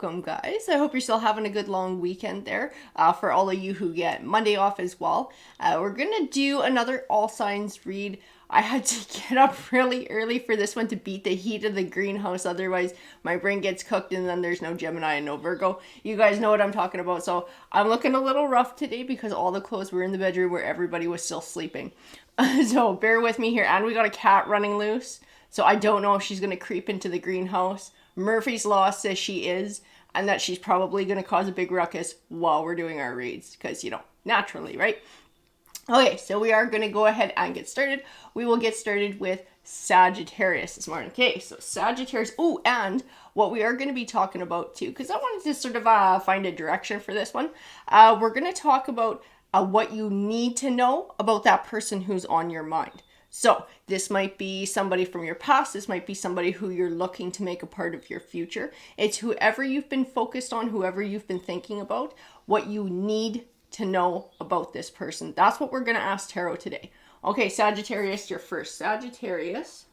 welcome guys. I hope you're still having a good long weekend there. For all of you who get Monday off as well, we're gonna do another all signs read. I had to get up really early for this one to beat the heat of the greenhouse, otherwise my brain gets cooked and then there's no Gemini and no Virgo. You guys know what I'm talking about. So I'm looking a little rough today because all the clothes were in the bedroom where everybody was still sleeping. So bear with me here. And we got a cat running loose, so I don't know if she's gonna creep into the greenhouse. Murphy's Law says she is, and that she's probably going to cause a big ruckus while we're doing our reads, because, you know, naturally, right? Okay, so we are going to go ahead and get started. We will get started with Sagittarius this morning. Okay, so Sagittarius. Oh, and what we are going to be talking about too, because I wanted to sort of find a direction for this one. We're going to talk about what you need to know about that person who's on your mind. So this might be somebody from your past. This might be somebody who you're looking to make a part of your future. It's whoever you've been focused on, whoever you've been thinking about, what you need to know about this person. That's what we're going to ask Tarot today. Okay, Sagittarius, you're first. Sagittarius.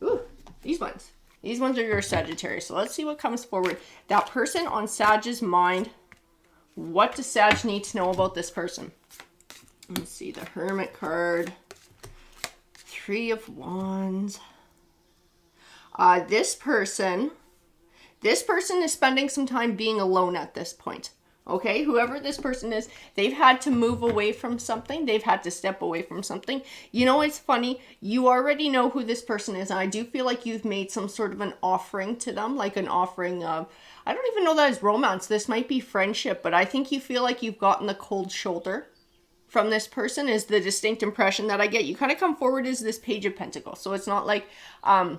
Ooh, these ones. These ones are your Sagittarius. So let's see what comes forward. That person on Sag's mind. What does Sag need to know about this person? Let's see, the Hermit card. Three of Wands. This person is spending some time being alone at this point. Okay, whoever this person is, they've had to move away from something. They've had to step away from something. You know, it's funny. You already know who this person is. And I do feel like you've made some sort of an offering to them, like an offering of, I don't even know that is romance. This might be friendship, but I think you feel like you've gotten the cold shoulder from this person is the distinct impression that I get. You kind of come forward as this Page of Pentacles. So it's not like a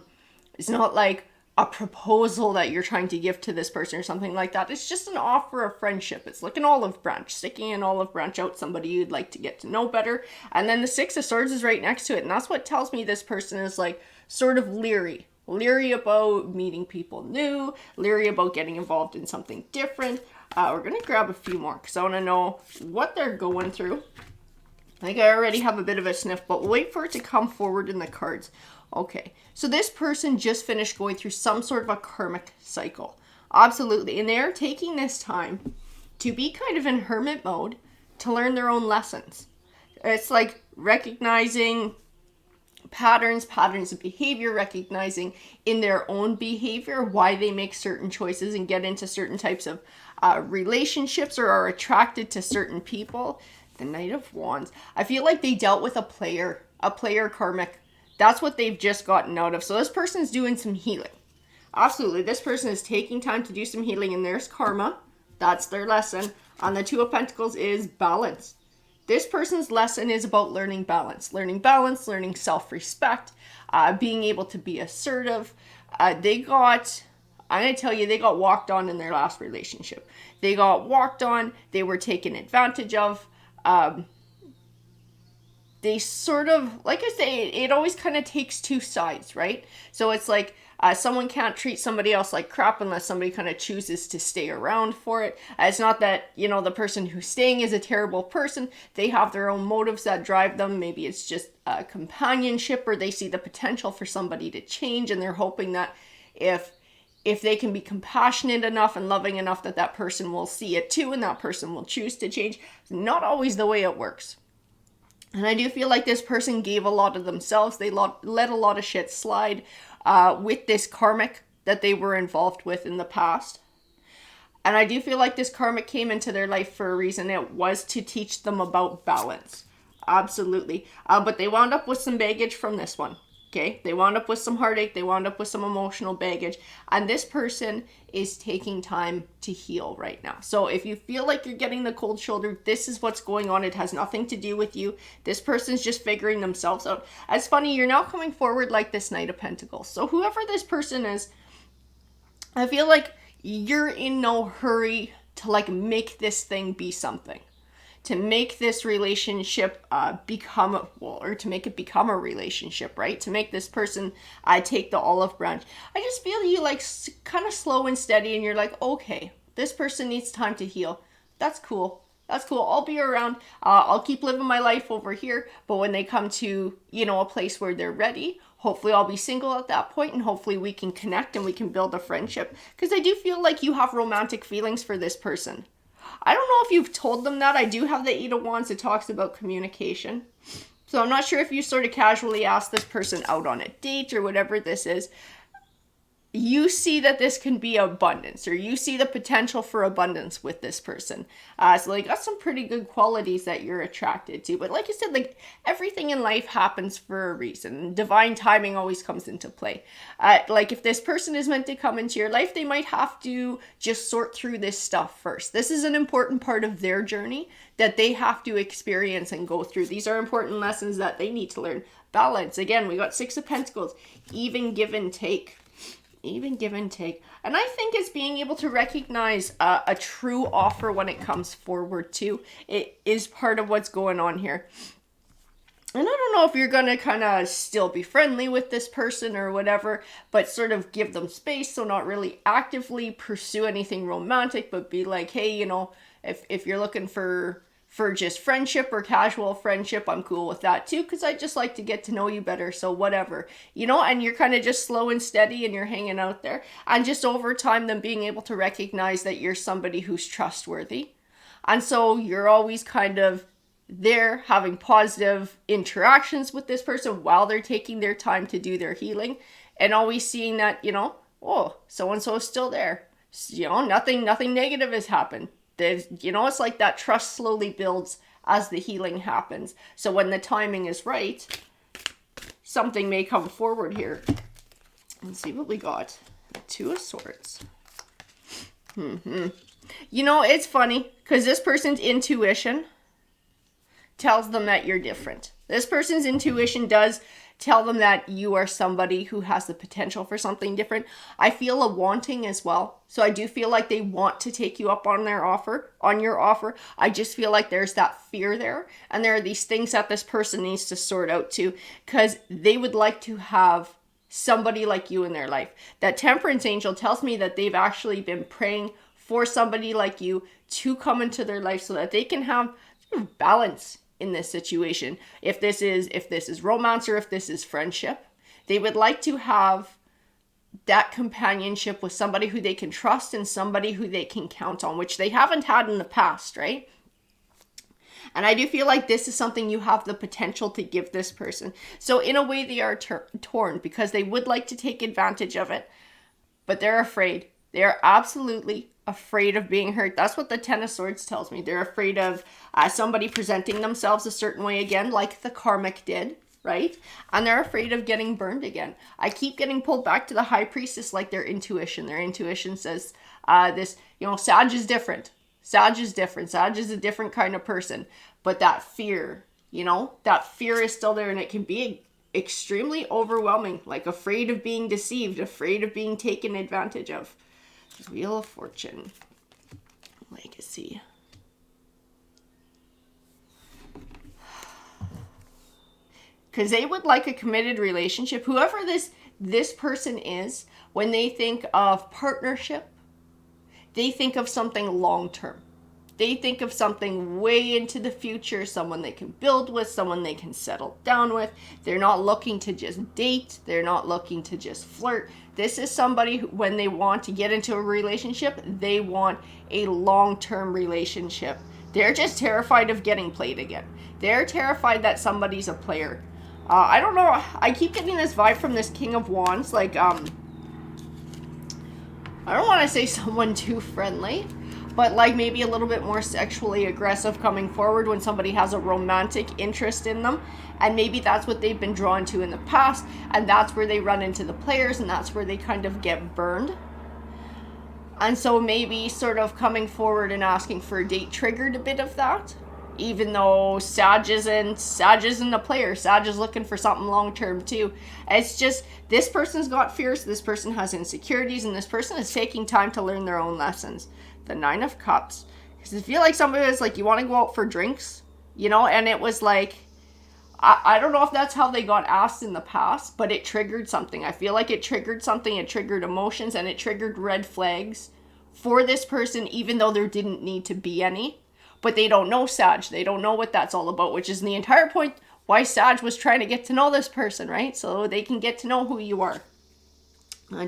proposal that you're trying to give to this person or something like that. It's just an offer of friendship. It's like an olive branch, sticking an olive branch out somebody you'd like to get to know better. And then the Six of Swords is right next to it. And that's what tells me this person is like sort of leery about meeting people new, leery about getting involved in something different. We're going to grab a few more because I want to know what they're going through. I think I already have a bit of a sniff, but we'll wait for it to come forward in the cards. Okay, so this person just finished going through some sort of a karmic cycle. Absolutely. And they're taking this time to be kind of in hermit mode to learn their own lessons. It's like recognizing patterns of behavior, recognizing in their own behavior why they make certain choices and get into certain types of relationships or are attracted to certain people. The Knight of Wands. I feel like they dealt with a player karmic. That's what they've just gotten out of. So this person's doing some healing. Absolutely. This person is taking time to do some healing, and there's karma. That's their lesson. On the Two of Pentacles is balance. This person's lesson is about learning balance, learning self-respect, being able to be assertive. I'm going to tell you, they got walked on in their last relationship. They got walked on. They were taken advantage of. They sort of, like I say, it always kind of takes two sides, right? So it's like someone can't treat somebody else like crap unless somebody kind of chooses to stay around for it. It's not that, you know, the person who's staying is a terrible person. They have their own motives that drive them. Maybe it's just companionship, or they see the potential for somebody to change, and they're hoping that if they can be compassionate enough and loving enough that person will see it too, and that person will choose to change. It's not always the way it works. And I do feel like this person gave a lot of themselves. They let a lot of shit slide with this karmic that they were involved with in the past. And I do feel like this karmic came into their life for a reason. It was to teach them about balance. Absolutely. But they wound up with some baggage from this one. Okay, they wound up with some heartache, they wound up with some emotional baggage, and this person is taking time to heal right now. So if you feel like you're getting the cold shoulder, this is what's going on. It has nothing to do with you. This person's just figuring themselves out. It's funny, you're now coming forward like this Knight of Pentacles. So whoever this person is, I feel like you're in no hurry to like make this thing be something. To make this relationship to make it become a relationship, right? To make this person take the olive branch. I just feel you like kind of slow and steady, and you're like, okay, this person needs time to heal. That's cool. That's cool. I'll be around. I'll keep living my life over here. But when they come to, a place where they're ready, hopefully I'll be single at that point, and hopefully we can connect and we can build a friendship. Because I do feel like you have romantic feelings for this person. I don't know if you've told them that. I do have the Eight of Wands that talks about communication. So I'm not sure if you sort of casually ask this person out on a date or whatever this is. You see that this can be abundance, or you see the potential for abundance with this person. So they got some pretty good qualities that you're attracted to. But like I said, like everything in life happens for a reason. Divine timing always comes into play. Like if this person is meant to come into your life, they might have to just sort through this stuff first. This is an important part of their journey that they have to experience and go through. These are important lessons that they need to learn. Balance. Again, we got Six of Pentacles. Even give and take. Even give and take. And I think it's being able to recognize a true offer when it comes forward too. It is part of what's going on here. And I don't know if you're going to kind of still be friendly with this person or whatever, but sort of give them space. So not really actively pursue anything romantic, but be like, hey, if you're looking for just friendship or casual friendship, I'm cool with that too, because I just like to get to know you better, so whatever, and you're kind of just slow and steady and you're hanging out there, and just over time them being able to recognize that you're somebody who's trustworthy, and so you're always kind of there having positive interactions with this person while they're taking their time to do their healing, and always seeing that, oh, so-and-so is still there, nothing negative has happened. It's like that trust slowly builds as the healing happens. So when the timing is right, something may come forward here. Let's see what we got. Two of Swords. It's funny because this person's intuition tells them that you're different. This person's intuition does tell them that you are somebody who has the potential for something different. I feel a wanting as well. So I do feel like they want to take you up on your offer. I just feel like there's that fear there. And there are these things that this person needs to sort out too, because they would like to have somebody like you in their life. That Temperance angel tells me that they've actually been praying for somebody like you to come into their life so that they can have balance in this situation. If this is romance or if this is friendship, they would like to have that companionship with somebody who they can trust and somebody who they can count on, which they haven't had in the past, right? And I do feel like this is something you have the potential to give this person. So in a way they are torn because they would like to take advantage of it, but they're afraid. They are absolutely afraid of being hurt. That's what the Ten of Swords tells me. They're afraid of somebody presenting themselves a certain way again, like the karmic did, right? And they're afraid of getting burned again. I keep getting pulled back to the High Priestess, like their intuition. Their intuition says Sag is different. Sag is different. Sag is a different kind of person. But that fear, that fear is still there, and it can be extremely overwhelming, like afraid of being deceived, afraid of being taken advantage of. Wheel of Fortune. Legacy. Because they would like a committed relationship. Whoever this person is, when they think of partnership, they think of something long-term. They think of something way into the future, someone they can build with, someone they can settle down with. They're not looking to just date. They're not looking to just flirt. This is somebody who, when they want to get into a relationship, they want a long-term relationship. They're just terrified of getting played again. They're terrified that somebody's a player. I don't know. I keep getting this vibe from this King of Wands. Like, I don't want to say someone too friendly, but like maybe a little bit more sexually aggressive coming forward when somebody has a romantic interest in them. And maybe that's what they've been drawn to in the past. And that's where they run into the players, and that's where they kind of get burned. And so maybe sort of coming forward and asking for a date triggered a bit of that. Even though Sag isn't a player. Sag is looking for something long-term too. It's just, this person's got fears, this person has insecurities, and this person is taking time to learn their own lessons. The Nine of Cups. Because I feel like somebody was like, you want to go out for drinks? And it was like, I don't know if that's how they got asked in the past, but it triggered something. I feel like it triggered something. It triggered emotions, and it triggered red flags for this person, even though there didn't need to be any. but they don't know Sag. They don't know what that's all about, which is the entire point why Sag was trying to get to know this person, right? So they can get to know who you are.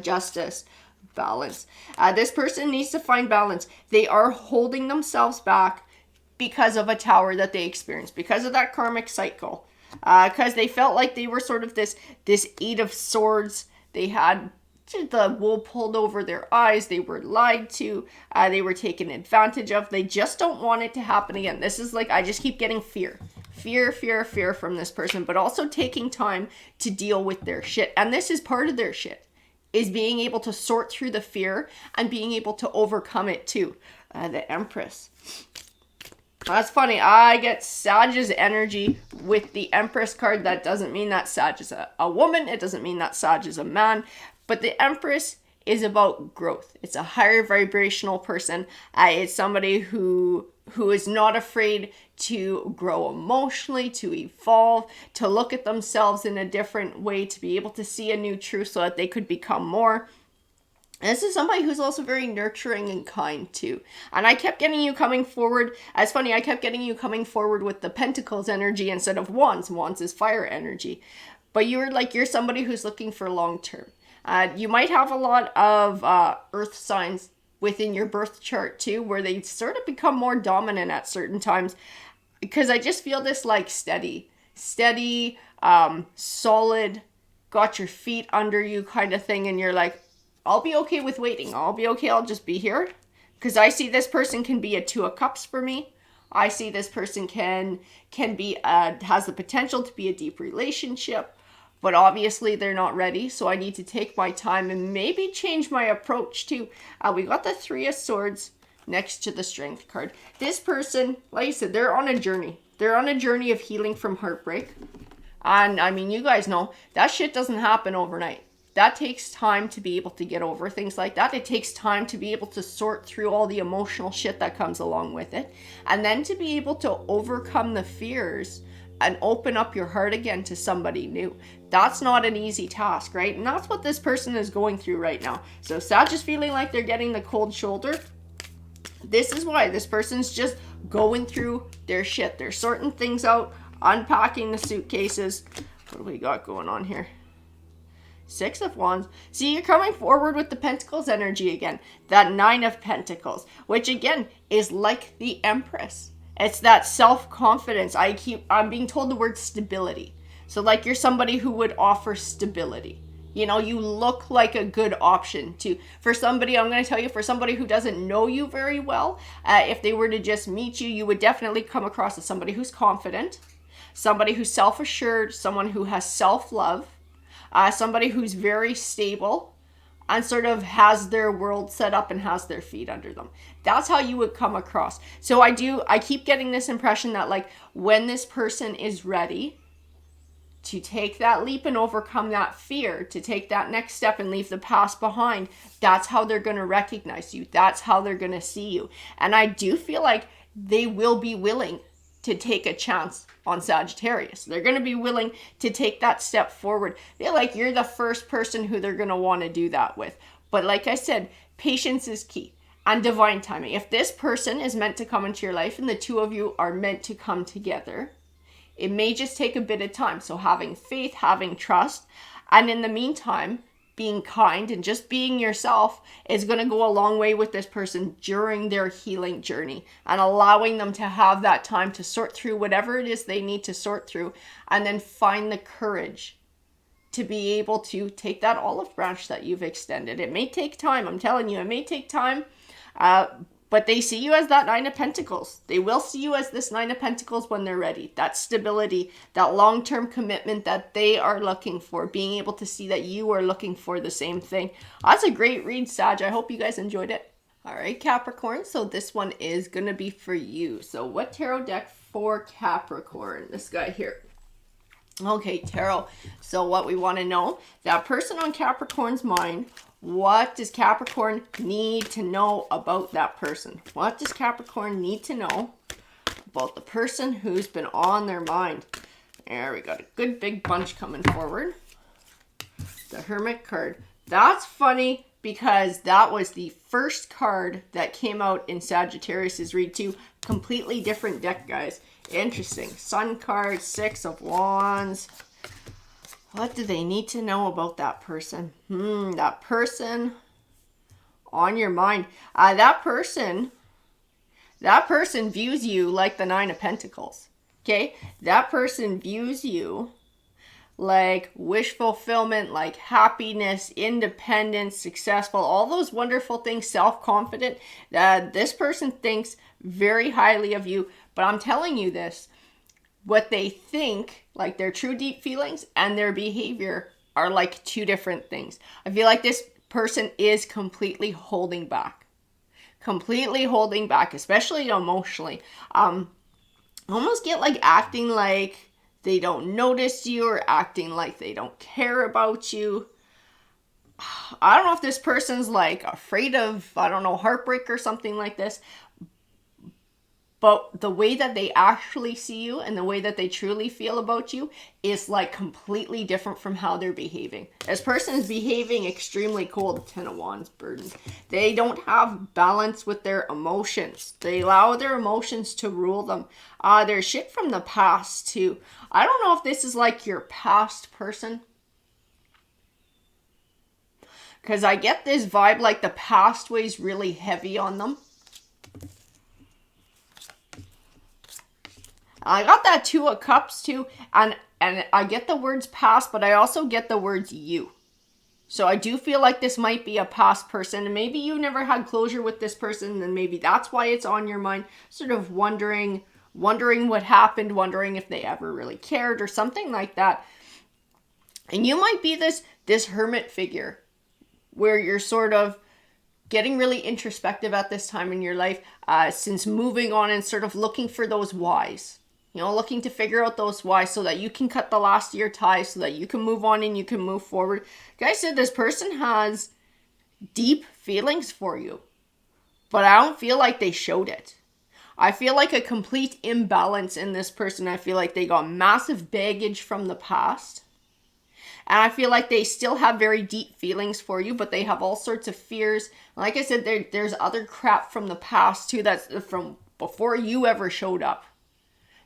Justice, balance. This person needs to find balance. They are holding themselves back because of a tower that they experienced, because of that karmic cycle. Because they felt like they were sort of this Eight of Swords. They had the wool pulled over their eyes. They were lied to. They were taken advantage of. They just don't want it to happen again. This is like, I just keep getting fear. Fear from this person, but also taking time to deal with their shit. And this is part of their shit, is being able to sort through the fear and being able to overcome it too. The Empress. That's funny. I get Sag's energy with the Empress card. That doesn't mean that Sag is a woman. It doesn't mean that Sag is a man. But the Empress is about growth. It's a higher vibrational person. It's somebody who is not afraid to grow emotionally, to evolve, to look at themselves in a different way, to be able to see a new truth so that they could become more. And this is somebody who's also very nurturing and kind too. And I kept getting you coming forward. It's funny, I kept getting you coming forward with the Pentacles energy instead of Wands. Wands is fire energy. But you're somebody who's looking for long term. You might have a lot of earth signs within your birth chart too, where they sort of become more dominant at certain times. Because I just feel this like steady, solid, got your feet under you kind of thing. And you're like, I'll be okay with waiting. I'll be okay. I'll just be here. Because I see this person can be a Two of Cups for me. I see this person can be, has the potential to be a deep relationship. But obviously they're not ready. So I need to take my time and maybe change my approach too. We got the Three of Swords next to the Strength card. This person, like I said, they're on a journey. They're on a journey of healing from heartbreak. And I mean, you guys know that shit doesn't happen overnight. That takes time to be able to get over things like that. It takes time to be able to sort through all the emotional shit that comes along with it. And then to be able to overcome the fears and open up your heart again to somebody new. That's not an easy task, right? And that's what this person is going through right now. So Sag is feeling like they're getting the cold shoulder. This is why this person's just going through their shit. They're sorting things out, unpacking the suitcases. What do we got going on here? Six of Wands. See, you're coming forward with the Pentacles energy again. That Nine of Pentacles, which again is like the Empress. It's that self-confidence. I'm being told the word stability. So like you're somebody who would offer stability. You know, you look like a good option for somebody, I'm going to tell you, for somebody who doesn't know you very well, if they were to just meet you, you would definitely come across as somebody who's confident, somebody who's self-assured, someone who has self-love, somebody who's very stable and sort of has their world set up and has their feet under them. That's how you would come across. So I keep getting this impression that like when this person is ready to take that leap and overcome that fear, to take that next step and leave the past behind, that's how they're going to recognize you. That's how they're going to see you. And I do feel like they will be willing to take a chance on Sagittarius. They're going to be willing to take that step forward. They're like, you're the first person who they're going to want to do that with. But like I said, patience is key and divine timing. If this person is meant to come into your life and the two of you are meant to come together, it may just take a bit of time. So having faith, having trust, and in the meantime, being kind and just being yourself is going to go a long way with this person during their healing journey and allowing them to have that time to sort through whatever it is they need to sort through and then find the courage to be able to take that olive branch that you've extended. It may take time. I'm telling you, it may take time. But they see you as that Nine of Pentacles. They will see you as this Nine of Pentacles when they're ready. That stability, that long-term commitment that they are looking for. Being able to see that you are looking for the same thing. That's a great read, Sag. I hope you guys enjoyed it. All right, Capricorn. So this one is going to be for you. So what tarot deck for Capricorn? This guy here. Okay, tarot. So what we want to know, that person on Capricorn's mind, what does Capricorn need to know about that person? What does Capricorn need to know about the person who's been on their mind? There we got a good big bunch coming forward. The Hermit card. That's funny. because that was the first card that came out in Sagittarius's read too. Completely different deck, guys. Interesting. Sun card, 6 of Wands. What do they need to know about that person? That person on your mind. That person views you like the 9 of Pentacles. Okay? That person views you like wish fulfillment, like happiness, independence, successful, all those wonderful things, self-confident. This person thinks very highly of you. But I'm telling you this, what they think, like their true deep feelings and their behavior are like 2 different things. I feel like this person is completely holding back. Completely holding back, especially emotionally. Almost get like acting like they don't notice you or acting like they don't care about you. I don't know if this person's like afraid of, I don't know, heartbreak or something like this. But the way that they actually see you and the way that they truly feel about you is like completely different from how they're behaving. This person is behaving extremely cold. 10 of Wands burdened. They don't have balance with their emotions. They allow their emotions to rule them. There's shit from the past too. I don't know if this is like your past person, because I get this vibe like the past weighs really heavy on them. I got that 2 of Cups too, and I get the words past, but I also get the words you. So I do feel like this might be a past person, and maybe you never had closure with this person, and maybe that's why it's on your mind, sort of wondering what happened, wondering if they ever really cared or something like that. And you might be this hermit figure where you're sort of getting really introspective at this time in your life, since moving on and sort of looking for those whys. You know, looking to figure out those whys so that you can cut the last of your ties, so that you can move on and you can move forward. Like I said, this person has deep feelings for you, but I don't feel like they showed it. I feel like a complete imbalance in this person. I feel like they got massive baggage from the past. And I feel like they still have very deep feelings for you, but they have all sorts of fears. Like I said, there's other crap from the past too, that's from before you ever showed up,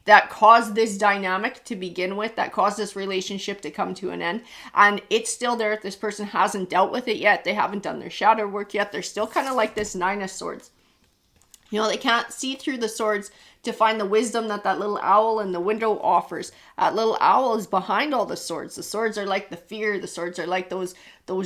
that caused this dynamic to begin with, that caused this relationship to come to an end. And it's still there. This person hasn't dealt with it yet. They haven't done their shadow work yet. They're still kind of like this 9 of Swords. You know, they can't see through the swords to find the wisdom that little owl in the window offers. That little owl is behind all the swords. The swords are like the fear. The swords are like those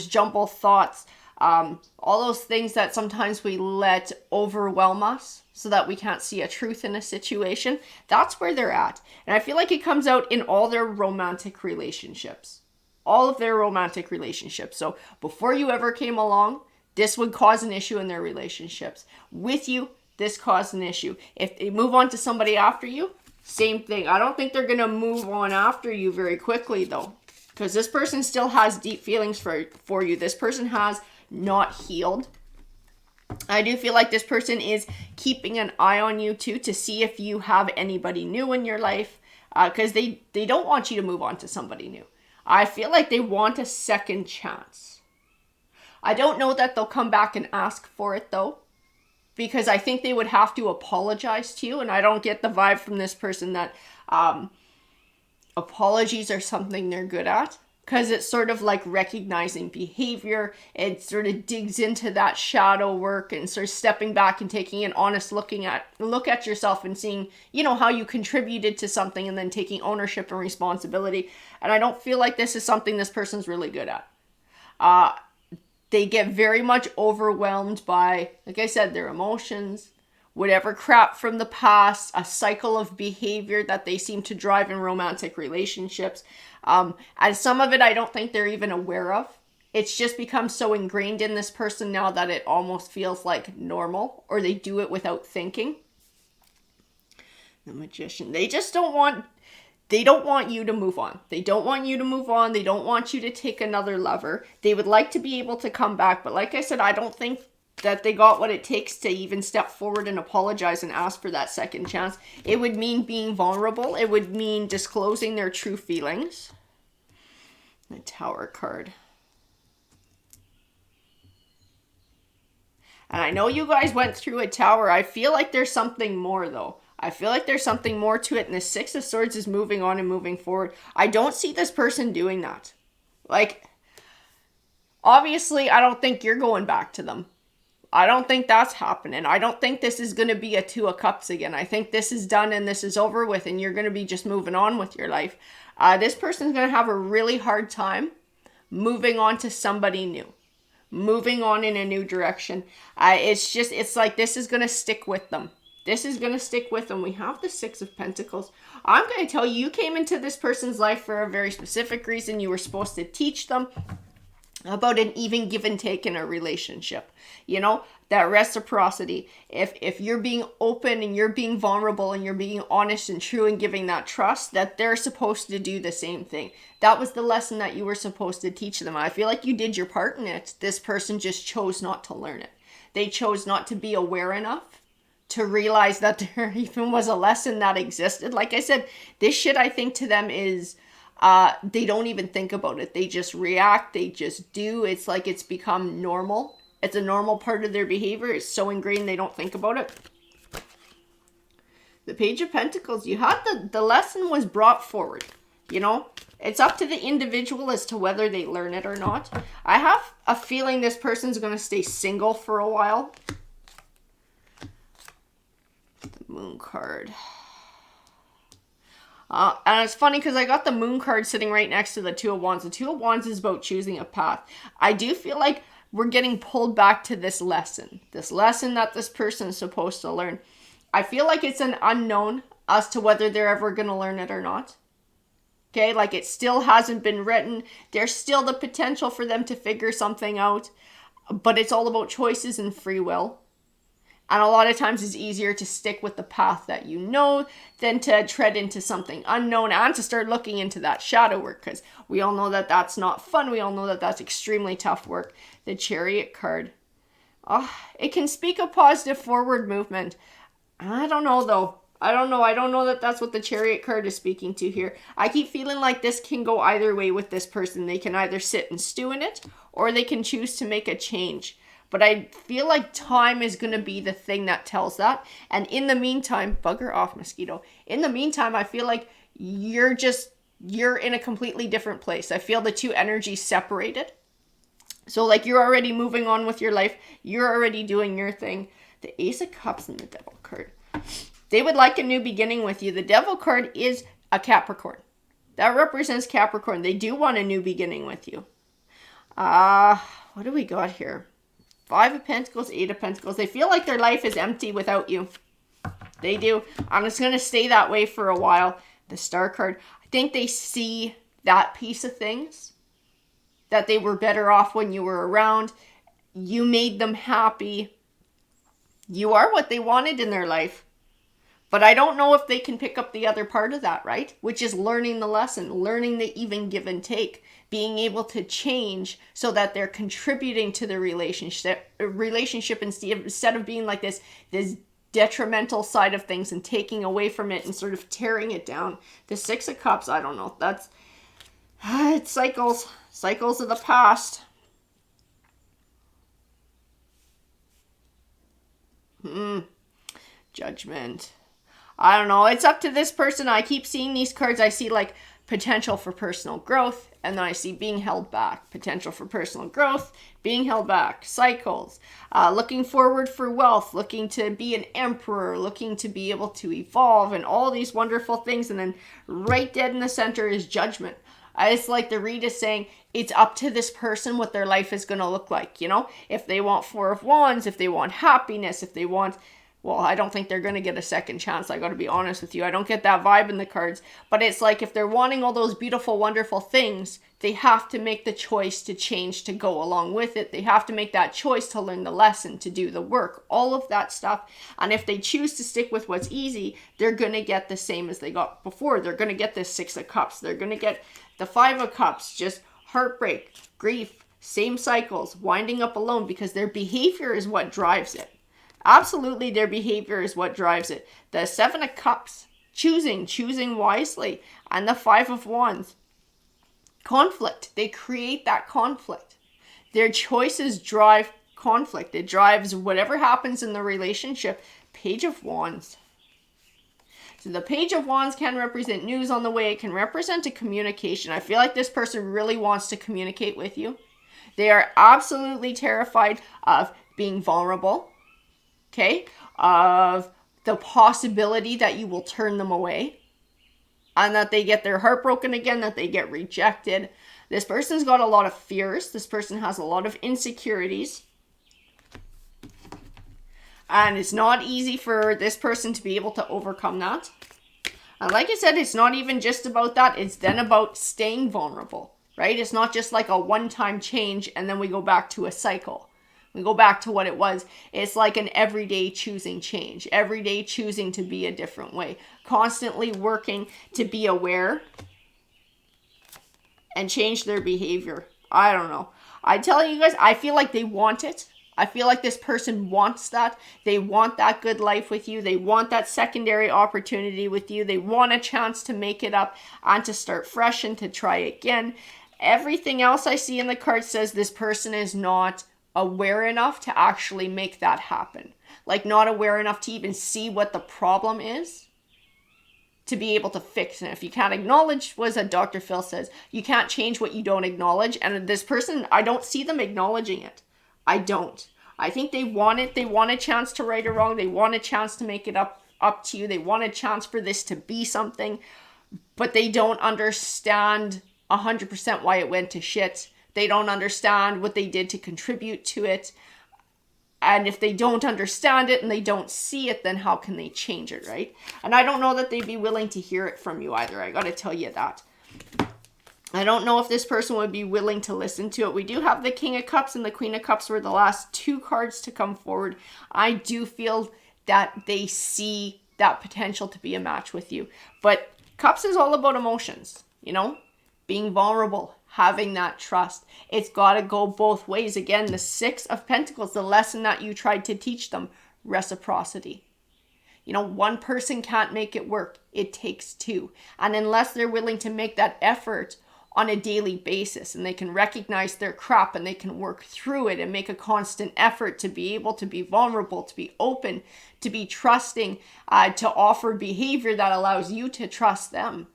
jumbled thoughts. All those things that sometimes we let overwhelm us so that we can't see a truth in a situation. That's where they're at. And I feel like it comes out in all their romantic relationships. All of their romantic relationships. So before you ever came along, this would cause an issue in their relationships. With you, this caused an issue. If they move on to somebody after you, same thing. I don't think they're going to move on after you very quickly though, because this person still has deep feelings for you. This person has not healed. I do feel like this person is keeping an eye on you too, to see if you have anybody new in your life, because they don't want you to move on to somebody new. I feel like they want a second chance. I don't know that they'll come back and ask for it though, because I think they would have to apologize to you. And I don't get the vibe from this person that apologies are something they're good at, because it's sort of like recognizing behavior. It sort of digs into that shadow work and sort of stepping back and taking an honest look at yourself and seeing, you know, how you contributed to something and then taking ownership and responsibility. And I don't feel like this is something this person's really good at. They get very much overwhelmed by, like I said, their emotions, whatever crap from the past, a cycle of behavior that they seem to drive in romantic relationships. And some of it I don't think they're even aware of. It's just become so ingrained in this person now that it almost feels like normal, or they do it without thinking. The Magician. They don't want you to move on. They don't want you to move on. They don't want you to take another lover. They would like to be able to come back. But like I said, I don't think that they got what it takes to even step forward and apologize and ask for that second chance. It would mean being vulnerable. It would mean disclosing their true feelings. The Tower card. And I know you guys went through a tower. I feel like there's something more though. I feel like there's something more to it. And the Six of Swords is moving on and moving forward. I don't see this person doing that. Like, obviously, I don't think you're going back to them. I don't think that's happening. I don't think this is going to be a Two of Cups again. I think this is done and this is over with and you're going to be just moving on with your life. This person's going to have a really hard time moving on to somebody new. Moving on in a new direction. It's like this is going to stick with them. This is going to stick with them. We have the Six of Pentacles. I'm going to tell you, you came into this person's life for a very specific reason. You were supposed to teach them about an even give and take in a relationship. You know, that reciprocity. If you're being open and you're being vulnerable and you're being honest and true and giving that trust, that they're supposed to do the same thing. That was the lesson that you were supposed to teach them. I feel like you did your part in it. This person just chose not to learn it. They chose not to be aware enough to realize that there even was a lesson that existed. Like I said, this shit I think to them is they don't even think about it. They just react. They just do. It's like it's become normal. It's a normal part of their behavior. It's so ingrained they don't think about it. The Page of Pentacles, you had the lesson was brought forward. You know, it's up to the individual as to whether they learn it or not. I have a feeling this person's going to stay single for a while. The Moon card. And it's funny because I got the Moon card sitting right next to the Two of Wands. The Two of Wands is about choosing a path. I do feel like we're getting pulled back to this lesson that this person is supposed to learn. I feel like it's an unknown as to whether they're ever going to learn it or not. Okay, like it still hasn't been written. There's still the potential for them to figure something out, but it's all about choices and free will. And a lot of times it's easier to stick with the path that you know than to tread into something unknown and to start looking into that shadow work, because we all know that that's not fun. We all know that that's extremely tough work. The Chariot card. It can speak of positive forward movement. I don't know though. I don't know that that's what the Chariot card is speaking to here. I keep feeling like this can go either way with this person. They can either sit and stew in it or they can choose to make a change. But I feel like time is going to be the thing that tells that. And in the meantime, bugger off, mosquito. In the meantime, I feel like you're in a completely different place. I feel the two energies separated. So like you're already moving on with your life. You're already doing your thing. The Ace of Cups and the Devil card. They would like a new beginning with you. The Devil card is a Capricorn. That represents Capricorn. They do want a new beginning with you. What do we got here? Five of Pentacles, Eight of Pentacles. They feel like their life is empty without you. They do. And it's going to stay that way for a while. The Star card. I think they see that piece of things. That they were better off when you were around. You made them happy. You are what they wanted in their life. But I don't know if they can pick up the other part of that, right? Which is learning the lesson. Learning the even give and take. Being able to change so that they're contributing to the relationship instead of being like this detrimental side of things and taking away from it and sort of tearing it down. The Six of Cups, I don't know. That's it's cycles of the past. Judgment. I don't know. It's up to this person. I keep seeing these cards. I see like potential for personal growth, and then I see being held back. Potential for personal growth, being held back. Cycles. Looking forward for wealth, looking to be an emperor, looking to be able to evolve, and all these wonderful things. And then right dead in the center is judgment. It's like the read is saying it's up to this person what their life is going to look like. You know, if they want Four of Wands, if they want happiness, if they want... Well, I don't think they're going to get a second chance. I got to be honest with you. I don't get that vibe in the cards. But it's like if they're wanting all those beautiful, wonderful things, they have to make the choice to change to go along with it. They have to make that choice to learn the lesson, to do the work, all of that stuff. And if they choose to stick with what's easy, they're going to get the same as they got before. They're going to get this Six of Cups. They're going to get the Five of Cups, just heartbreak, grief, same cycles, winding up alone because their behavior is what drives it. Absolutely, their behavior is what drives it. The Seven of Cups, choosing wisely. And the Five of Wands, conflict. They create that conflict. Their choices drive conflict. It drives whatever happens in the relationship. Page of Wands. So the Page of Wands can represent news on the way. It can represent a communication. I feel like this person really wants to communicate with you. They are absolutely terrified of being vulnerable, okay? Of the possibility that you will turn them away and that they get their heart broken again, that they get rejected. This person's got a lot of fears. This person has a lot of insecurities. And it's not easy for this person to be able to overcome that. And like I said, it's not even just about that. It's then about staying vulnerable, right? It's not just like a one-time change and then we go back to a cycle. We go back to what it was. It's like an everyday choosing change. Every day choosing to be a different way. Constantly working to be aware and change their behavior. I don't know. I tell you guys, I feel like they want it. I feel like this person wants that. They want that good life with you. They want that secondary opportunity with you. They want a chance to make it up and to start fresh and to try again. Everything else I see in the card says this person is not aware enough to actually make that happen. Like not aware enough to even see what the problem is to be able to fix it. If you can't acknowledge, what is that Dr. Phil says, you can't change what you don't acknowledge. And this person, I don't see them acknowledging it. I don't. I think they want it. They want a chance to right or wrong. They want a chance to make it up to you. They want a chance for this to be something, but they don't understand 100% why it went to shit. They don't understand what they did to contribute to it. And if they don't understand it and they don't see it, then how can they change it, right? And I don't know that they'd be willing to hear it from you either. I got to tell you that. I don't know if this person would be willing to listen to it. We do have the King of Cups and the Queen of Cups were the last two cards to come forward. I do feel that they see that potential to be a match with you. But Cups is all about emotions, you know, being vulnerable, having that trust. It's got to go both ways. Again, the Six of Pentacles, the lesson that you tried to teach them, reciprocity. You know, one person can't make it work. It takes two. And unless they're willing to make that effort on a daily basis and they can recognize their crap and they can work through it and make a constant effort to be able to be vulnerable, to be open, to be trusting, to offer behavior that allows you to trust them,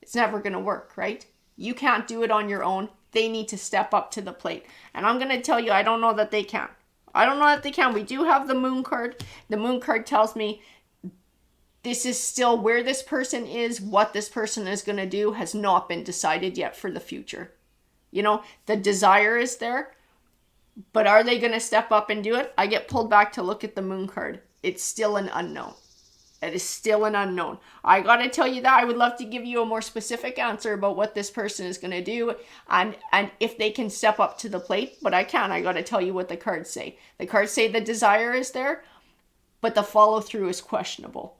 it's never going to work, right? You can't do it on your own. They need to step up to the plate. And I'm going to tell you, I don't know that they can. I don't know that they can. We do have the Moon card. The Moon card tells me this is still where this person is, what this person is going to do has not been decided yet for the future. You know, the desire is there, but are they going to step up and do it? I get pulled back to look at the Moon card. It's still an unknown. It is still an unknown. I got to tell you that I would love to give you a more specific answer about what this person is going to do and if they can step up to the plate, but I can't. I got to tell you what the cards say. The cards say the desire is there, but the follow through is questionable.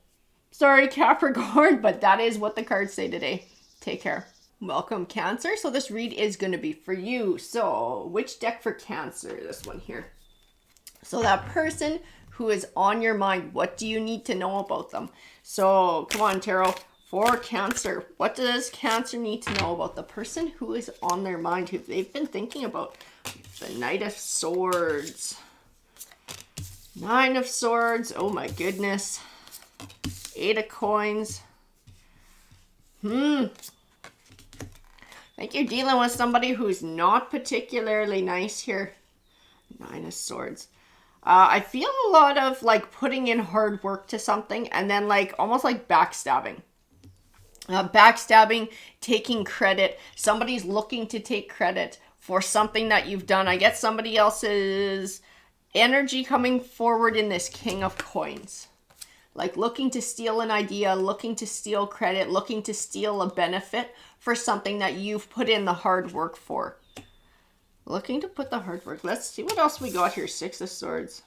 Sorry, Capricorn, but that is what the cards say today. Take care. Welcome, Cancer. So this read is going to be for you. So which deck for Cancer? This one here. So that person who is on your mind, what do you need to know about them? So come on, Tarot. For Cancer, what does Cancer need to know about the person who is on their mind, who they've been thinking about? The Knight of Swords. Nine of Swords. Oh my goodness. Eight of Coins. I think you're dealing with somebody who's not particularly nice here. Nine of Swords. I feel a lot of like putting in hard work to something and then like almost like backstabbing. Backstabbing, taking credit. Somebody's looking to take credit for something that you've done. I get somebody else's energy coming forward in this King of Coins. Like looking to steal an idea, looking to steal credit, looking to steal a benefit for something that you've put in the hard work for. Looking to put the hard work. Let's see what else we got here. Six of Swords.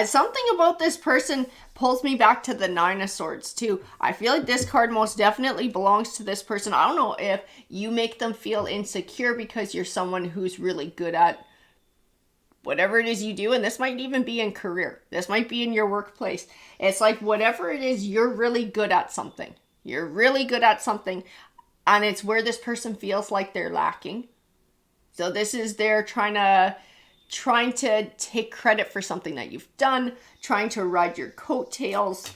Something about this person pulls me back to the Nine of Swords too. I feel like this card most definitely belongs to this person. I don't know if you make them feel insecure because you're someone who's really good at whatever it is you do, and this might even be in career. This might be in your workplace. It's like whatever it is, you're really good at something. You're really good at something, and it's where this person feels like they're lacking. So this is they're trying to take credit for something that you've done, trying to ride your coattails,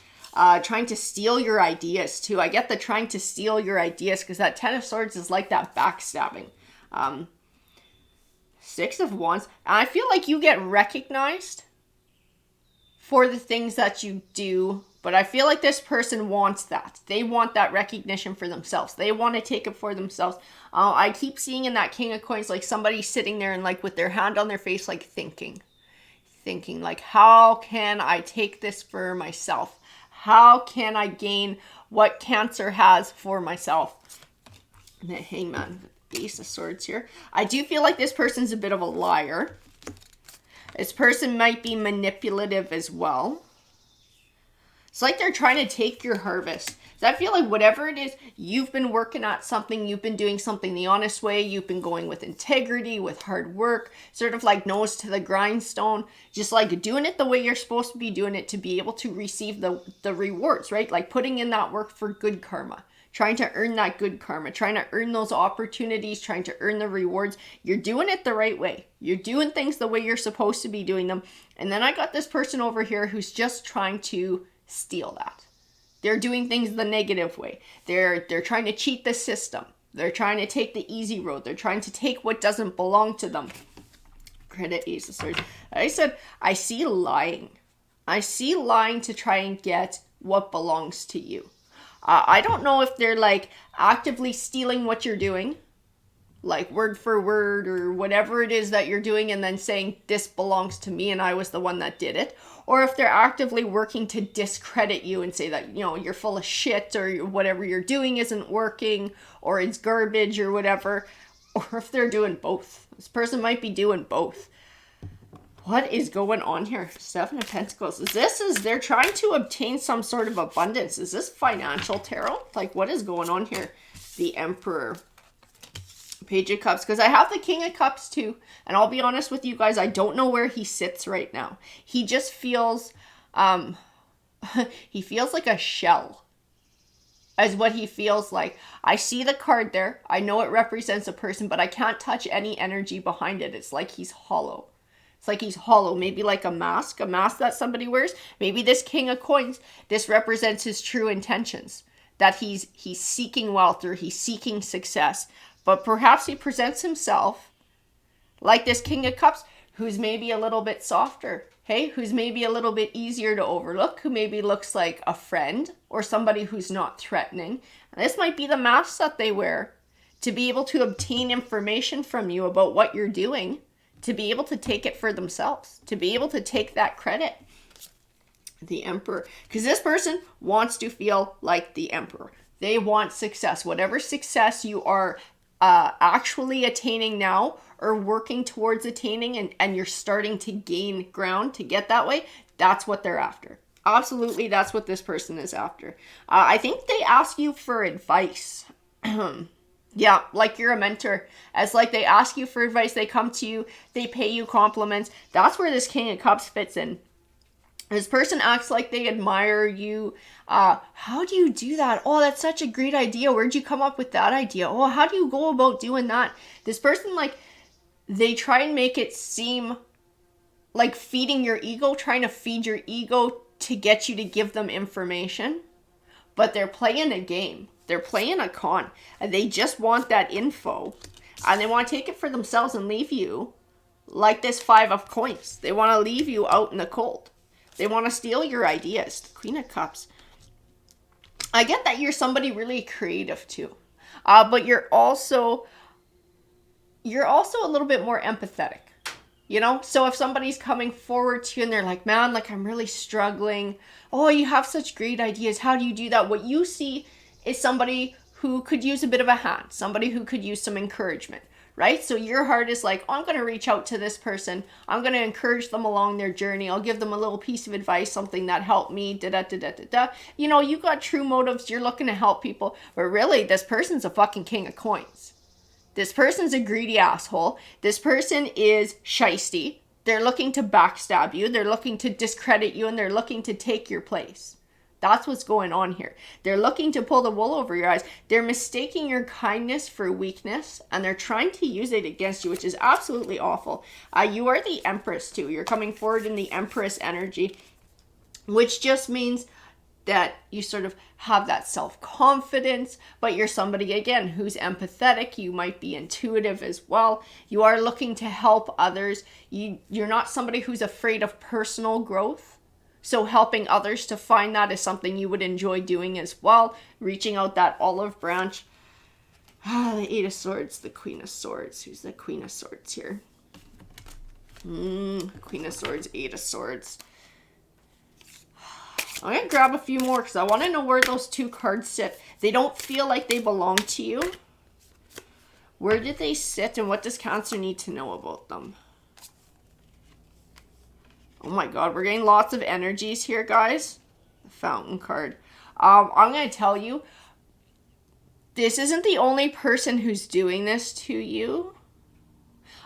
trying to steal your ideas too. I get the trying to steal your ideas because that Ten of Swords is like that backstabbing. Six of Wands. And I feel like you get recognized for the things that you do, but I feel like this person wants that. They want that recognition for themselves. They want to take it for themselves. I keep seeing in that King of Coins, like somebody sitting there and like with their hand on their face, like thinking like, how can I take this for myself? How can I gain what Cancer has for myself? And the Hangman, Ace of Swords here. I do feel like this person's a bit of a liar. This person might be manipulative as well. It's like they're trying to take your harvest. So I feel like whatever it is, you've been working at something, you've been doing something the honest way, you've been going with integrity, with hard work, sort of like nose to the grindstone, just like doing it the way you're supposed to be doing it to be able to receive the rewards, right? Like putting in that work for good karma. Trying to earn that good karma, trying to earn those opportunities, trying to earn the rewards. You're doing it the right way. You're doing things the way you're supposed to be doing them. And then I got this person over here who's just trying to steal that. They're doing things the negative way. They're trying to cheat the system. They're trying to take the easy road. They're trying to take what doesn't belong to them. Credit Ace of Swords. I said, I see lying. I see lying to try and get what belongs to you. I don't know if they're like actively stealing what you're doing, like word for word or whatever it is that you're doing and then saying this belongs to me and I was the one that did it. Or if they're actively working to discredit you and say that, you know, you're full of shit or whatever you're doing isn't working or it's garbage or whatever. Or if they're doing both. This person might be doing both. What is going on here? Seven of Pentacles. They're trying to obtain some sort of abundance. Is this financial tarot? Like, what is going on here? The Emperor. Page of Cups. Because I have the King of Cups too. And I'll be honest with you guys, I don't know where he sits right now. He just feels, he feels like a shell. Is what he feels like. I see the card there. I know it represents a person, but I can't touch any energy behind it. It's like he's hollow. It's like he's hollow, maybe like a mask that somebody wears. Maybe this King of Coins, this represents his true intentions, that he's seeking wealth or he's seeking success. But perhaps he presents himself like this King of Cups, who's maybe a little bit softer, hey, who's maybe a little bit easier to overlook, who maybe looks like a friend or somebody who's not threatening. And this might be the mask that they wear to be able to obtain information from you about what you're doing, to be able to take it for themselves, to be able to take that credit. The Emperor. Because this person wants to feel like the Emperor. They want success. Whatever success you are actually attaining now or working towards attaining and you're starting to gain ground to get that way, that's what they're after. Absolutely, that's what this person is after. I think they ask you for advice. Yeah, like you're a mentor. As like they ask you for advice, they come to you, they pay you compliments. That's where this King of Cups fits in. This person acts like they admire you. How do you do that? Oh, that's such a great idea. Where'd you come up with that idea? Oh, how do you go about doing that? This person, like, they try and make it seem like feeding your ego, trying to feed your ego to get you to give them information. But they're playing a game. They're playing a con. And they just want that info. And they want to take it for themselves and leave you like this Five of Coins. They want to leave you out in the cold. They want to steal your ideas. The Queen of Cups. I get that you're somebody really creative too. But you're also a little bit more empathetic. You know? So if somebody's coming forward to you and they're like, man, like I'm really struggling. Oh, you have such great ideas. How do you do that? What you see is somebody who could use a bit of a hand. Somebody who could use some encouragement. Right? So your heart is like, oh, I'm going to reach out to this person. I'm going to encourage them along their journey. I'll give them a little piece of advice, something that helped me, da-da-da-da-da-da. You know, you got true motives. You're looking to help people. But really, this person's a fucking King of Coins. This person's a greedy asshole. This person is shisty. They're looking to backstab you. They're looking to discredit you. And they're looking to take your place. That's what's going on here. They're looking to pull the wool over your eyes. They're mistaking your kindness for weakness, and they're trying to use it against you, which is absolutely awful. You are the Empress too. You're coming forward in the Empress energy, which just means that you sort of have that self-confidence, but you're somebody, again, who's empathetic. You might be intuitive as well. You are looking to help others. You're not somebody who's afraid of personal growth. So helping others to find that is something you would enjoy doing as well. Reaching out that olive branch. The Eight of Swords, the Queen of Swords. Who's the Queen of Swords here? Queen of Swords, Eight of Swords. I'm going to grab a few more because I want to know where those two cards sit. They don't feel like they belong to you. Where did they sit, and what does Cancer need to know about them? Oh my God, we're getting lots of energies here, guys. The Fountain card. I'm going to tell you, this isn't the only person who's doing this to you.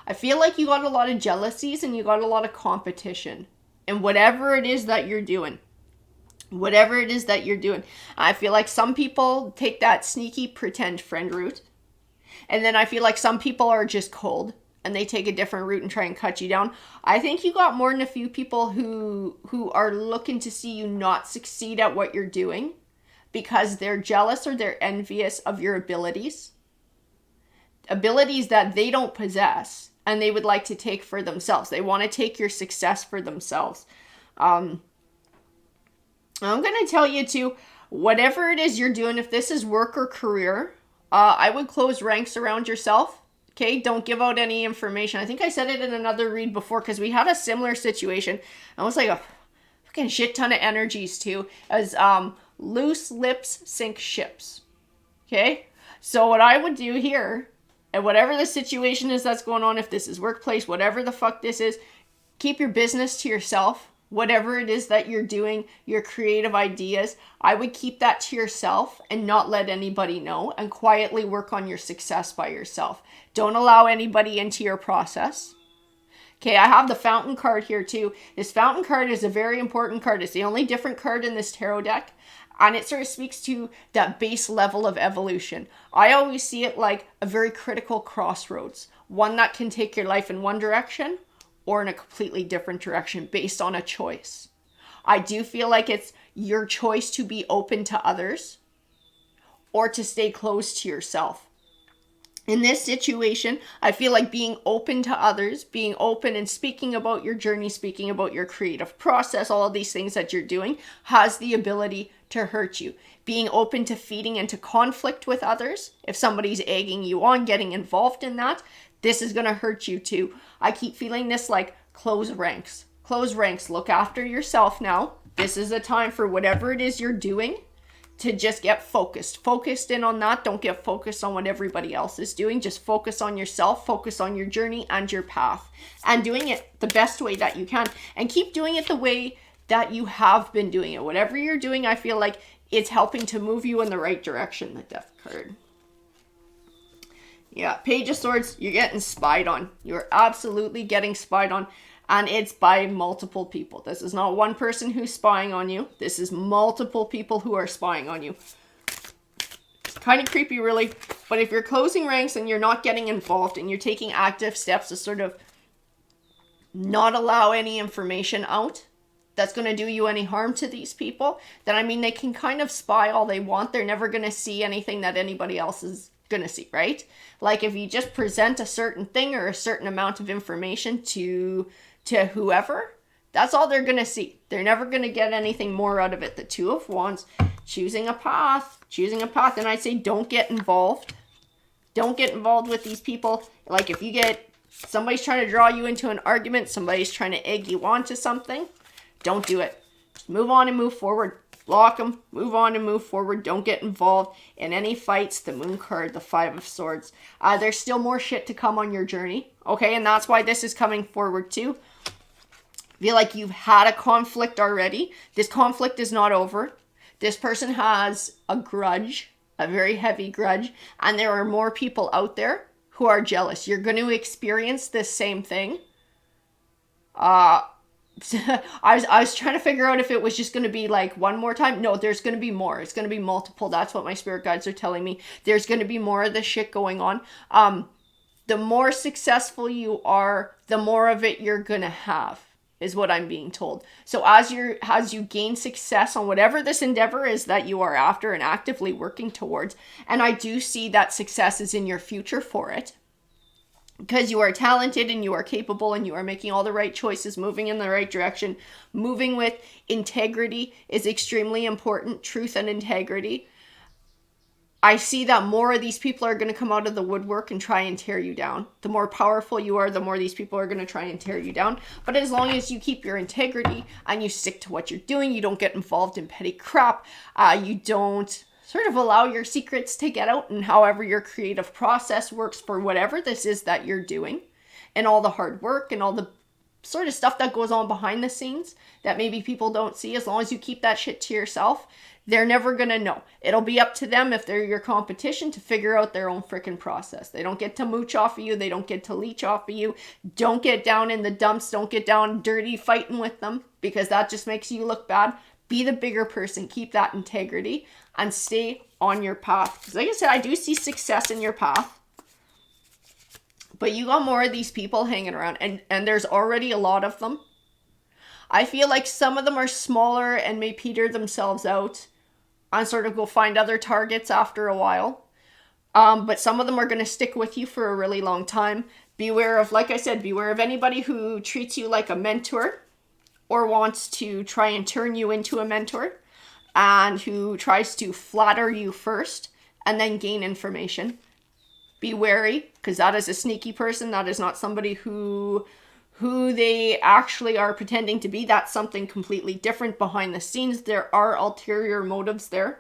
I feel like you got a lot of jealousies and you got a lot of competition. And whatever it is that you're doing. Whatever it is that you're doing. I feel like some people take that sneaky pretend friend route. And then I feel like some people are just cold and they take a different route and try and cut you down. I think you got more than a few people who are looking to see you not succeed at what you're doing because they're jealous or they're envious of your abilities. Abilities that they don't possess and they would like to take for themselves. They want to take your success for themselves. I'm going to tell you too, whatever it is you're doing, if this is work or career, I would close ranks around yourself. Okay, don't give out any information. I think I said it in another read before because we had a similar situation. I was like a fucking shit ton of energies too, as loose lips sink ships. Okay, so what I would do here, and whatever the situation is that's going on, if this is workplace, whatever the fuck this is, keep your business to yourself. Whatever it is that you're doing, your creative ideas, I would keep that to yourself and not let anybody know, and quietly work on your success by yourself. Don't allow anybody into your process. Okay, I have the Fountain card here too. This Fountain card is a very important card. It's the only different card in this tarot deck. And it sort of speaks to that base level of evolution. I always see it like a very critical crossroads. One that can take your life in one direction or in a completely different direction based on a choice. I do feel like it's your choice to be open to others or to stay close to yourself. In this situation, I feel like being open to others, being open and speaking about your journey, speaking about your creative process, all of these things that you're doing, has the ability to hurt you. Being open to feeding into conflict with others, if somebody's egging you on, getting involved in that, this is going to hurt you too. I keep feeling this like close ranks. Close ranks. Look after yourself now. This is a time for whatever it is you're doing to just get focused. Focused in on that. Don't get focused on what everybody else is doing. Just focus on yourself. Focus on your journey and your path. And doing it the best way that you can. And keep doing it the way that you have been doing it. Whatever you're doing, I feel like it's helping to move you in the right direction. The Death card. Yeah, Page of Swords, you're getting spied on. You're absolutely getting spied on. And it's by multiple people. This is not one person who's spying on you. This is multiple people who are spying on you. It's kind of creepy, really. But if you're closing ranks and you're not getting involved and you're taking active steps to sort of not allow any information out that's going to do you any harm to these people, then I mean, they can kind of spy all they want. They're never going to see anything that anybody else is going to see, right? Like if you just present a certain thing or a certain amount of information to whoever, that's all they're going to see. They're never going to get anything more out of it. The Two of Wands, choosing a path. And I say don't get involved. Don't get involved with these people. Like if you get, somebody's trying to draw you into an argument, somebody's trying to egg you on to something, don't do it. Just move on and move forward. Block them, move on and move forward. Don't get involved in any fights. The Moon card, the Five of Swords. There's still more shit to come on your journey. Okay, and that's why this is coming forward too. Feel like you've had a conflict already. This conflict is not over. This person has a grudge, a very heavy grudge, and there are more people out there who are jealous. You're going to experience this same thing. I was trying to figure out if it was just going to be like one more time. No, there's going to be more. It's going to be multiple. That's what my spirit guides are telling me. There's going to be more of this shit going on. The more successful you are, the more of it you're going to have, is what I'm being told. So as you gain success on whatever this endeavor is that you are after and actively working towards, and I do see that success is in your future for it, because you are talented and you are capable and you are making all the right choices, moving in the right direction. Moving with integrity is extremely important. Truth and integrity. I see that more of these people are going to come out of the woodwork and try and tear you down. The more powerful you are, the more these people are going to try and tear you down. But as long as you keep your integrity and you stick to what you're doing, you don't get involved in petty crap, you don't sort of allow your secrets to get out, and however your creative process works for whatever this is that you're doing, and all the hard work and all the sort of stuff that goes on behind the scenes that maybe people don't see, as long as you keep that shit to yourself, they're never gonna know. It'll be up to them, if they're your competition, to figure out their own freaking process. They don't get to mooch off of you. They don't get to leech off of you. Don't get down in the dumps. Don't get down dirty fighting with them, because that just makes you look bad. Be the bigger person. Keep that integrity and stay on your path. Because like I said, I do see success in your path. But you got more of these people hanging around, and there's already a lot of them. I feel like some of them are smaller and may peter themselves out and sort of go find other targets after a while. But some of them are going to stick with you for a really long time. Beware of, like I said, beware of anybody who treats you like a mentor or wants to try and turn you into a mentor, and who tries to flatter you first and then gain information. Be wary, because that is a sneaky person. That is not somebody who they actually are pretending to be. That's something completely different behind the scenes. There are ulterior motives there.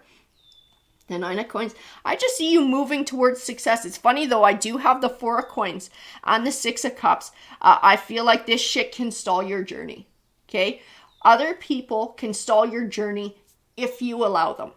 The 9 of Coins. I just see you moving towards success. It's funny though, I do have the 4 of Coins and the 6 of Cups. I feel like this shit can stall your journey. Okay? Other people can stall your journey if you allow them.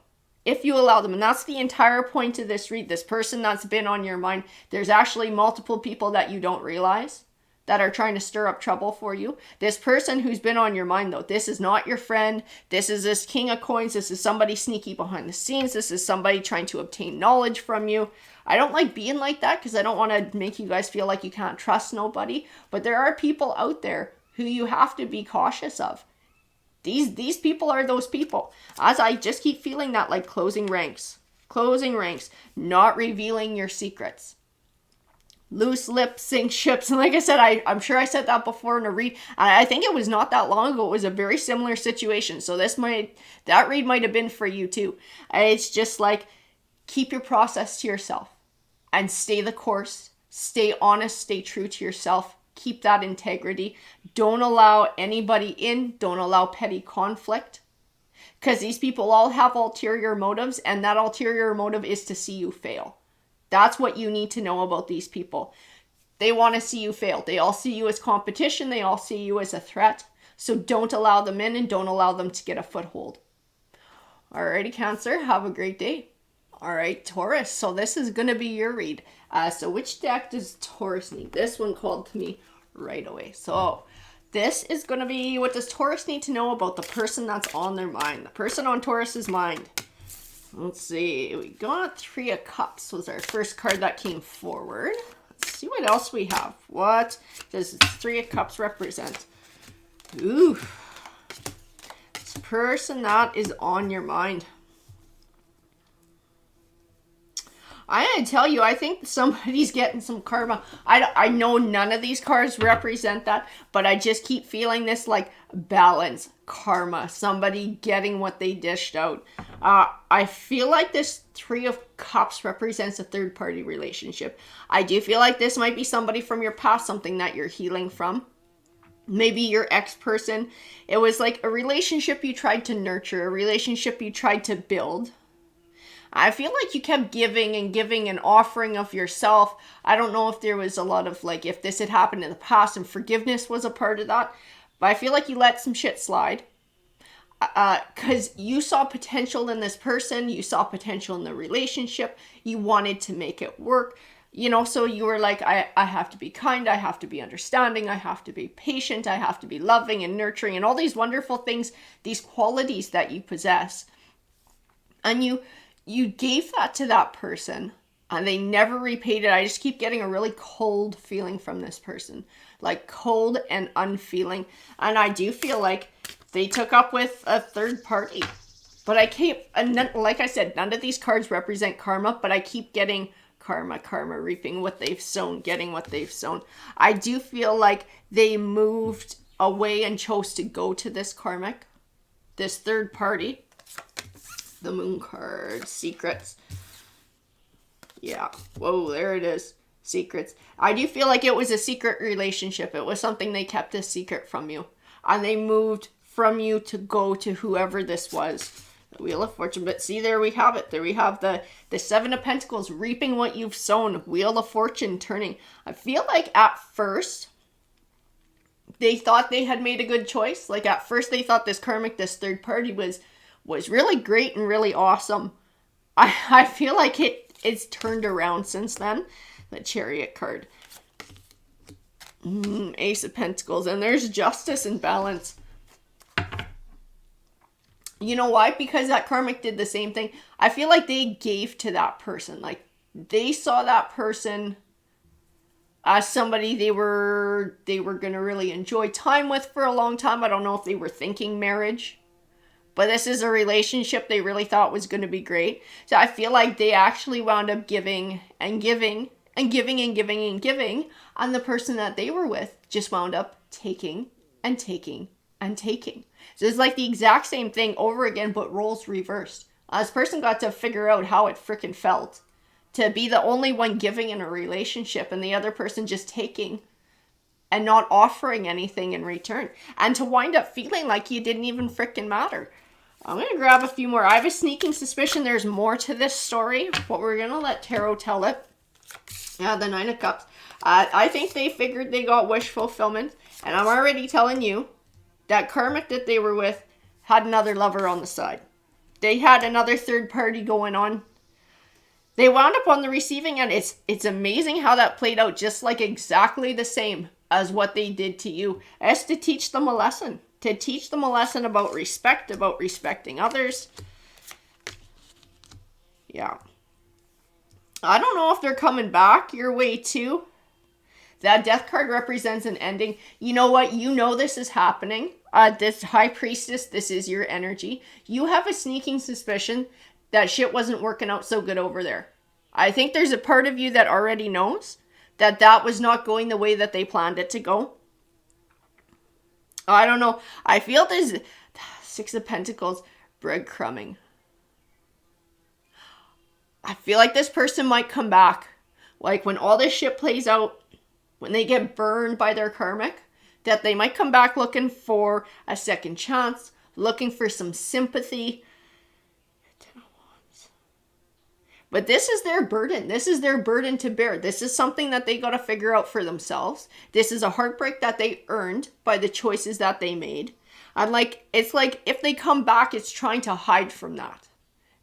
If you allow them. And that's the entire point of this read. This person that's been on your mind. There's actually multiple people that you don't realize that are trying to stir up trouble for you. This person who's been on your mind though, this is not your friend. This is this King of Coins. This is somebody sneaky behind the scenes. This is somebody trying to obtain knowledge from you. I don't like being like that, because I don't want to make you guys feel like you can't trust nobody. But there are people out there who you have to be cautious of. These people are those people. As I just keep feeling that, like closing ranks, not revealing your secrets. Loose lips sink ships. And like I said, I'm sure I said that before in a read. I think it was not that long ago. It was a very similar situation. So that read might have been for you too. It's just like, keep your process to yourself and stay the course. Stay honest, stay true to yourself. Keep that integrity. Don't allow anybody in. Don't allow petty conflict. Because these people all have ulterior motives, and that ulterior motive is to see you fail. That's what you need to know about these people. They want to see you fail. They all see you as competition. They all see you as a threat. So don't allow them in, and don't allow them to get a foothold. Alrighty, Cancer. Have a great day. Alright, Taurus. So this is going to be your read. So which deck does Taurus need? This one called to me right away. So this is going to be, what does Taurus need to know about the person that's on their mind? The person on Taurus's mind. Let's see. We got 3 of Cups was our first card that came forward. Let's see what else we have. What does 3 of Cups represent? Ooh. This person that is on your mind. I gotta tell you, I think somebody's getting some karma. I know none of these cards represent that, but I just keep feeling this like balance, karma, somebody getting what they dished out. I feel like this 3 of Cups represents a third-party relationship. I do feel like this might be somebody from your past, something that you're healing from. Maybe your ex-person. It was like a relationship you tried to nurture, a relationship you tried to build. I feel like you kept giving and offering of yourself. I don't know if there was a lot of, like, if this had happened in the past and forgiveness was a part of that. But I feel like you let some shit slide. Because you saw potential in this person. You saw potential in the relationship. You wanted to make it work. You know, so you were like, I have to be kind, I have to be understanding, I have to be patient, I have to be loving and nurturing, and all these wonderful things, these qualities that you possess. And you gave that to that person, and they never repaid it. I just keep getting a really cold feeling from this person, like cold and unfeeling. And I do feel like they took up with a third party. But I keep, and like I said, none of these cards represent karma, but I keep getting karma, reaping what they've sown, getting what they've sown. I do feel like they moved away and chose to go to this karmic, this third party. The moon card, secrets. Yeah. Whoa, there it is. Secrets. I do feel like it was a secret relationship. It was something they kept a secret from you. And they moved from you to go to whoever this was. The Wheel of Fortune. But see, there we have it. There we have the Seven of Pentacles, reaping what you've sown. Wheel of Fortune turning. I feel like at first they thought they had made a good choice. Like at first they thought this karmic, this third party was really great and really awesome. I feel like it's turned around since then. The Chariot card. Ace of Pentacles. And there's justice and balance. You know why? Because that karmic did the same thing. I feel like they gave to that person. Like they saw that person as somebody they were going to really enjoy time with for a long time. I don't know if they were thinking marriage. But this is a relationship they really thought was going to be great. So I feel like they actually wound up giving and giving and giving and giving and giving. And the person that they were with just wound up taking and taking and taking. So it's like the exact same thing over again, but roles reversed. This person got to figure out how it freaking felt to be the only one giving in a relationship and the other person just taking and not offering anything in return. And to wind up feeling like you didn't even freaking matter. I'm going to grab a few more. I have a sneaking suspicion there's more to this story, but we're going to let Tarot tell it. The Nine of Cups. I think they figured they got wish fulfillment. And I'm already telling you, that karmic that they were with had another lover on the side. They had another third party going on. They wound up on the receiving end. It's amazing how that played out, just like exactly the same as what they did to you. As to teach them a lesson. To teach them a lesson about respect, about respecting others. Yeah. I don't know if they're coming back your way too. That Death card represents an ending. You know what? You know this is happening. This High Priestess, this is your energy. You have a sneaking suspicion that shit wasn't working out so good over there. I think there's a part of you that already knows that that was not going the way that they planned it to go. I don't know. I feel there's Six of Pentacles, breadcrumbing. I feel like this person might come back. Like when all this shit plays out, when they get burned by their karmic, that they might come back looking for a second chance, looking for some sympathy. But this is their burden. This is their burden to bear. This is something that they got to figure out for themselves. This is a heartbreak that they earned by the choices that they made. And it's like if they come back, it's trying to hide from that.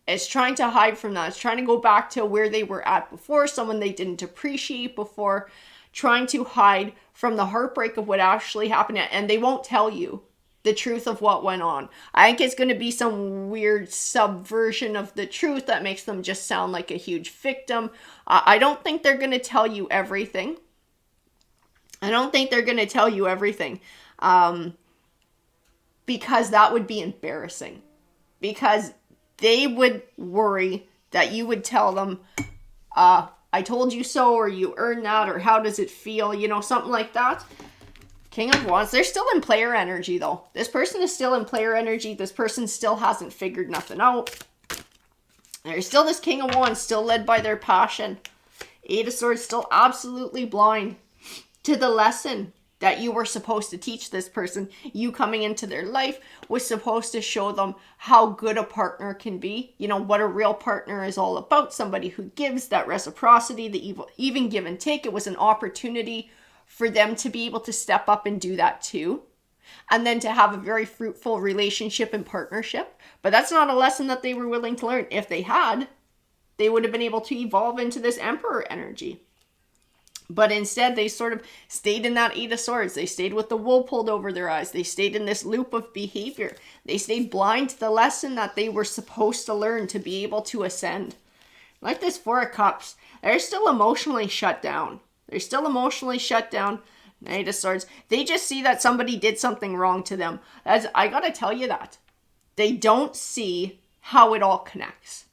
It's trying to hide from that. It's trying to go back to where they were at before, someone they didn't appreciate before, trying to hide from the heartbreak of what actually happened. And they won't tell you the truth of what went on. I think it's going to be some weird subversion of the truth that makes them just sound like a huge victim. I don't think they're going to tell you everything. Because that would be embarrassing. Because they would worry that you would tell them, I told you so, or you earned that, or how does it feel, something like that. King of Wands, they're still in player energy though. This person is still in player energy. This person still hasn't figured nothing out. There's still this King of Wands, still led by their passion. Eight of Swords, still absolutely blind to the lesson that you were supposed to teach this person. You coming into their life was supposed to show them how good a partner can be. What a real partner is all about. Somebody who gives, that reciprocity, the even give and take. It was an opportunity for them to be able to step up and do that too. And then to have a very fruitful relationship and partnership. But that's not a lesson that they were willing to learn. If they had, they would have been able to evolve into this Emperor energy. But instead, they sort of stayed in that Eight of Swords. They stayed with the wool pulled over their eyes. They stayed in this loop of behavior. They stayed blind to the lesson that they were supposed to learn to be able to ascend. Like this Four of Cups, they're still emotionally shut down. They're still emotionally shut down. Eight of Swords. They just see that somebody did something wrong to them. As I gotta tell you that. They don't see how it all connects.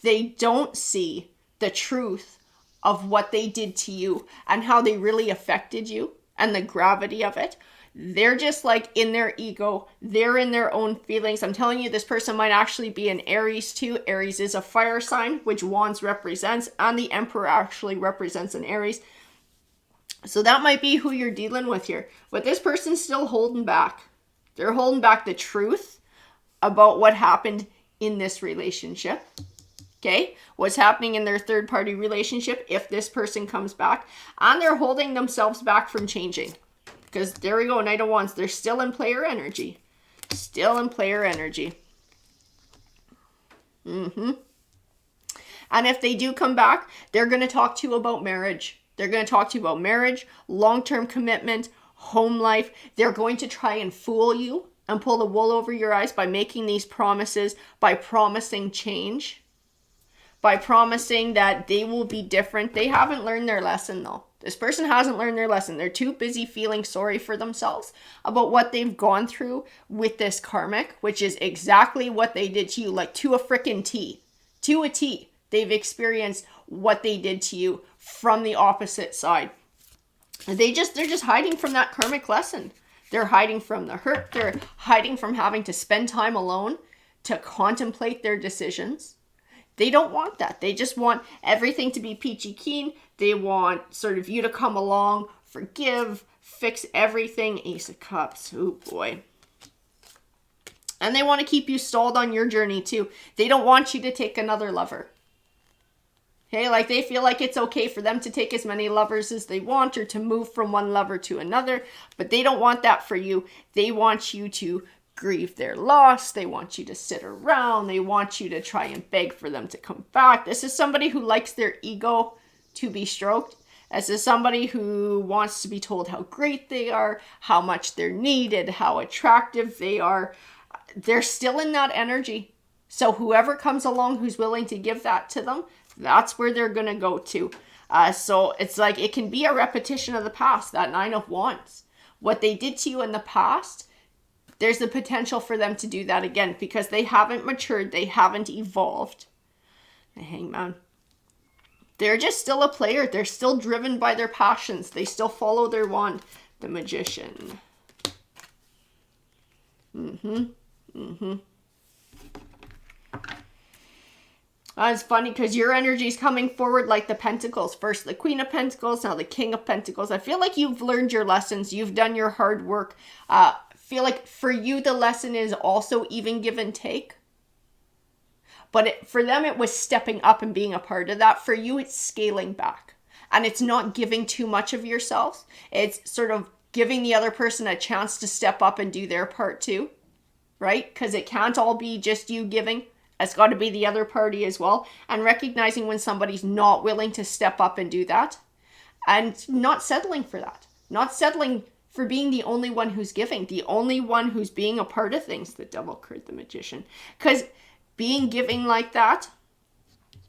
They don't see the truth of what they did to you and how they really affected you and the gravity of it. They're just like in their ego. They're in their own feelings. I'm telling you, this person might actually be an Aries too. Aries is a fire sign, which Wands represents, and the Emperor actually represents an Aries. So that might be who you're dealing with here. But this person's still holding back. They're holding back the truth about what happened in this relationship. Okay, what's happening in their third party relationship if this person comes back, and they're holding themselves back from changing. Because there we go, Knight of Wands, they're still in player energy. Still in player energy. And if they do come back, they're going to talk to you about marriage. They're going to talk to you about marriage, long-term commitment, home life. They're going to try and fool you and pull the wool over your eyes by making these promises, by promising change, by promising that they will be different. They haven't learned their lesson though. This person hasn't learned their lesson. They're too busy feeling sorry for themselves about what they've gone through with this karmic, which is exactly what they did to you, like to a freaking T. To a T. They've experienced what they did to you from the opposite side. They're just hiding from that karmic lesson. They're hiding from the hurt. They're hiding from having to spend time alone to contemplate their decisions. They don't want that. They just want everything to be peachy keen. They want sort of you to come along, forgive, fix everything. Ace of Cups. Oh boy. And they want to keep you stalled on your journey too. They don't want you to take another lover. Okay, like they feel like it's okay for them to take as many lovers as they want or to move from one lover to another, but they don't want that for you. They want you to grieve their loss. They want you to sit around. They want you to try and beg for them to come back. This is somebody who likes their ego to be stroked. This is somebody who wants to be told how great they are, how much they're needed, how attractive they are. They're still in that energy. So whoever comes along who's willing to give that to them, that's where they're going to go to. So it's like it can be a repetition of the past, that Nine of Wands. What they did to you in the past, there's the potential for them to do that again because they haven't matured. They haven't evolved. The Hangman. They're just still a player. They're still driven by their passions. They still follow their wand. The Magician. It's funny because your energy is coming forward like the Pentacles. First the Queen of Pentacles, now the King of Pentacles. I feel like you've learned your lessons. You've done your hard work. Feel like for you the lesson is also even give and take. But for them it was stepping up and being a part of that. For you it's scaling back. And it's not giving too much of yourselves. It's sort of giving the other person a chance to step up and do their part too. Right? Because it can't all be just you giving. It's got to be the other party as well. And recognizing when somebody's not willing to step up and do that. And not settling for that. Not settling for being the only one who's giving. The only one who's being a part of things. The Devil card, the Magician. Because being giving like that,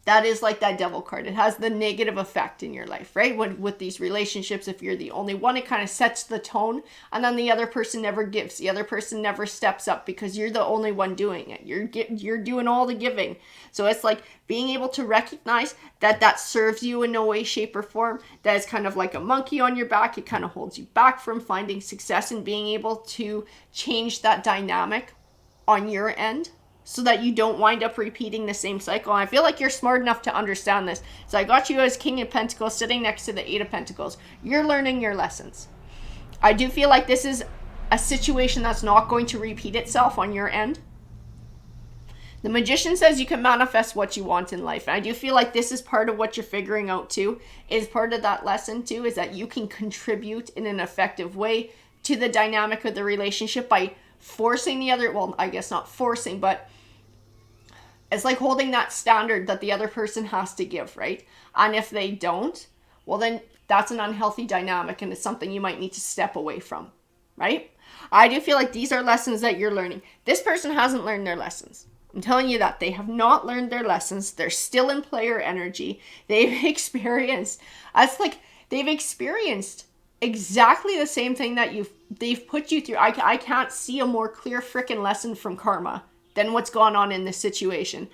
that is like that Devil card. It has the negative effect in your life, right? With these relationships, if you're the only one, it kind of sets the tone. And then the other person never gives. The other person never steps up because you're the only one doing it. You're doing all the giving. So it's like being able to recognize that that serves you in no way, shape, or form. That is kind of like a monkey on your back. It kind of holds you back from finding success and being able to change that dynamic on your end, so that you don't wind up repeating the same cycle. And I feel like you're smart enough to understand this. So I got you as King of Pentacles sitting next to the Eight of Pentacles. You're learning your lessons. I do feel like this is a situation that's not going to repeat itself on your end. The Magician says you can manifest what you want in life. And I do feel like this is part of what you're figuring out too. Is part of that lesson too, is that you can contribute in an effective way to the dynamic of the relationship by forcing the other, well, I guess not forcing, but it's like holding that standard that the other person has to give, right? And if they don't, well then that's an unhealthy dynamic and it's something you might need to step away from, right? I do feel like these are lessons that you're learning. This person hasn't learned their lessons. I'm telling you that. They have not learned their lessons. They're still in player energy. They've experienced, it's like they've experienced exactly the same thing that they've put you through. I can't see a more clear freaking lesson from karma than what's gone on in this situation.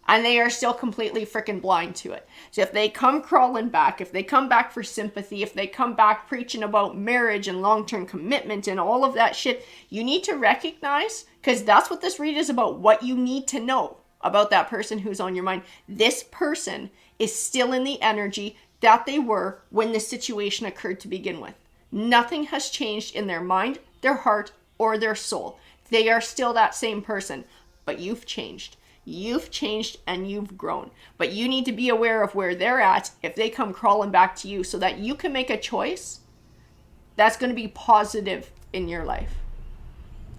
And they are still completely freaking blind to it. So if they come crawling back, if they come back for sympathy, if they come back preaching about marriage and long-term commitment and all of that shit, you need to recognize, because that's what this read is about, what you need to know about that person who's on your mind. This person is still in the energy that they were when the situation occurred to begin with. Nothing has changed in their mind, their heart, or their soul. They are still that same person, but you've changed. You've changed and you've grown. But you need to be aware of where they're at if they come crawling back to you so that you can make a choice that's going to be positive in your life.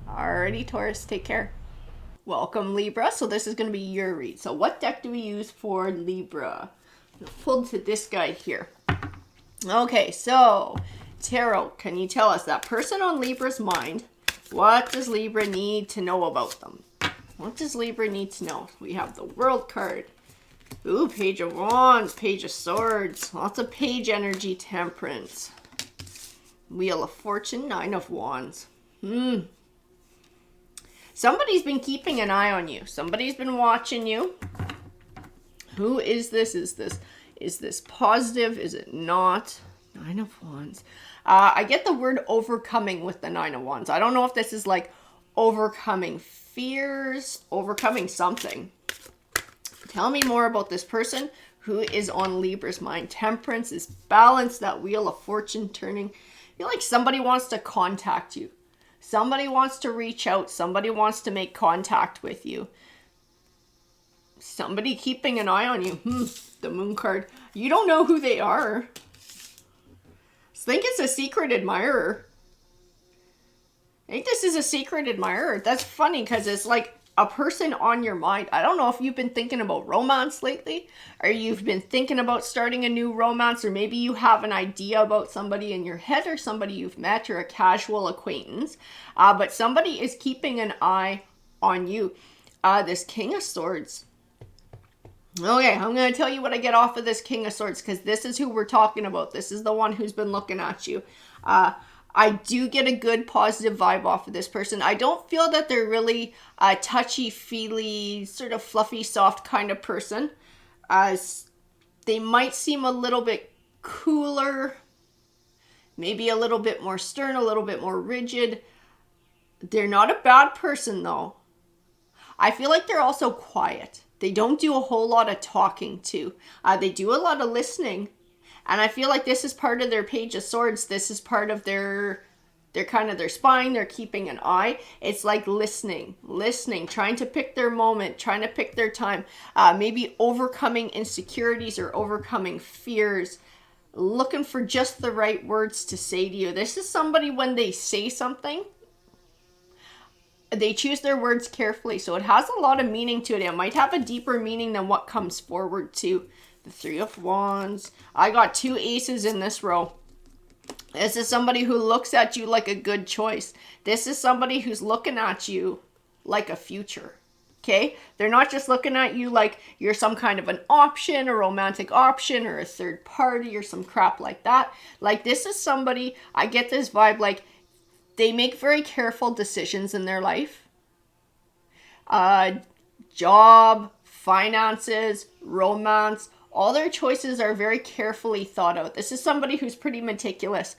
Alrighty, Taurus, take care. Welcome, Libra. So this is going to be your read. So what deck do we use for Libra? Pull to this guy here. Okay, so Tarot, can you tell us that person on Libra's mind, what does Libra need to know about them? What does Libra need to know? We have the World card. Ooh, Page of Wands, Page of Swords. Lots of Page energy, Temperance. Wheel of Fortune, Nine of Wands. Somebody's been keeping an eye on you. Somebody's been watching you. Who is this? Is this positive? Is it not? Nine of Wands. I get the word overcoming with the Nine of Wands. I don't know if this is like overcoming fears, overcoming something. Tell me more about this person who is on Libra's mind. Temperance is balance, that Wheel of Fortune turning. I feel like somebody wants to contact you. Somebody wants to reach out. Somebody wants to make contact with you. Somebody keeping an eye on you. The Moon card. You don't know who they are. I think it's a secret admirer. I think this is a secret admirer. That's funny because it's like a person on your mind. I don't know if you've been thinking about romance lately, or you've been thinking about starting a new romance, or maybe you have an idea about somebody in your head, or somebody you've met, or a casual acquaintance. But somebody is keeping an eye on you. This King of Swords. Okay, I'm going to tell you what I get off of this King of Swords, because this is who we're talking about. This is the one who's been looking at you. I do get a good positive vibe off of this person. I don't feel that they're really a touchy-feely, sort of fluffy, soft kind of person. They might seem a little bit cooler, maybe a little bit more stern, a little bit more rigid. They're not a bad person, though. I feel like they're also quiet. They don't do a whole lot of talking, too. They do a lot of listening. And I feel like this is part of their Page of Swords. This is part of their kind of their spine. They're keeping an eye. It's like listening, trying to pick their moment, trying to pick their time. Maybe overcoming insecurities or overcoming fears. Looking for just the right words to say to you. This is somebody, when they say something, they choose their words carefully. So it has a lot of meaning to it. It might have a deeper meaning than what comes forward to. The Three of Wands. I got two aces in this row. This is somebody who looks at you like a good choice. This is somebody who's looking at you like a future. Okay? They're not just looking at you like you're some kind of an option, a romantic option, or a third party, or some crap like that. Like, this is somebody, I get this vibe, like, they make very careful decisions in their life. Job, finances, romance, all their choices are very carefully thought out. This is somebody who's pretty meticulous.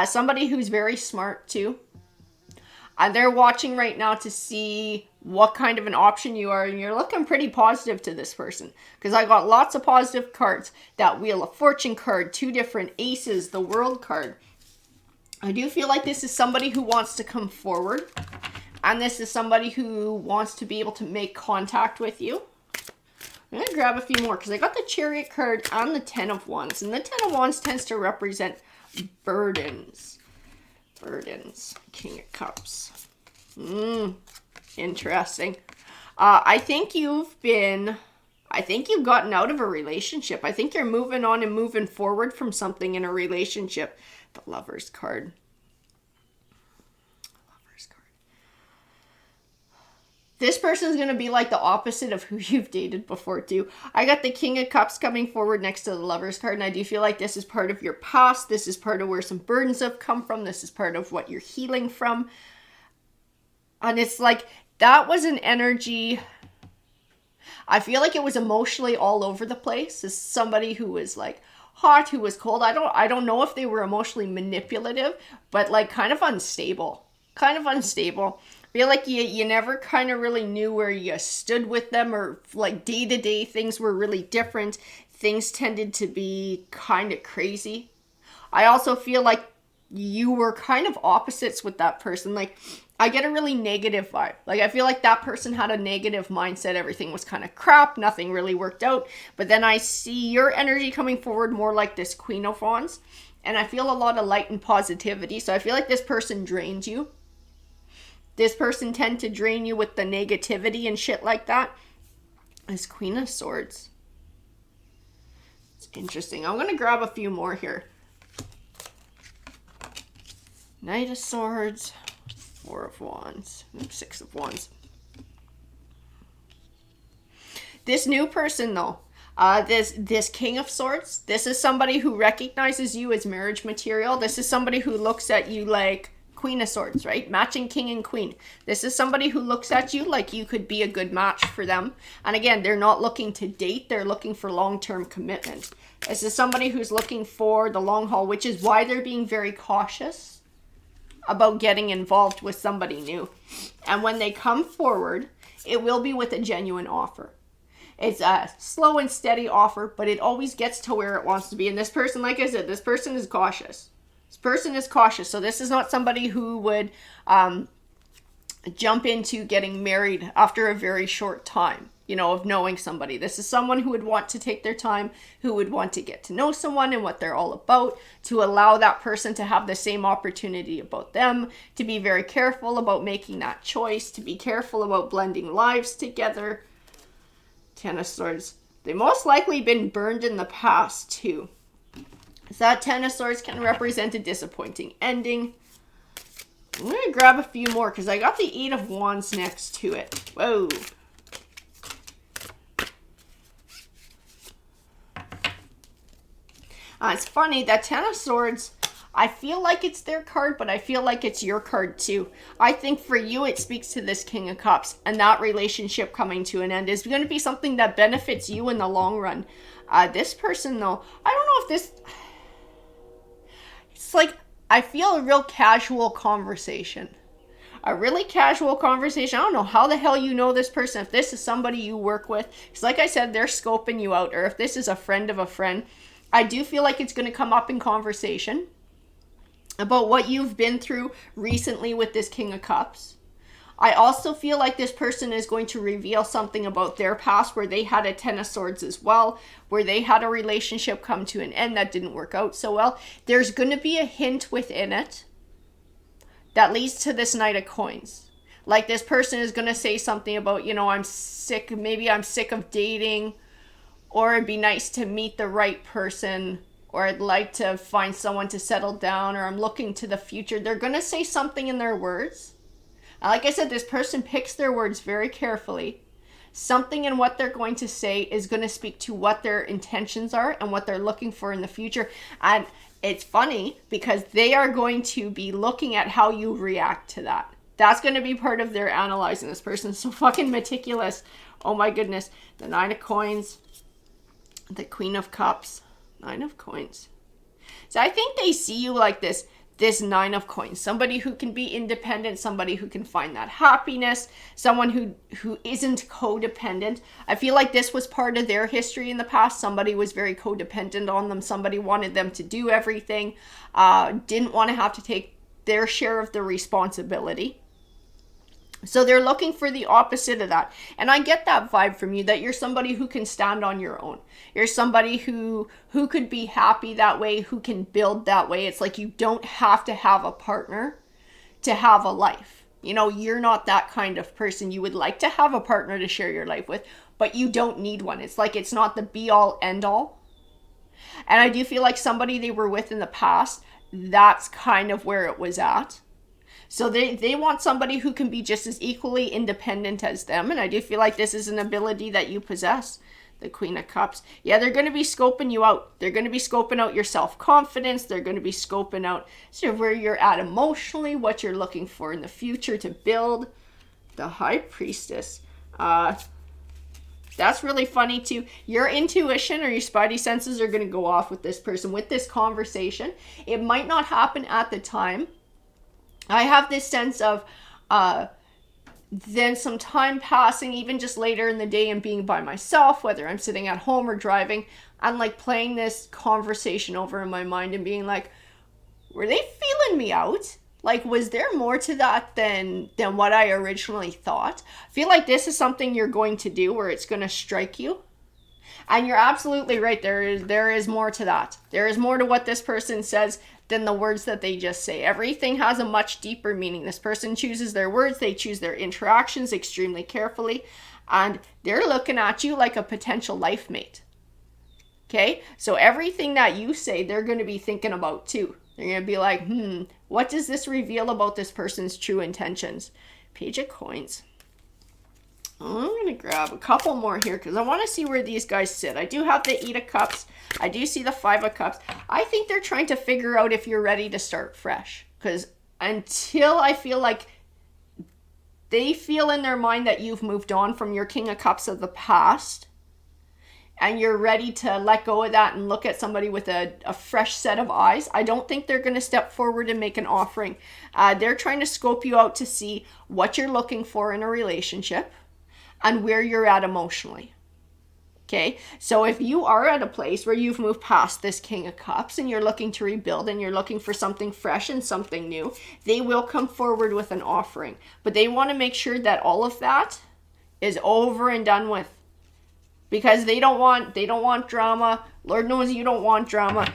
Somebody who's very smart too. They're watching right now to see what kind of an option you are. And you're looking pretty positive to this person. Because I got lots of positive cards. That Wheel of Fortune card. Two different aces. The World card. I do feel like this is somebody who wants to come forward. And this is somebody who wants to be able to make contact with you. I'm going to grab a few more because I got the Chariot card and the Ten of Wands. And the Ten of Wands tends to represent burdens. Burdens. King of Cups. Interesting. I think you've been I think you've gotten out of a relationship. I think you're moving on and moving forward from something in a relationship. The Lovers card. Lovers card. This person is going to be like the opposite of who you've dated before too. I got the King of Cups coming forward next to the Lovers card, and I do feel like this is part of your past. This is part of where some burdens have come from. This is part of what you're healing from. And it's like, that was an energy. I feel like it was emotionally all over the place. As somebody who was like hot, who was cold. I don't know if they were emotionally manipulative, but like kind of unstable. Kind of unstable. I feel like you never kind of really knew where you stood with them, or like day to day things were really different. Things tended to be kind of crazy. I also feel like you were kind of opposites with that person. Like, I get a really negative vibe. Like, I feel like that person had a negative mindset. Everything was kind of crap. Nothing really worked out. But then I see your energy coming forward more like this Queen of Wands. And I feel a lot of light and positivity. So I feel like this person drained you. This person tend to drain you with the negativity and shit like that. This Queen of Swords. It's interesting. I'm going to grab a few more here. Knight of Swords. Four of Wands. Six of Wands. This new person though, this King of Swords, this is somebody who recognizes you as marriage material. This is somebody who looks at you like Queen of Swords, right? Matching King and Queen. This is somebody who looks at you like you could be a good match for them. And again, they're not looking to date. They're looking for long-term commitment. This is somebody who's looking for the long haul, which is why they're being very cautious about getting involved with somebody new. And when they come forward, it will be with a genuine offer. It's a slow and steady offer, but it always gets to where it wants to be. And this person, like I said, this person is cautious. This person is cautious. So this is not somebody who would jump into getting married after a very short time, you know, of knowing somebody. This is someone who would want to take their time, who would want to get to know someone and what they're all about, to allow that person to have the same opportunity about them, to be very careful about making that choice, to be careful about blending lives together. Ten of Swords. They most likely been burned in the past too. So that Ten of Swords can represent a disappointing ending. I'm going to grab a few more because I got the Eight of Wands next to it. Whoa. It's funny, that Ten of Swords, I feel like it's their card, but I feel like it's your card too. I think for you, it speaks to this King of Cups, and that relationship coming to an end is going to be something that benefits you in the long run. This person, though, I don't know if this... It's like, I feel a real casual conversation. A really casual conversation. I don't know how the hell you know this person. If this is somebody you work with, because like I said, they're scoping you out, or if this is a friend of a friend, I do feel like it's going to come up in conversation about what you've been through recently with this King of Cups. I also feel like this person is going to reveal something about their past where they had a Ten of Swords as well, where they had a relationship come to an end that didn't work out so well. There's going to be a hint within it that leads to this Knight of Coins. Like, this person is going to say something about, you know, I'm sick of dating, or it'd be nice to meet the right person, or I'd like to find someone to settle down, or I'm looking to the future. They're going to say something in their words. And like I said, this person picks their words very carefully. Something in what they're going to say is going to speak to what their intentions are and what they're looking for in the future. And it's funny because they are going to be looking at how you react to that. That's going to be part of their analyzing this person. So fucking meticulous. Oh my goodness. The Nine of Coins. The Queen of Cups. Nine of Coins. So I think they see you like this Nine of Coins. Somebody who can be independent. Somebody who can find that happiness. Someone who isn't codependent. I feel like this was part of their history in the past. Somebody was very codependent on them. Somebody wanted them to do everything. Didn't want to have to take their share of the responsibility. So they're looking for the opposite of that. And I get that vibe from you, that you're somebody who can stand on your own. You're somebody who could be happy that way, who can build that way. It's like you don't have to have a partner to have a life. You know, you're not that kind of person. You would like to have a partner to share your life with, but you don't need one. It's like it's not the be all end all. And I do feel like somebody they were with in the past, that's kind of where it was at. So they want somebody who can be just as equally independent as them. And I do feel like this is an ability that you possess. The Queen of Cups. Yeah, they're going to be scoping you out. They're going to be scoping out your self-confidence. They're going to be scoping out sort of where you're at emotionally, what you're looking for in the future to build. The High Priestess. That's really funny too. Your intuition or your spidey senses are going to go off with this person, with this conversation. It might not happen at the time. I have this sense of then some time passing, even just later in the day, and being by myself, whether I'm sitting at home or driving, and like playing this conversation over in my mind and being like, were they feeling me out? Like, was there more to that than what I originally thought? I feel like this is something you're going to do where it's going to strike you. And you're absolutely right. There is more to that. There is more to what this person says than the words that they just say. Everything has a much deeper meaning. This person chooses their words. They choose their interactions extremely carefully. And they're looking at you like a potential life mate. Okay? So everything that you say, they're going to be thinking about too. They're going to be like, what does this reveal about this person's true intentions? Page of Coins. I'm going to grab a couple more here because I want to see where these guys sit. I do have the 8 of Cups. I do see the 5 of Cups. I think they're trying to figure out if you're ready to start fresh. Because until I feel like they feel in their mind that you've moved on from your King of Cups of the past and you're ready to let go of that and look at somebody with a fresh set of eyes, I don't think they're going to step forward and make an offering. They're trying to scope you out to see what you're looking for in a relationship and where you're at emotionally. Okay, so if you are at a place where you've moved past this King of Cups and you're looking to rebuild and you're looking for something fresh and something new, they will come forward with an offering. But they want to make sure that all of that is over and done with. Because they don't want drama. Lord knows you don't want drama.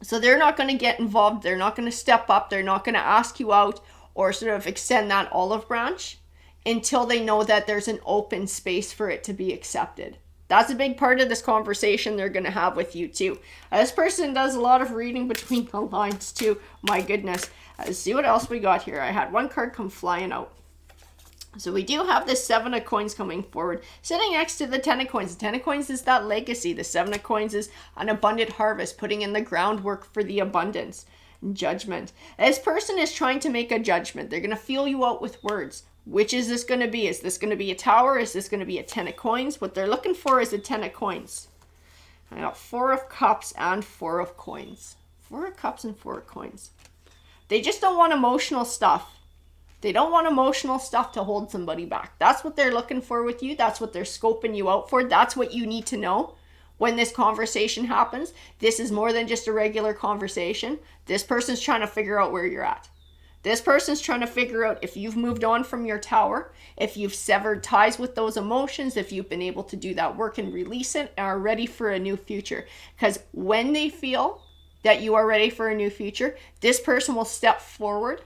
So they're not going to get involved. They're not going to step up. They're not going to ask you out or sort of extend that olive branch until they know that there's an open space for it to be accepted. That's a big part of this conversation they're going to have with you too. This person does a lot of reading between the lines too. My goodness. Let's see what else we got here. I had one card come flying out. So we do have the 7 of Coins coming forward, sitting next to the 10 of Coins. The 10 of Coins is that legacy. The 7 of Coins is an abundant harvest, putting in the groundwork for the abundance. Judgment. This person is trying to make a judgment. They're going to feel you out with words. Which is this going to be? Is this going to be a Tower? Is this going to be a 10 of Coins? What they're looking for is a 10 of Coins. I got 4 of Cups and 4 of Coins. 4 of Cups and 4 of Coins. They just don't want emotional stuff. They don't want emotional stuff to hold somebody back. That's what they're looking for with you. That's what they're scoping you out for. That's what you need to know when this conversation happens. This is more than just a regular conversation. This person's trying to figure out where you're at. This person's trying to figure out if you've moved on from your Tower, if you've severed ties with those emotions, if you've been able to do that work and release it and are ready for a new future. Because when they feel that you are ready for a new future, this person will step forward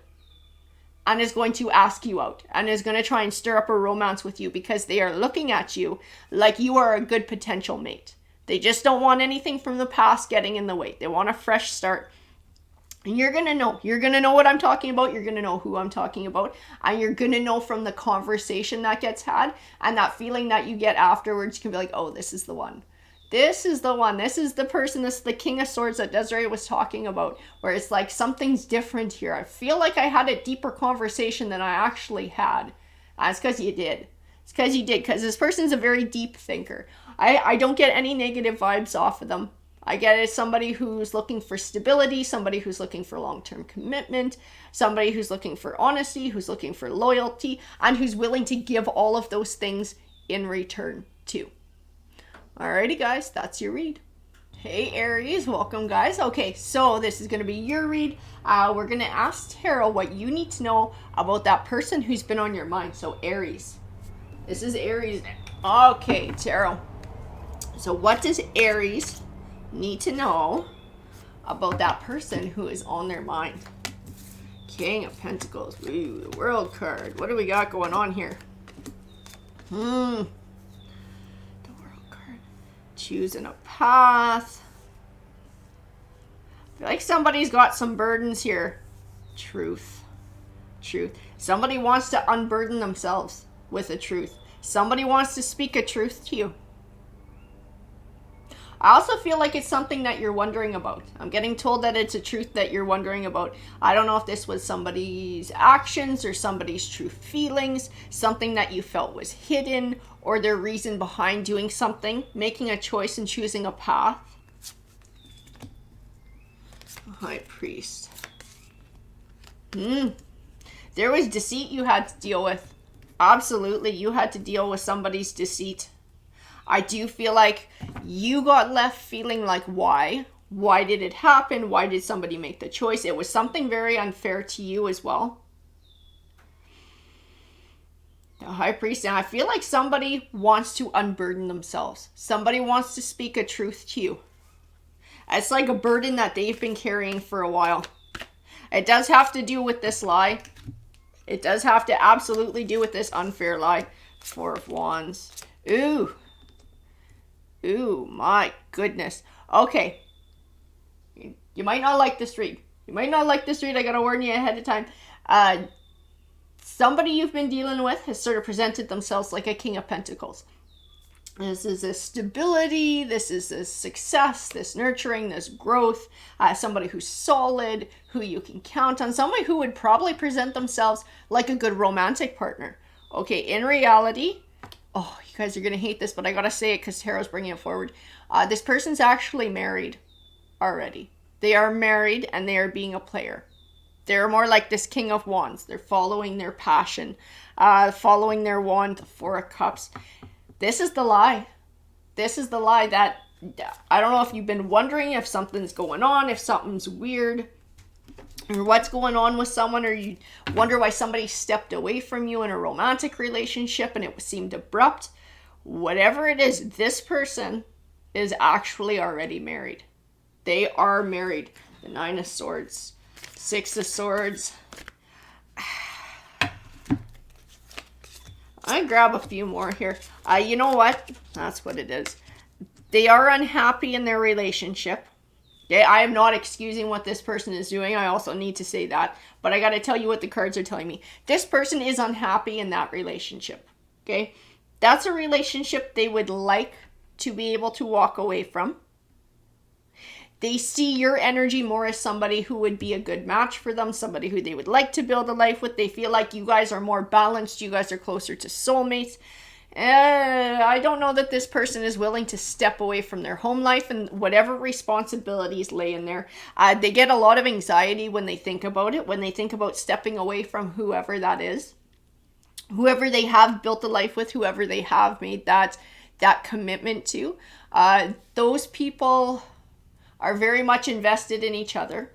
and is going to ask you out and is going to try and stir up a romance with you because they are looking at you like you are a good potential mate. They just don't want anything from the past getting in the way. They want a fresh start. And you're going to know. You're going to know what I'm talking about. You're going to know who I'm talking about. And you're going to know from the conversation that gets had and that feeling that you get afterwards. You can be like, oh, this is the one. This is the one. This is the person. This is the King of Swords that Desiree was talking about. Where it's like something's different here. I feel like I had a deeper conversation than I actually had. It's because you did. It's because you did. Because this person's a very deep thinker. I don't get any negative vibes off of them. I get it as somebody who's looking for stability, somebody who's looking for long-term commitment, somebody who's looking for honesty, who's looking for loyalty, and who's willing to give all of those things in return too. Alrighty guys, that's your read. Hey Aries, welcome guys. Okay, so this is going to be your read. We're going to ask Tarot what you need to know about that person who's been on your mind. So Aries. This is Aries. Okay, Tarot. So what does Aries need to know about that person who is on their mind? King of Pentacles. Ooh, the World card. What do we got going on here? The World card. Choosing a path. I feel like somebody's got some burdens here. Truth. Truth. Somebody wants to unburden themselves with a truth. Somebody wants to speak a truth to you. I also feel like it's something that you're wondering about. I'm getting told that it's a truth that you're wondering about. I don't know if this was somebody's actions or somebody's true feelings, something that you felt was hidden, or their reason behind doing something, making a choice and choosing a path. High Priest. There was deceit you had to deal with. Absolutely, you had to deal with somebody's deceit. I do feel like you got left feeling like, why? Why did it happen? Why did somebody make the choice? It was something very unfair to you as well. The High Priest, and I feel like somebody wants to unburden themselves. Somebody wants to speak a truth to you. It's like a burden that they've been carrying for a while. It does have to do with this lie. It does have to absolutely do with this unfair lie. Four of Wands. Ooh. Ooh, my goodness. Okay. You might not like this read. You might not like this read. I gotta warn you ahead of time. Somebody you've been dealing with has sort of presented themselves like a King of Pentacles. This is this stability. This is this success, this nurturing, this growth. Somebody who's solid, who you can count on. Somebody who would probably present themselves like a good romantic partner. Okay, in reality... Oh, you guys are going to hate this, but I got to say it because Tarot's bringing it forward. This person's actually married already. They are married and they are being a player. They're more like this King of Wands. They're following their passion, following their wand, the Four of Cups. This is the lie. This is the lie that, I don't know if you've been wondering if something's going on, if something's weird, or what's going on with someone, or you wonder why somebody stepped away from you in a romantic relationship and it seemed abrupt. Whatever it is, this person is actually already married. They are married. The Nine of Swords, Six of Swords. I grab a few more here. You know what? That's what it is. They are unhappy in their relationship. Okay, I am not excusing what this person is doing. I also need to say that. But I got to tell you what the cards are telling me. This person is unhappy in that relationship. Okay? That's a relationship they would like to be able to walk away from. They see your energy more as somebody who would be a good match for them. Somebody who they would like to build a life with. They feel like you guys are more balanced. You guys are closer to soulmates. I don't know that this person is willing to step away from their home life and whatever responsibilities lay in there. They get a lot of anxiety when they think about it, when they think about stepping away from whoever that is. Whoever they have built a life with, whoever they have made that commitment to. Those people are very much invested in each other.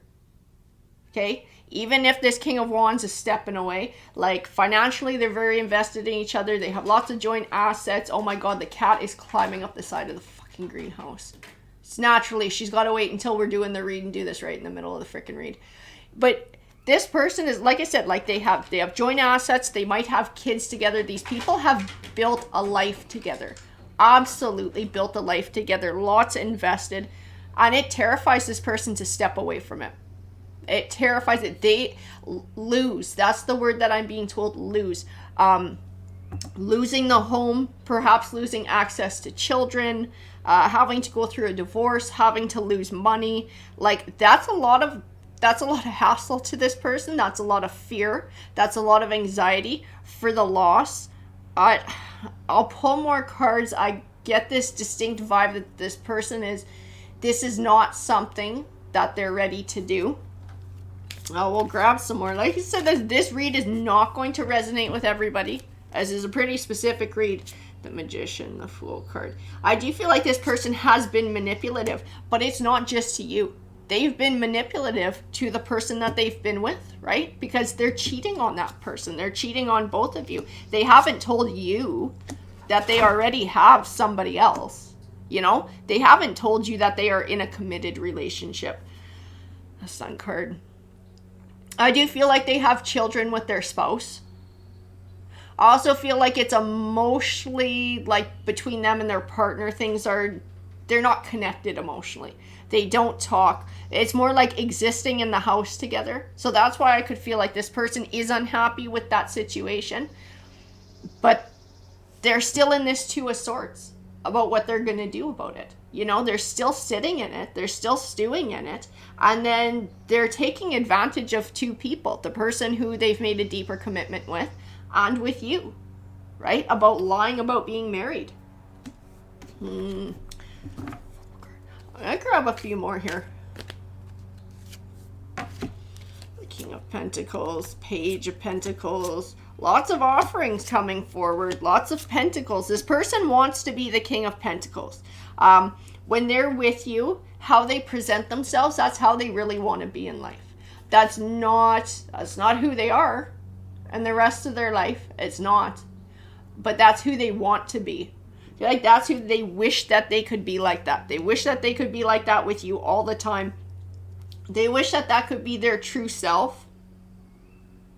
Okay? Even if this King of Wands is stepping away, like financially, they're very invested in each other. They have lots of joint assets. Oh my God, the cat is climbing up the side of the fucking greenhouse. It's naturally, she's got to wait until we're doing the read and do this right in the middle of the freaking read. But this person is, like I said, like they have joint assets. They might have kids together. These people have built a life together. Absolutely built a life together. Lots invested. And it terrifies this person to step away from it. It terrifies it. They lose. That's the word that I'm being told. Lose. Losing the home, perhaps losing access to children, having to go through a divorce, having to lose money. Like that's a lot of hassle to this person. That's a lot of fear. That's a lot of anxiety for the loss. I'll pull more cards. I get this distinct vibe that this is not something that they're ready to do. We'll grab some more. Like I said, this read is not going to resonate with everybody, as is a pretty specific read. The Magician, the Fool card. I do feel like this person has been manipulative, but it's not just to you. They've been manipulative to the person that they've been with, right? Because they're cheating on that person. They're cheating on both of you. They haven't told you that they already have somebody else. You know? They haven't told you that they are in a committed relationship. The Sun card. I do feel like they have children with their spouse. I also feel like it's emotionally, like between them and their partner, they're not connected emotionally. They don't talk. It's more like existing in the house together. So that's why I could feel like this person is unhappy with that situation. But they're still in this Two of Swords about what they're going to do about it. You know, they're still sitting in it. They're still stewing in it. And then they're taking advantage of two people. The person who they've made a deeper commitment with and with you, right? About lying about being married. I'm going to grab a few more here. The King of Pentacles, Page of Pentacles. Lots of offerings coming forward. Lots of pentacles. This person wants to be the King of Pentacles. When they're with you, how they present themselves, that's how they really want to be in life. That's not who they are. And the rest of their life, it's not. But that's who they want to be. Like, that's who they wish that they could be like that. They wish that they could be like that with you all the time. They wish that that could be their true self.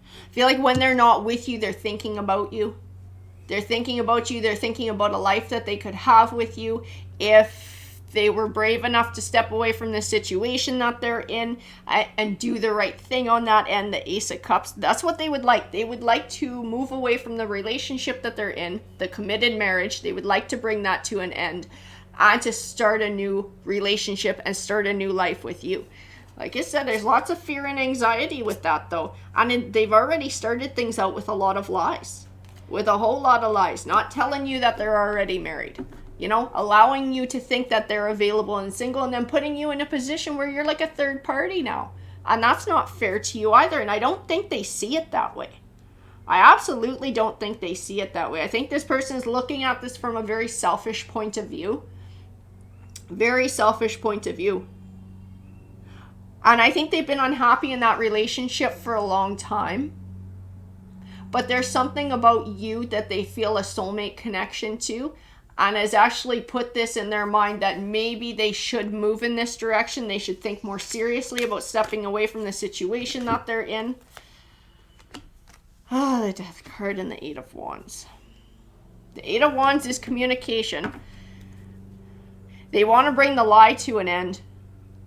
I feel like when they're not with you, they're thinking about you. They're thinking about you. They're thinking about a life that they could have with you if they were brave enough to step away from the situation that they're in and do the right thing on that end. The Ace of Cups, that's what they would like. They would like to move away from the relationship that they're in, the committed marriage. They would like to bring that to an end and to start a new relationship and start a new life with you. Like I said, there's lots of fear and anxiety with that though. And they've already started things out with a lot of lies. With a whole lot of lies. Not telling you that they're already married. You know, allowing you to think that they're available and single and then putting you in a position where you're like a third party now. And that's not fair to you either. And I don't think they see it that way. I absolutely don't think they see it that way. I think this person is looking at this from a very selfish point of view. Very selfish point of view. And I think they've been unhappy in that relationship for a long time. But there's something about you that they feel a soulmate connection to. And has actually put this in their mind that maybe they should move in this direction. They should think more seriously about stepping away from the situation that they're in. Oh, the Death card and the Eight of Wands. The Eight of Wands is communication. They want to bring the lie to an end.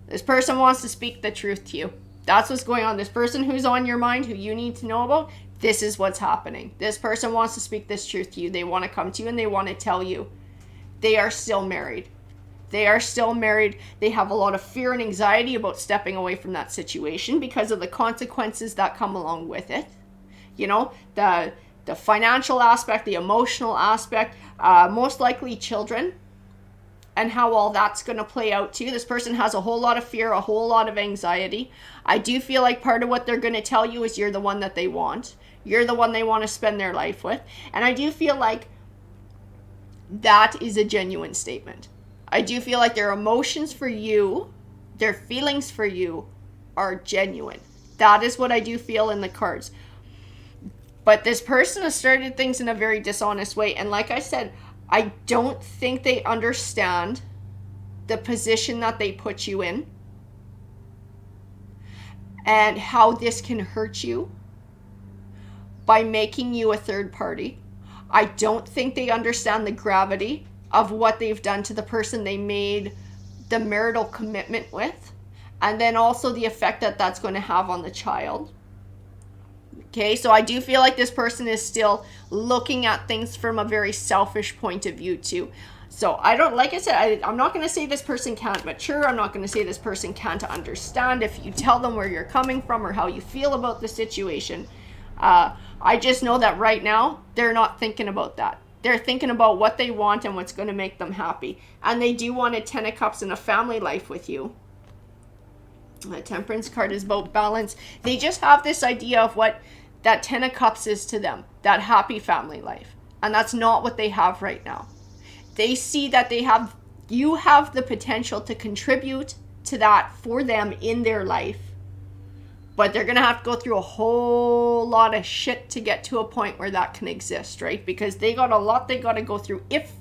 This person wants to speak the truth to you. That's what's going on. This person who's on your mind, who you need to know about, this is what's happening. This person wants to speak this truth to you. They want to come to you and they want to tell you. They are still married. They are still married. They have a lot of fear and anxiety about stepping away from that situation because of the consequences that come along with it. You know, the financial aspect, the emotional aspect, most likely children, and how all that's going to play out too. This person has a whole lot of fear, a whole lot of anxiety. I do feel like part of what they're going to tell you is you're the one that they want. You're the one they want to spend their life with. And I do feel like that is a genuine statement. I do feel like their emotions for you, their feelings for you are genuine. That is what I do feel in the cards. But this person has started things in a very dishonest way. And like I said, I don't think they understand the position that they put you in and how this can hurt you by making you a third party. I don't think they understand the gravity of what they've done to the person they made the marital commitment with, and then also the effect that that's going to have on the child. Okay, so I do feel like this person is still looking at things from a very selfish point of view too. So I don't, like I said, I'm not going to say this person can't mature. I'm not going to say this person can't understand if you tell them where you're coming from or how you feel about the situation. I just know that right now, they're not thinking about that. They're thinking about what they want and what's going to make them happy. And they do want a 10 of Cups and a family life with you. The Temperance card is about balance. They just have this idea of what that 10 of Cups is to them. That happy family life. And that's not what they have right now. They see that you have the potential to contribute to that for them in their life. But they're going to have to go through a whole lot of shit to get to a point where that can exist, right? Because they got a lot they got to go through if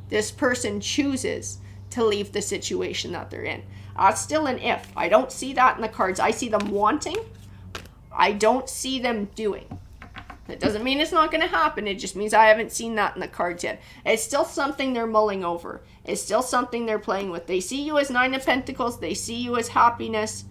this person chooses to leave the situation that they're in. That's still an if. I don't see that in the cards. I see them wanting. I don't see them doing. That doesn't mean it's not going to happen. It just means I haven't seen that in the cards yet. It's still something they're mulling over. It's still something they're playing with. They see you as Nine of Pentacles. They see you as happiness.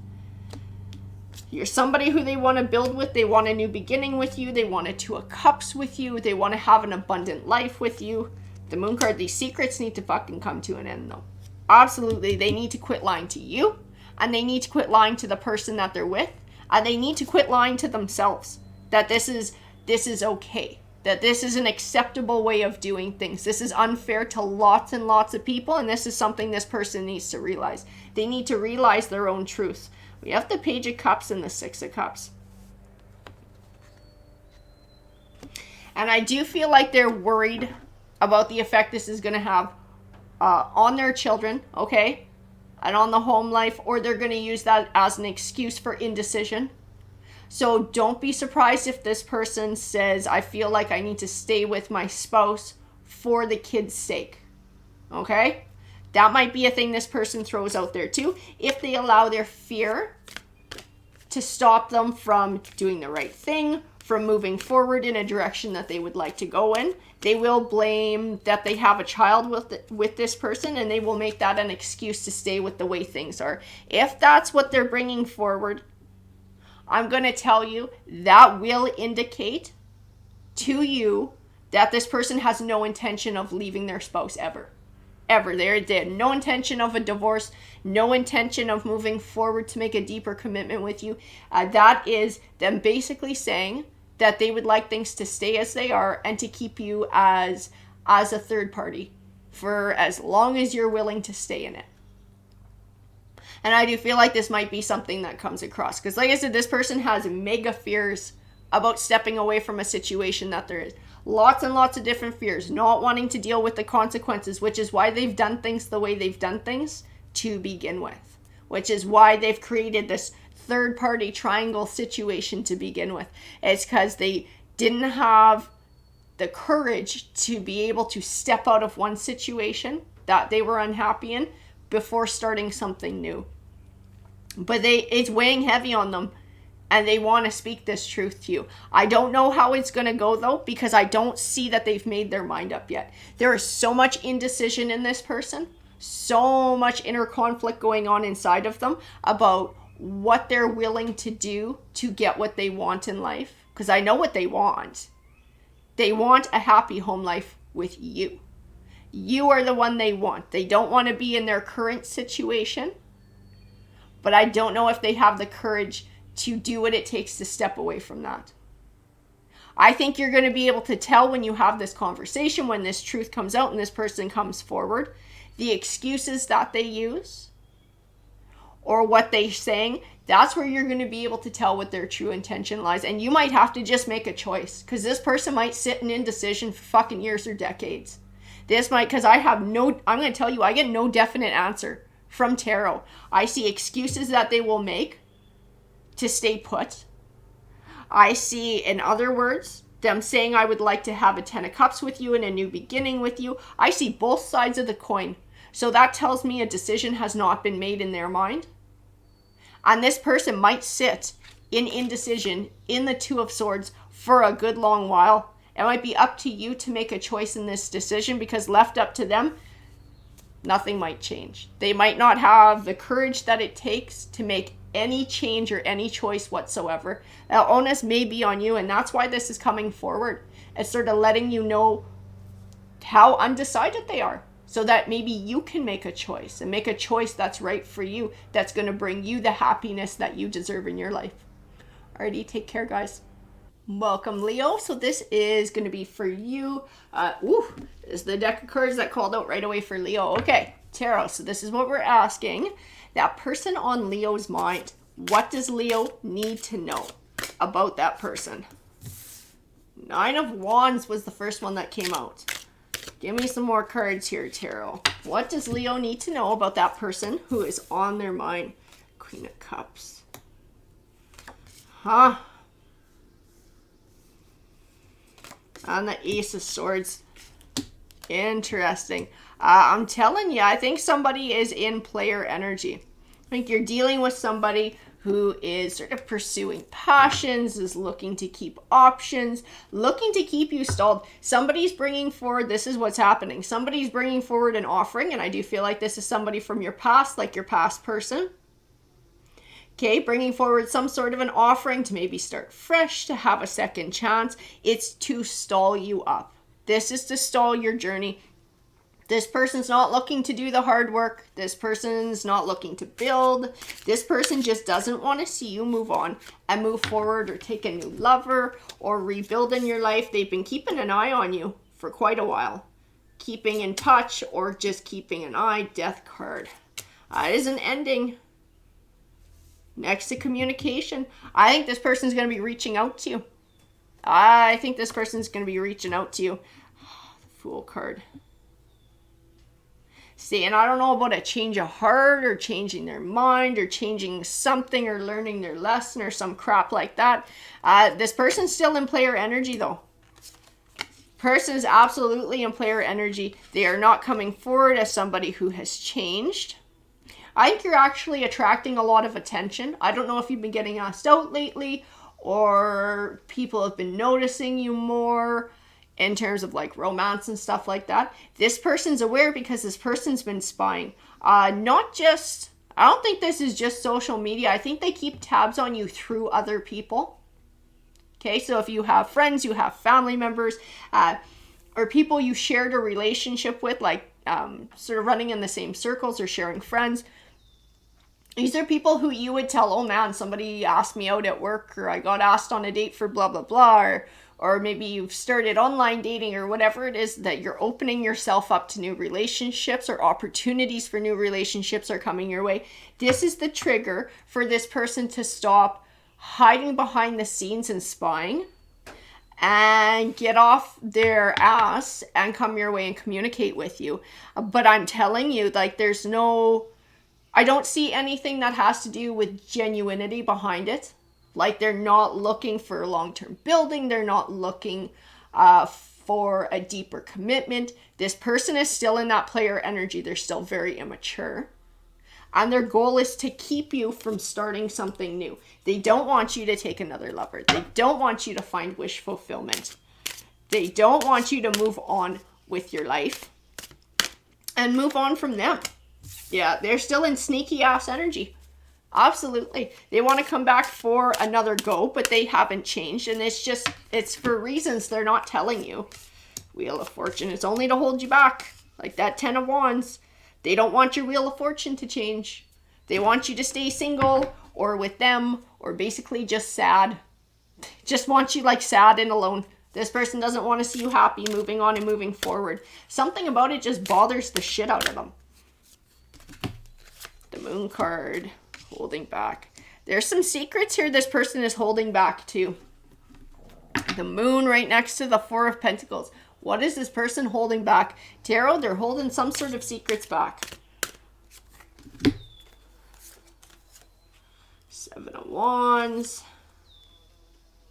You're somebody who they want to build with. They want a new beginning with you. They want a Two of Cups with you. They want to have an abundant life with you. The Moon card, these secrets need to fucking come to an end though. Absolutely. They need to quit lying to you. And they need to quit lying to the person that they're with. And they need to quit lying to themselves. That this is okay. That this is an acceptable way of doing things. This is unfair to lots and lots of people, and this is something this person needs to realize. They need to realize their own truth. We have the Page of Cups and the Six of Cups. And I do feel like they're worried about the effect this is going to have on their children, okay? And on the home life, or they're going to use that as an excuse for indecision. So don't be surprised if this person says, I feel like I need to stay with my spouse for the kids' sake. Okay? That might be a thing this person throws out there too. If they allow their fear to stop them from doing the right thing, from moving forward in a direction that they would like to go in, they will blame that they have a child with this person, and they will make that an excuse to stay with the way things are. If that's what they're bringing forward, I'm going to tell you that will indicate to you that this person has no intention of leaving their spouse ever. Ever. They had no intention of a divorce, no intention of moving forward to make a deeper commitment with you. That is them basically saying that they would like things to stay as they are and to keep you as a third party for as long as you're willing to stay in it. And I do feel like this might be something that comes across. Because like I said, this person has mega fears about stepping away from a situation that there is. Lots and lots of different fears. Not wanting to deal with the consequences, which is why they've done things the way they've done things to begin with. Which is why they've created this third-party triangle situation to begin with. It's because they didn't have the courage to be able to step out of one situation that they were unhappy in before starting something new. But it's weighing heavy on them, and they want to speak this truth to you. I don't know how it's going to go, though, because I don't see that they've made their mind up yet. There is so much indecision in this person, so much inner conflict going on inside of them about what they're willing to do to get what they want in life. Because I know what they want. They want a happy home life with you. You are the one they want. They don't want to be in their current situation. But I don't know if they have the courage to do what it takes to step away from that. I think you're going to be able to tell when you have this conversation, when this truth comes out and this person comes forward, the excuses that they use or what they're saying. That's where you're going to be able to tell what their true intention lies. And you might have to just make a choice, because this person might sit in indecision for fucking years or decades. This might, because I'm going to tell you, I get no definite answer from tarot. I see excuses that they will make to stay put. I see, in other words, them saying I would like to have a 10 of Cups with you and a new beginning with you. I see both sides of the coin. So that tells me a decision has not been made in their mind. And this person might sit in indecision in the Two of Swords for a good long while. It might be up to you to make a choice in this decision, because left up to them, nothing might change. They might not have the courage that it takes to make any change or any choice whatsoever. The onus may be on you, and that's why this is coming forward. It's sort of letting you know how undecided they are, so that maybe you can make a choice, and make a choice that's right for you, that's going to bring you the happiness that you deserve in your life. Alrighty, take care, guys. Welcome, Leo. So this is going to be for you. This is the deck of cards that called out right away for Leo. Okay, tarot. So this is what we're asking. That person on Leo's mind. What does Leo need to know about that person? 9 of Wands was the first one that came out. Give me some more cards here, tarot. What does Leo need to know about that person who is on their mind? Queen of Cups. And the Ace of Swords. Interesting. I'm telling you, I think somebody is in player energy. Like you're dealing with somebody who is sort of pursuing passions, is looking to keep options, looking to keep you stalled. Somebody's bringing forward, this is what's happening. Somebody's bringing forward an offering, and I do feel like this is somebody from your past, like your past person. Okay, bringing forward some sort of an offering to maybe start fresh, to have a second chance. It's to stall you up. This is to stall your journey. This person's not looking to do the hard work. This person's not looking to build. This person just doesn't want to see you move on and move forward or take a new lover or rebuild in your life. They've been keeping an eye on you for quite a while. Keeping in touch or just keeping an eye. Death card. It isn't ending. Next to communication. I think this person's going to be reaching out to you. I think this person's going to be reaching out to you. The Fool card. See, and I don't know about a change of heart or changing their mind or changing something or learning their lesson or some crap like that. This person's still in player energy though. Person is absolutely in player energy. They are not coming forward as somebody who has changed. I think you're actually attracting a lot of attention. I don't know if you've been getting asked out lately or people have been noticing you more in terms of like romance and stuff like that. This person's aware because this person's been spying. I don't think this is just social media. I think they keep tabs on you through other people. Okay, so if you have friends, you have family members, or people you shared a relationship with, like sort of running in the same circles or sharing friends. These are people who you would tell, oh man, somebody asked me out at work, or I got asked on a date for blah, blah, blah, or maybe you've started online dating or whatever it is that you're opening yourself up to new relationships or opportunities for new relationships are coming your way. This is the trigger for this person to stop hiding behind the scenes and spying and get off their ass and come your way and communicate with you. But I'm telling you, like, I don't see anything that has to do with genuinity behind it. Like they're not looking for long-term building. They're not looking for a deeper commitment. This person is still in that player energy. They're still very immature. And their goal is to keep you from starting something new. They don't want you to take another lover. They don't want you to find wish fulfillment. They don't want you to move on with your life and move on from them. Yeah, they're still in sneaky ass energy. Absolutely. They want to come back for another go, but they haven't changed. And it's for reasons they're not telling you. Wheel of Fortune is only to hold you back. Like that 10 of Wands. They don't want your Wheel of Fortune to change. They want you to stay single or with them or basically just sad. Just want you like sad and alone. This person doesn't want to see you happy, moving on and moving forward. Something about it just bothers the shit out of them. The Moon card. Holding back. There's some secrets here this person is holding back too. The Moon right next to the Four of Pentacles. What is this person holding back? Tarot, they're holding some sort of secrets back. 7 of Wands.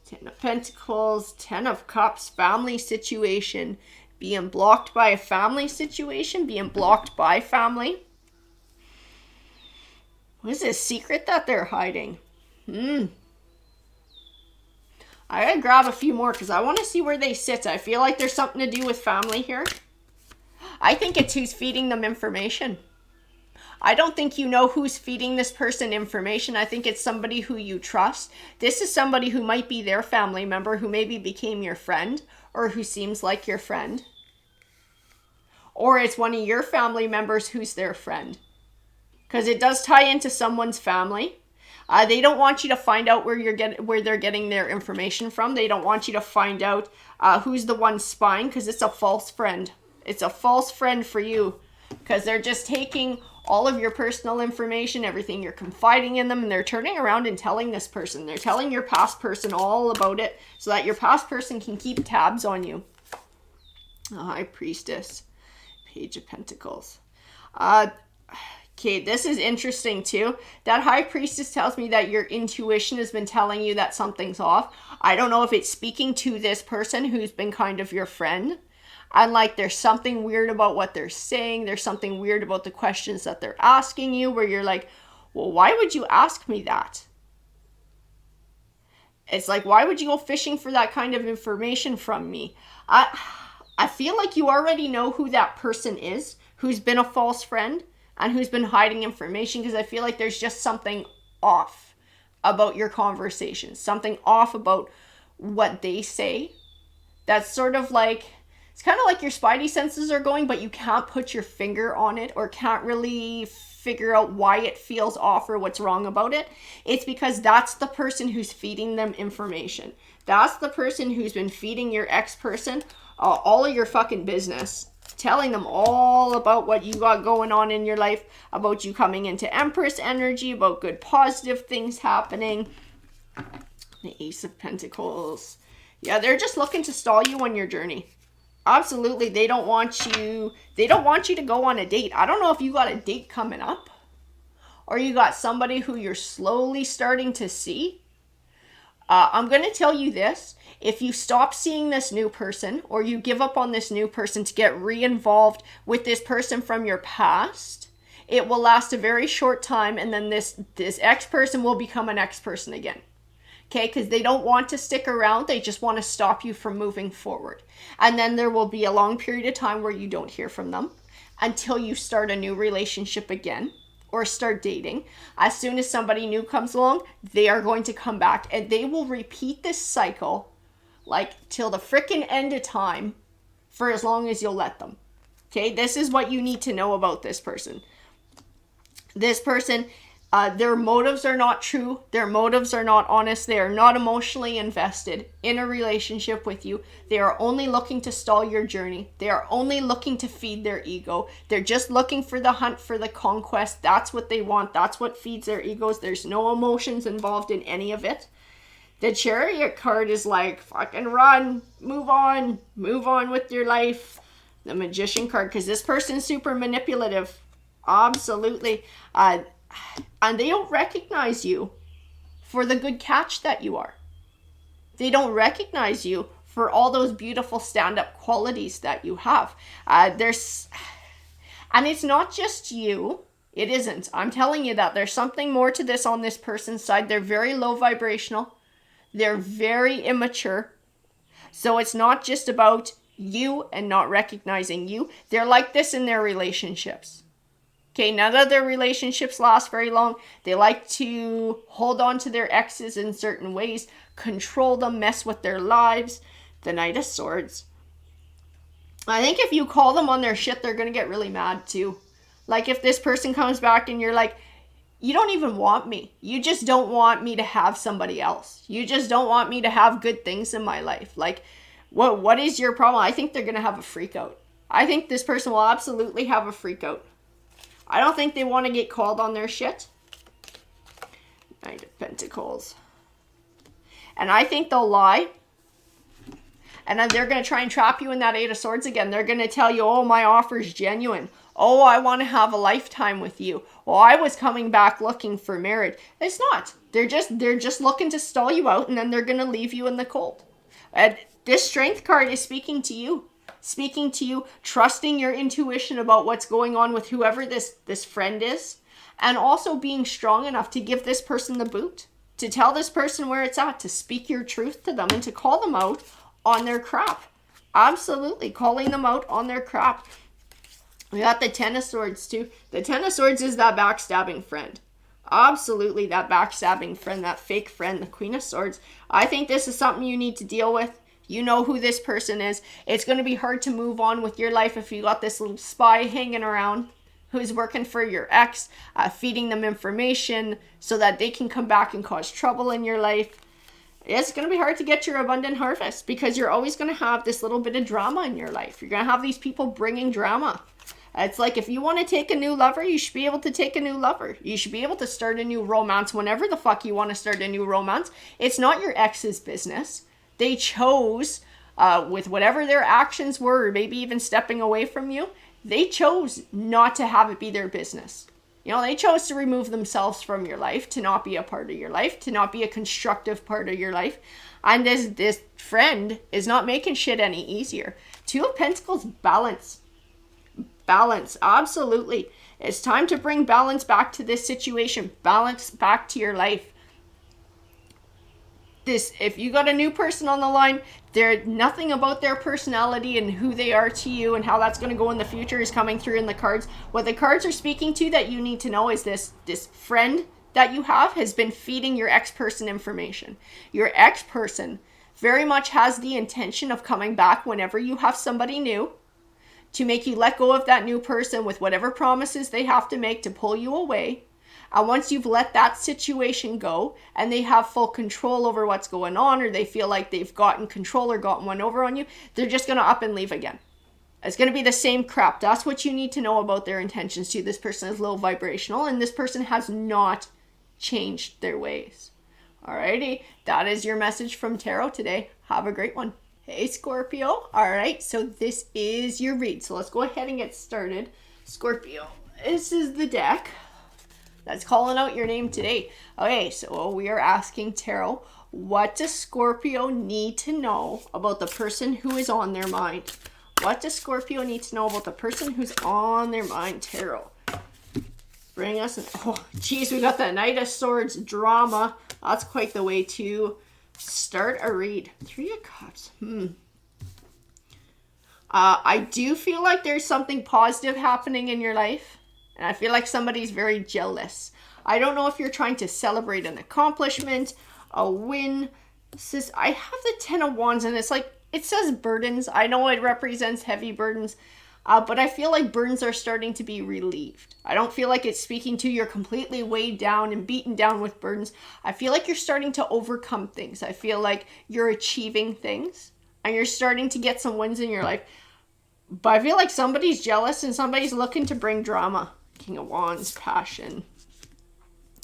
10 of Pentacles. 10 of Cups. Family situation. Being blocked by a family situation. Being blocked by family. What is this secret that they're hiding? I gotta grab a few more because I want to see where they sit. I feel like there's something to do with family here. I think it's who's feeding them information. I don't think you know who's feeding this person information. I think it's somebody who you trust. This is somebody who might be their family member who maybe became your friend or who seems like your friend. Or it's one of your family members who's their friend. Because it does tie into someone's family. They don't want you to find out where they're getting their information from. They don't want you to find out who's the one spying because it's a false friend. It's a false friend for you because they're just taking all of your personal information, everything you're confiding in them, and they're turning around and telling this person. They're telling your past person all about it so that your past person can keep tabs on you. The High Priestess. Page of Pentacles. Okay, this is interesting too. That High Priestess tells me that your intuition has been telling you that something's off. I don't know if it's speaking to this person who's been kind of your friend. And like there's something weird about what they're saying. There's something weird about the questions that they're asking you where you're like, Well, why would you ask me that? It's like, why would you go fishing for that kind of information from me? I feel like you already know who that person is, who's been a false friend and who's been hiding information, because I feel like there's just something off about your conversation, something off about what they say. That's sort of like, it's kind of like your spidey senses are going, but you can't put your finger on it or can't really figure out why it feels off or what's wrong about it. It's because that's the person who's feeding them information. That's the person who's been feeding your ex-person all of your fucking business, telling them all about what you got going on in your life, about you coming into Empress energy, about good positive things happening. The Ace of Pentacles. Yeah, they're just looking to stall you on your journey. Absolutely. They don't want you to go on a date. I don't know if you got a date coming up or you got somebody who you're slowly starting to see. I'm going to tell you this. If you stop seeing this new person or you give up on this new person to get re-involved with this person from your past, it will last a very short time, and then this ex-person will become an ex-person again. Okay, because they don't want to stick around. They just want to stop you from moving forward. And then there will be a long period of time where you don't hear from them until you start a new relationship again or start dating. As soon as somebody new comes along, they are going to come back, and they will repeat this cycle like till the freaking end of time for as long as you'll let them. Okay, this is what you need to know about this person. This person, their motives are not true. Their motives are not honest. They are not emotionally invested in a relationship with you. They are only looking to stall your journey. They are only looking to feed their ego. They're just looking for the hunt for the conquest. That's what they want. That's what feeds their egos. There's no emotions involved in any of it. The Chariot card is like, fucking run, move on with your life. The Magician card, because this person's super manipulative. Absolutely. And they don't recognize you for the good catch that you are. They don't recognize you for all those beautiful stand-up qualities that you have. And it's not just you. It isn't. I'm telling you that there's something more to this on this person's side. They're very low vibrational. They're very immature. So it's not just about you and not recognizing you. They're like this in their relationships. Okay, none of their relationships last very long. They like to hold on to their exes in certain ways, control them, mess with their lives. The Knight of Swords. I think if you call them on their shit, they're going to get really mad too. Like if this person comes back and you're like, you don't even want me. You just don't want me to have somebody else. You just don't want me to have good things in my life. Like, what is your problem? I think they're going to have a freak out. I think this person will absolutely have a freak out. I don't think they want to get called on their shit. Knight of Pentacles. And I think they'll lie. And then they're going to try and trap you in that Eight of Swords again. They're going to tell you, oh, my offer's genuine. Oh, I want to have a lifetime with you. Oh, I was coming back looking for marriage. It's not. They're just looking to stall you out, and then they're going to leave you in the cold. And this Strength card is speaking to you. Speaking to you, trusting your intuition about what's going on with whoever this friend is, and also being strong enough to give this person the boot, to tell this person where it's at, to speak your truth to them, and to call them out on their crap. Absolutely, calling them out on their crap. We got the Ten of Swords too. The Ten of Swords is that backstabbing friend. Absolutely, that backstabbing friend, that fake friend, the Queen of Swords. I think this is something you need to deal with. You know who this person is. It's going to be hard to move on with your life if you got this little spy hanging around who's working for your ex, feeding them information so that they can come back and cause trouble in your life. It's going to be hard to get your abundant harvest because you're always going to have this little bit of drama in your life. You're going to have these people bringing drama. It's like if you want to take a new lover, you should be able to take a new lover. You should be able to start a new romance whenever the fuck you want to start a new romance. It's not your ex's business. They chose, with whatever their actions were, or maybe even stepping away from you, they chose not to have it be their business. You know, they chose to remove themselves from your life, to not be a part of your life, to not be a constructive part of your life. And this friend is not making shit any easier. Two of Pentacles, balance. Balance, absolutely. It's time to bring balance back to this situation, balance back to your life. If you got a new person on the line, nothing about their personality and who they are to you and how that's going to go in the future is coming through in the cards. What the cards are speaking to that you need to know is this friend that you have has been feeding your ex-person information. Your ex-person very much has the intention of coming back whenever you have somebody new to make you let go of that new person with whatever promises they have to make to pull you away. And once you've let that situation go and they have full control over what's going on, or they feel like they've gotten control or gotten one over on you, they're just going to up and leave again. It's going to be the same crap. That's what you need to know about their intentions too. This person is low vibrational and this person has not changed their ways. Alrighty, that is your message from Tarot today. Have a great one. Hey Scorpio. Alright, so this is your read. So let's go ahead and get started. Scorpio, this is the deck that's calling out your name today. Okay, so we are asking Tarot, what does Scorpio need to know about the person who is on their mind? What does Scorpio need to know about the person who's on their mind, Tarot? Bring us oh, geez, we got the Knight of Swords drama. That's quite the way to start a read. 3 of Cups. I do feel like there's something positive happening in your life. And I feel like somebody's very jealous. I don't know if you're trying to celebrate an accomplishment, a win. I have the 10 of Wands and it's like, it says burdens. I know it represents heavy burdens, but I feel like burdens are starting to be relieved. I don't feel like it's speaking to you're completely weighed down and beaten down with burdens. I feel like you're starting to overcome things. I feel like you're achieving things and you're starting to get some wins in your life. But I feel like somebody's jealous and somebody's looking to bring drama. King of Wands, passion.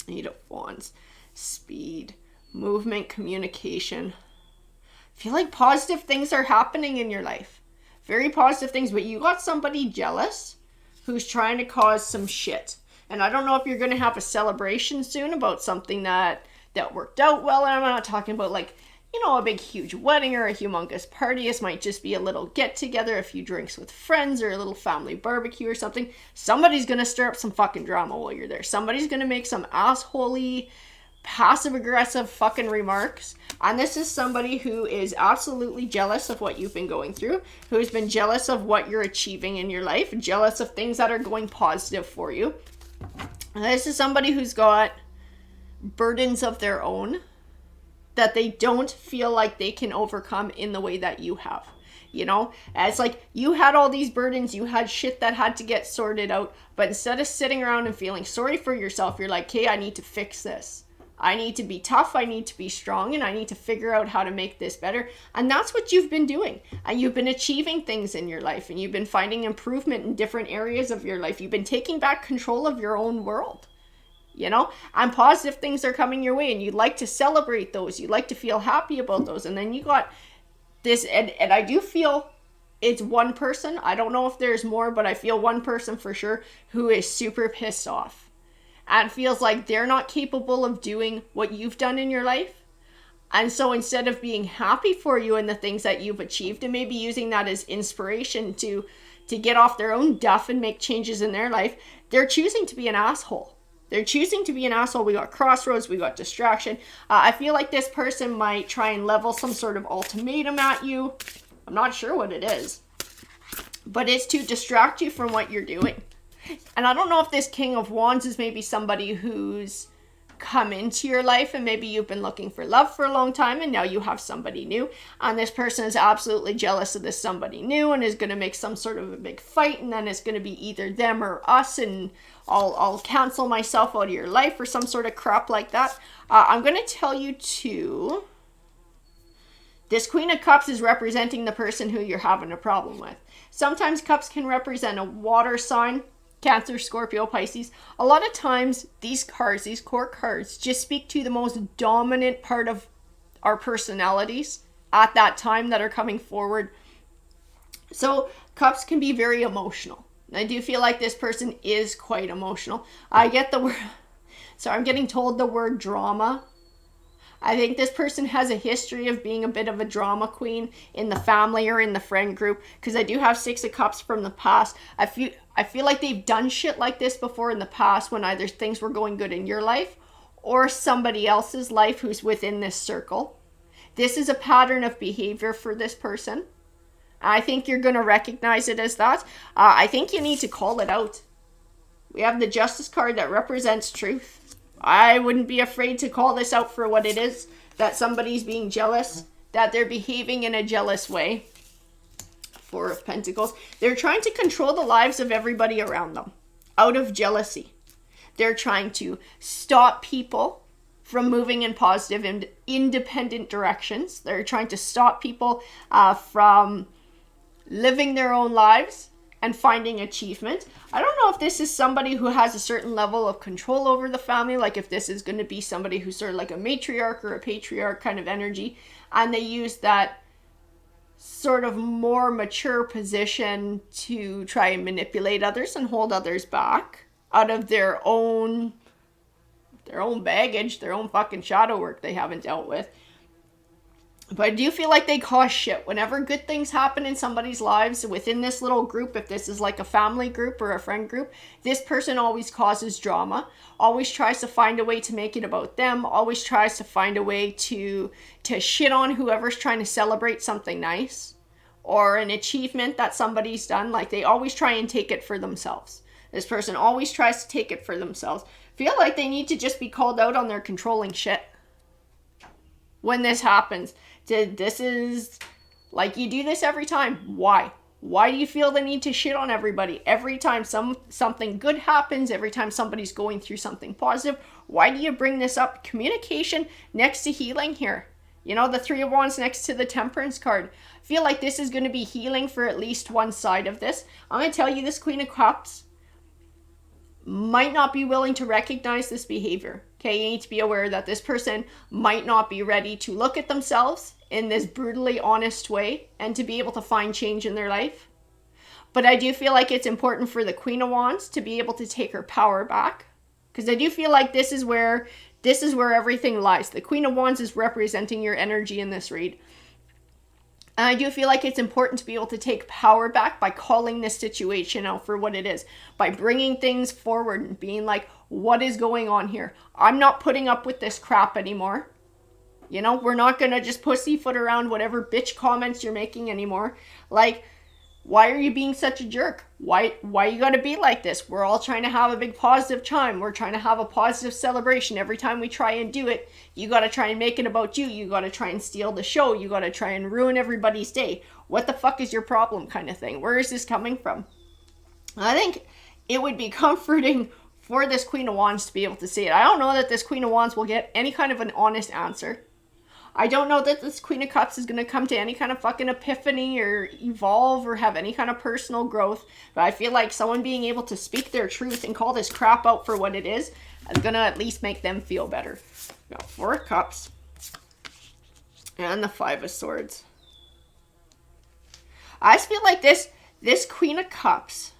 8 of Wands, speed, movement, communication. I feel like positive things are happening in your life. Very positive things, but you got somebody jealous who's trying to cause some shit. And I don't know if you're going to have a celebration soon about something that worked out well. And I'm not talking about like, you know, a big huge wedding or a humongous party. This might just be a little get together, a few drinks with friends, or a little family barbecue or something. Somebody's going to stir up some fucking drama while you're there. Somebody's going to make some assholey, passive aggressive fucking remarks. And this is somebody who is absolutely jealous of what you've been going through, who's been jealous of what you're achieving in your life, jealous of things that are going positive for you. And this is somebody who's got burdens of their own that they don't feel like they can overcome in the way that you have. You know, it's like you had all these burdens, you had shit that had to get sorted out, but instead of sitting around and feeling sorry for yourself, you're like, hey, I need to fix this. I need to be tough, I need to be strong, and I need to figure out how to make this better. And that's what you've been doing. And you've been achieving things in your life, and you've been finding improvement in different areas of your life. You've been taking back control of your own world. You know, and positive things are coming your way and you'd like to celebrate those. You'd like to feel happy about those. And then you got this, and I do feel it's one person. I don't know if there's more, but I feel one person for sure who is super pissed off and feels like they're not capable of doing what you've done in your life. And so instead of being happy for you and the things that you've achieved and maybe using that as inspiration to get off their own duff and make changes in their life, they're choosing to be an asshole. They're choosing to be an asshole. We got crossroads. We got distraction. I feel like this person might try and level some sort of ultimatum at you. I'm not sure what it is. But it's to distract you from what you're doing. And I don't know if this King of Wands is maybe somebody who's come into your life and maybe you've been looking for love for a long time and now you have somebody new. And this person is absolutely jealous of this somebody new and is going to make some sort of a big fight. And then it's going to be either them or us and I'll cancel myself out of your life or some sort of crap like that. I'm going to tell you too, this Queen of Cups is representing the person who you're having a problem with. Sometimes cups can represent a water sign, Cancer, Scorpio, Pisces. A lot of times these cards, these core cards, just speak to the most dominant part of our personalities at that time that are coming forward. So cups can be very emotional. I do feel like this person is quite emotional. I get the word, so I'm getting told the word drama. I think this person has a history of being a bit of a drama queen in the family or in the friend group, because I do have Six of Cups from the past. I feel like they've done shit like this before in the past when either things were going good in your life or somebody else's life who's within this circle. This is a pattern of behavior for this person. I think you're going to recognize it as that. I think you need to call it out. We have the Justice card that represents truth. I wouldn't be afraid to call this out for what it is, that somebody's being jealous, that they're behaving in a jealous way. Four of Pentacles. They're trying to control the lives of everybody around them out of jealousy. They're trying to stop people from moving in positive and independent directions. They're trying to stop people from living their own lives and finding achievement. I don't know if this is somebody who has a certain level of control over the family, like if this is going to be somebody who's sort of like a matriarch or a patriarch kind of energy, and they use that sort of more mature position to try and manipulate others and hold others back out of their own baggage, their own fucking shadow work they haven't dealt with. But I do feel like they cause shit. Whenever good things happen in somebody's lives within this little group, if this is like a family group or a friend group, this person always causes drama, always tries to find a way to make it about them, always tries to find a way to shit on whoever's trying to celebrate something nice or an achievement that somebody's done. Like they always try and take it for themselves. This person always tries to take it for themselves. Feel like they need to just be called out on their controlling shit when this happens. This is like, you do this every time. Why do you feel the need to shit on everybody every time something good happens, every time somebody's going through something positive? Why do you bring this up? Communication next to healing here. You know, the Three of Wands next to the Temperance card. I feel like this is going to be healing for at least one side of this. I'm going to tell you, this Queen of Cups might not be willing to recognize this behavior. Okay, you need to be aware that this person might not be ready to look at themselves in this brutally honest way and to be able to find change in their life. But I do feel like it's important for the Queen of Wands to be able to take her power back, because I do feel like this is where everything lies. The Queen of Wands is representing your energy in this read. And I do feel like it's important to be able to take power back by calling this situation out for what it is, by bringing things forward and being like, what is going on here? I'm not putting up with this crap anymore. You know, we're not going to just pussyfoot around whatever bitch comments you're making anymore. Like, why are you being such a jerk? Why you got to be like this? We're all trying to have a big positive time. We're trying to have a positive celebration. Every time we try and do it, you got to try and make it about you. You got to try and steal the show. You got to try and ruin everybody's day. What the fuck is your problem, kind of thing? Where is this coming from? I think it would be comforting for this Queen of Wands to be able to see it. I don't know that this Queen of Wands will get any kind of an honest answer. I don't know that this Queen of Cups is going to come to any kind of fucking epiphany or evolve or have any kind of personal growth. But I feel like someone being able to speak their truth and call this crap out for what it is going to at least make them feel better. Got Four of Cups and the Five of Swords. I just feel like this Queen of Cups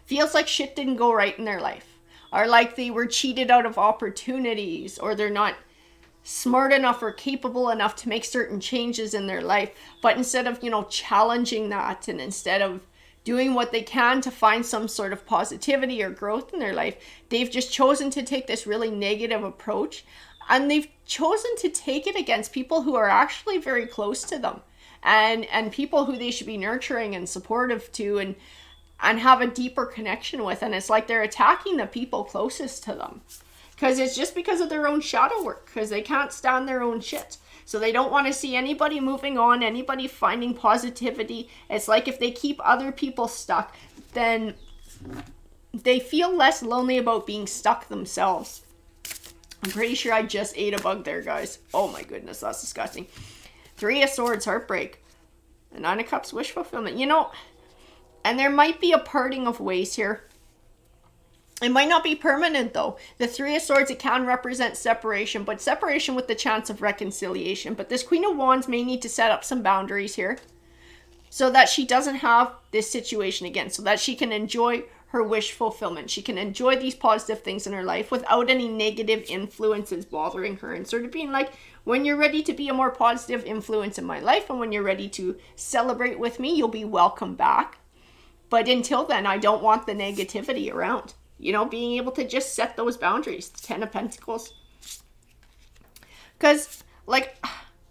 feels like shit didn't go right in their life. Or like they were cheated out of opportunities, or they're not smart enough or capable enough to make certain changes in their life. But instead of, challenging that, and instead of doing what they can to find some sort of positivity or growth in their life, they've just chosen to take this really negative approach. And they've chosen to take it against people who are actually very close to them. And people who they should be nurturing and supportive to and have a deeper connection with. And it's like they're attacking the people closest to them. Because it's just because of their own shadow work. Because they can't stand their own shit. So they don't want to see anybody moving on, anybody finding positivity. It's like if they keep other people stuck, then they feel less lonely about being stuck themselves. I'm pretty sure I just ate a bug there, guys. Oh my goodness, that's disgusting. Three of Swords, heartbreak. The Nine of Cups, wish fulfillment. And there might be a parting of ways here. It might not be permanent, though. The Three of Swords, it can represent separation, but separation with the chance of reconciliation. But this Queen of Wands may need to set up some boundaries here so that she doesn't have this situation again, so that she can enjoy her wish fulfillment. She can enjoy these positive things in her life without any negative influences bothering her, and sort of being like, when you're ready to be a more positive influence in my life and when you're ready to celebrate with me, you'll be welcome back. But until then, I don't want the negativity around. You know, being able to just set those boundaries. The Ten of Pentacles. Because, like,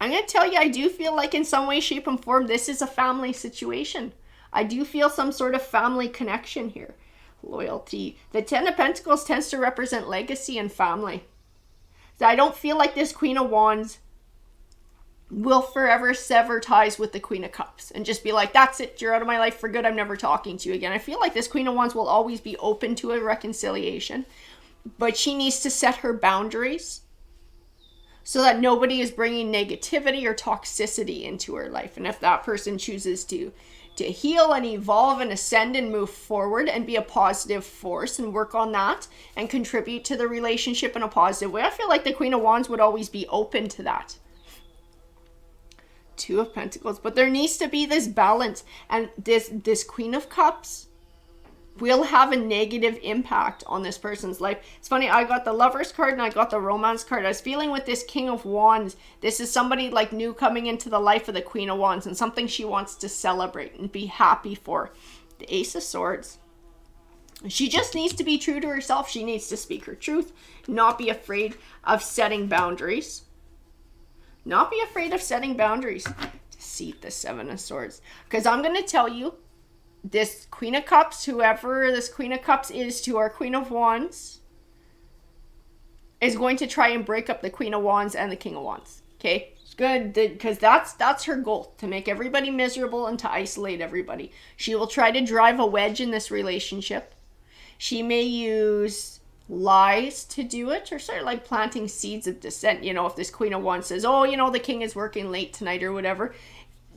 I'm going to tell you, I do feel like in some way, shape, and form, this is a family situation. I do feel some sort of family connection here. Loyalty. The Ten of Pentacles tends to represent legacy and family. So I don't feel like this Queen of Wands will forever sever ties with the Queen of Cups and just be like, that's it, you're out of my life for good, I'm never talking to you again. I feel like this Queen of Wands will always be open to a reconciliation, but she needs to set her boundaries so that nobody is bringing negativity or toxicity into her life. And if that person chooses to heal and evolve and ascend and move forward and be a positive force and work on that and contribute to the relationship in a positive way, I feel like the Queen of Wands would always be open to that. Two of Pentacles. But there needs to be this balance, and this Queen of Cups will have a negative impact on this person's life. It's funny, I got the Lovers card and I got the Romance card. I was feeling with this King of Wands, this is somebody like new coming into the life of the Queen of Wands and something she wants to celebrate and be happy for. The Ace of Swords. She just needs to be true to herself. She needs to speak her truth, not be afraid of setting boundaries. Not be afraid of setting boundaries. Deceit, the Seven of Swords. Because I'm going to tell you, this Queen of Cups, whoever this Queen of Cups is to our Queen of Wands, is going to try and break up the Queen of Wands and the King of Wands. Okay? It's good, because that's her goal, to make everybody miserable and to isolate everybody. She will try to drive a wedge in this relationship. She may use lies to do it, or sort of like planting seeds of dissent. You know, if this Queen of Wands says, oh, you know, the king is working late tonight or whatever,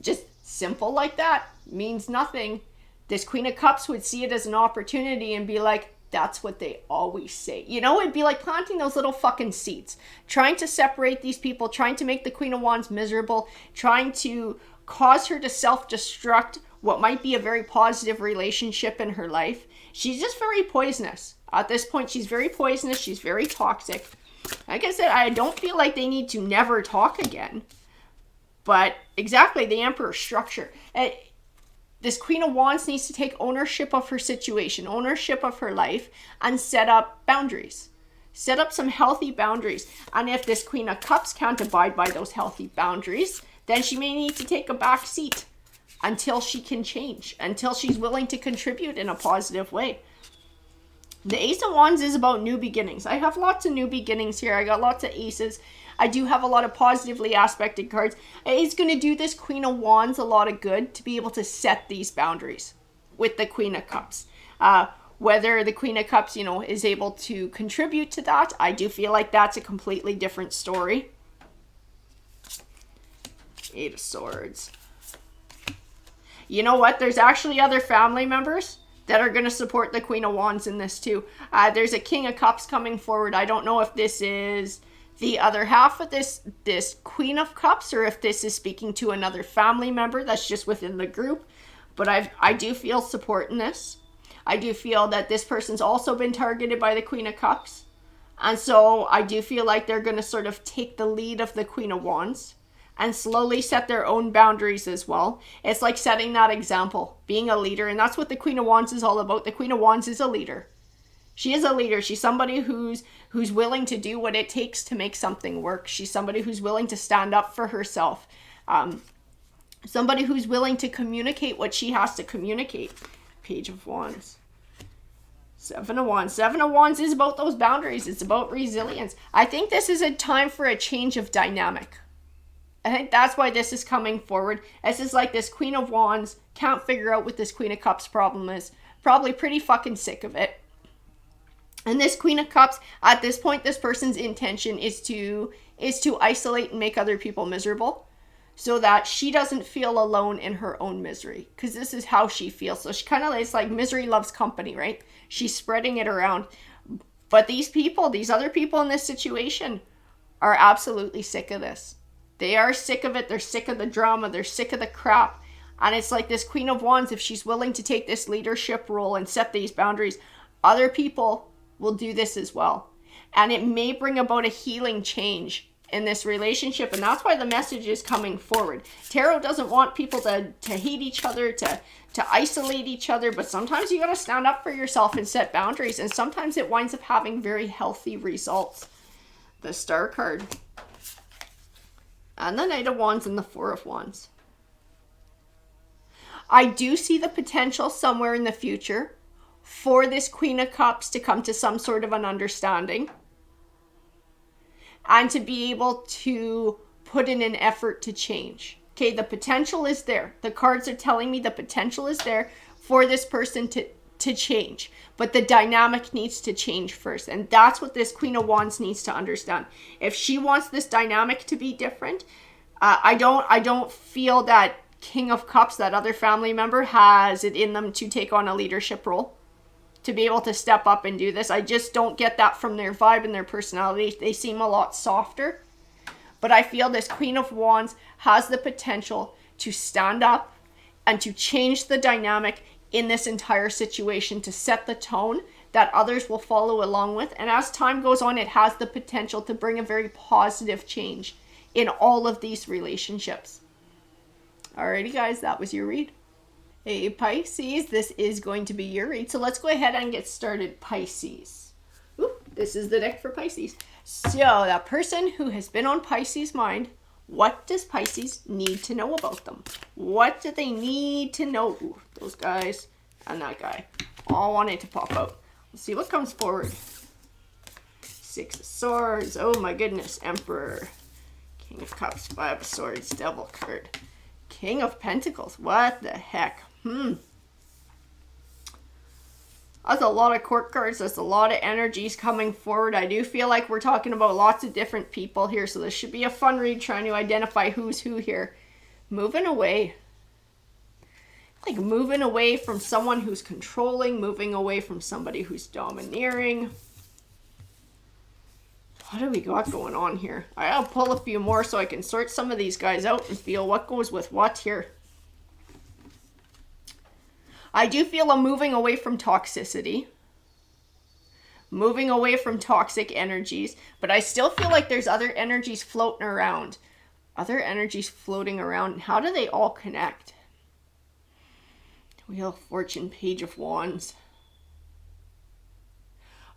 just simple like that, means nothing. This Queen of Cups would see it as an opportunity and be like, that's what they always say. You know, it'd be like planting those little fucking seeds, trying to separate these people, trying to make the Queen of Wands miserable, trying to cause her to self-destruct what might be a very positive relationship in her life. She's just very poisonous. At this point, she's very poisonous. She's very toxic. Like I said, I don't feel like they need to never talk again. But exactly, the Emperor structure. This Queen of Wands needs to take ownership of her situation, ownership of her life, and set up boundaries. Set up some healthy boundaries. And if this Queen of Cups can't abide by those healthy boundaries, then she may need to take a back seat until she can change, until she's willing to contribute in a positive way. The Ace of Wands is about new beginnings. I have lots of new beginnings here. I got lots of aces. I do have a lot of positively aspected cards. It's going to do this Queen of Wands a lot of good to be able to set these boundaries with the Queen of Cups. Whether the Queen of Cups, you know, is able to contribute to that, I do feel like that's a completely different story. Eight of Swords. You know what? There's actually other family members that are going to support the Queen of Wands in this too. There's a King of Cups coming forward. I don't know if this is the other half of this Queen of Cups or if this is speaking to another family member that's just within the group. But I do feel support in this. I do feel that this person's also been targeted by the Queen of Cups. And so I do feel like they're going to sort of take the lead of the Queen of Wands and slowly set their own boundaries as well. It's like setting that example, being a leader. And that's what the Queen of Wands is all about. The Queen of Wands is a leader. She is a leader. She's somebody who's willing to do what it takes to make something work. She's somebody who's willing to stand up for herself. Somebody who's willing to communicate what she has to communicate. Page of Wands. Seven of Wands. Seven of Wands is about those boundaries. It's about resilience. I think this is a time for a change of dynamic. I think that's why this is coming forward. This is like this Queen of Wands can't figure out what this Queen of Cups problem is. Probably pretty fucking sick of it. And this Queen of Cups, at this point, this person's intention is to isolate and make other people miserable so that she doesn't feel alone in her own misery. Because this is how she feels. So she kind of, it's like misery loves company, right? She's spreading it around. But these people, these other people in this situation are absolutely sick of this. They are sick of it. They're sick of the drama. They're sick of the crap. And it's like this Queen of Wands, if she's willing to take this leadership role and set these boundaries, other people will do this as well. And it may bring about a healing change in this relationship. And that's why the message is coming forward. Tarot doesn't want people to hate each other, to isolate each other. But sometimes you got to stand up for yourself and set boundaries. And sometimes it winds up having very healthy results. The Star card. And the Knight of Wands and the Four of Wands. I do see the potential somewhere in the future for this Queen of Cups to come to some sort of an understanding and to be able to put in an effort to change. Okay, the potential is there. The cards are telling me the potential is there for this person to change, but the dynamic needs to change first. And that's what this Queen of Wands needs to understand. If she wants this dynamic to be different, I don't feel that King of Cups, that other family member, has it in them to take on a leadership role, to be able to step up and do this. I just don't get that from their vibe and their personality. They seem a lot softer. But I feel this Queen of Wands has the potential to stand up and to change the dynamic in this entire situation, to set the tone that others will follow along with. And as time goes on, it has the potential to bring a very positive change in all of these relationships. Alrighty guys, that was your read. Hey Pisces, this is going to be your read. So let's go ahead and get started, Pisces. Ooh, this is the deck for Pisces. So that person who has been on Pisces' mind, what does Pisces need to know about them? What do they need to know? Ooh, those guys and that guy all wanted to pop out. Let's see what comes forward. Six of Swords. Oh my goodness. Emperor. King of Cups. Five of Swords. Devil card. King of Pentacles. What the heck? That's a lot of court cards. That's a lot of energies coming forward. I do feel like we're talking about lots of different people here. So this should be a fun read, trying to identify who's who here. Moving away. Like moving away from someone who's controlling. Moving away from somebody who's domineering. What do we got going on here? I'll pull a few more so I can sort some of these guys out and feel what goes with what here. I do feel a moving away from toxicity. Moving away from toxic energies. But I still feel like there's other energies floating around. Other energies floating around. How do they all connect? Wheel of Fortune, Page of Wands.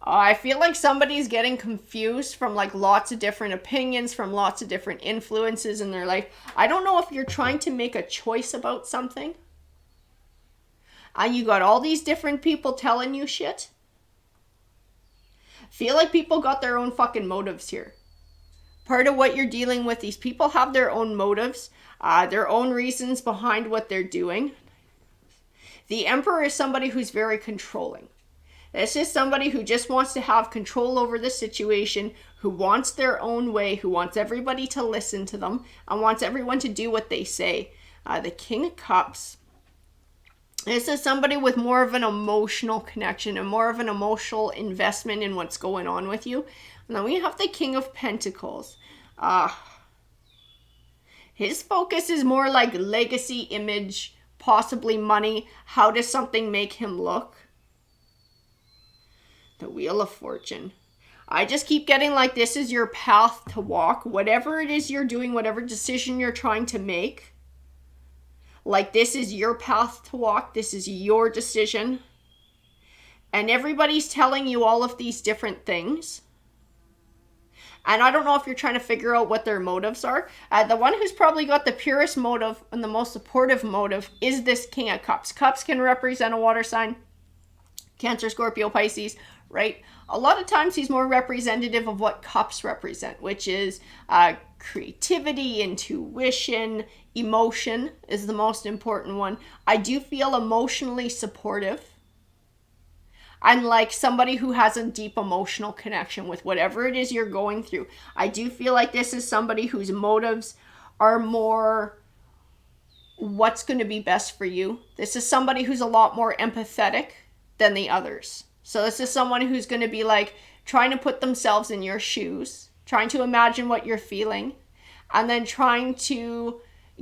I feel like somebody's getting confused from like lots of different opinions, from lots of different influences in their life. I don't know if you're trying to make a choice about something. And you got all these different people telling you shit. Feel like people got their own fucking motives here. Part of what you're dealing with, these people have their own motives, their own reasons behind what they're doing. The Emperor is somebody who's very controlling. This is somebody who just wants to have control over the situation, who wants their own way, who wants everybody to listen to them, and wants everyone to do what they say. The King of Cups. This is somebody with more of an emotional connection and more of an emotional investment in what's going on with you. And then we have the King of Pentacles. His focus is more like legacy, image, possibly money. How does something make him look? The Wheel of Fortune. I just keep getting like this is your path to walk. Whatever it is you're doing, whatever decision you're trying to make. Like this is your path to walk. This is your decision. And everybody's telling you all of these different things. And I don't know if you're trying to figure out what their motives are. The one who's probably got the purest motive and the most supportive motive is this King of Cups. Cups can represent a water sign. Cancer, Scorpio, Pisces, right? A lot of times he's more representative of what cups represent, which is creativity, intuition, emotion is the most important one. I do feel emotionally supportive. I'm like somebody who has a deep emotional connection with whatever it is you're going through. I do feel like this is somebody whose motives are more what's going to be best for you. This is somebody who's a lot more empathetic than the others. So this is someone who's going to be like trying to put themselves in your shoes, trying to imagine what you're feeling, and then trying to,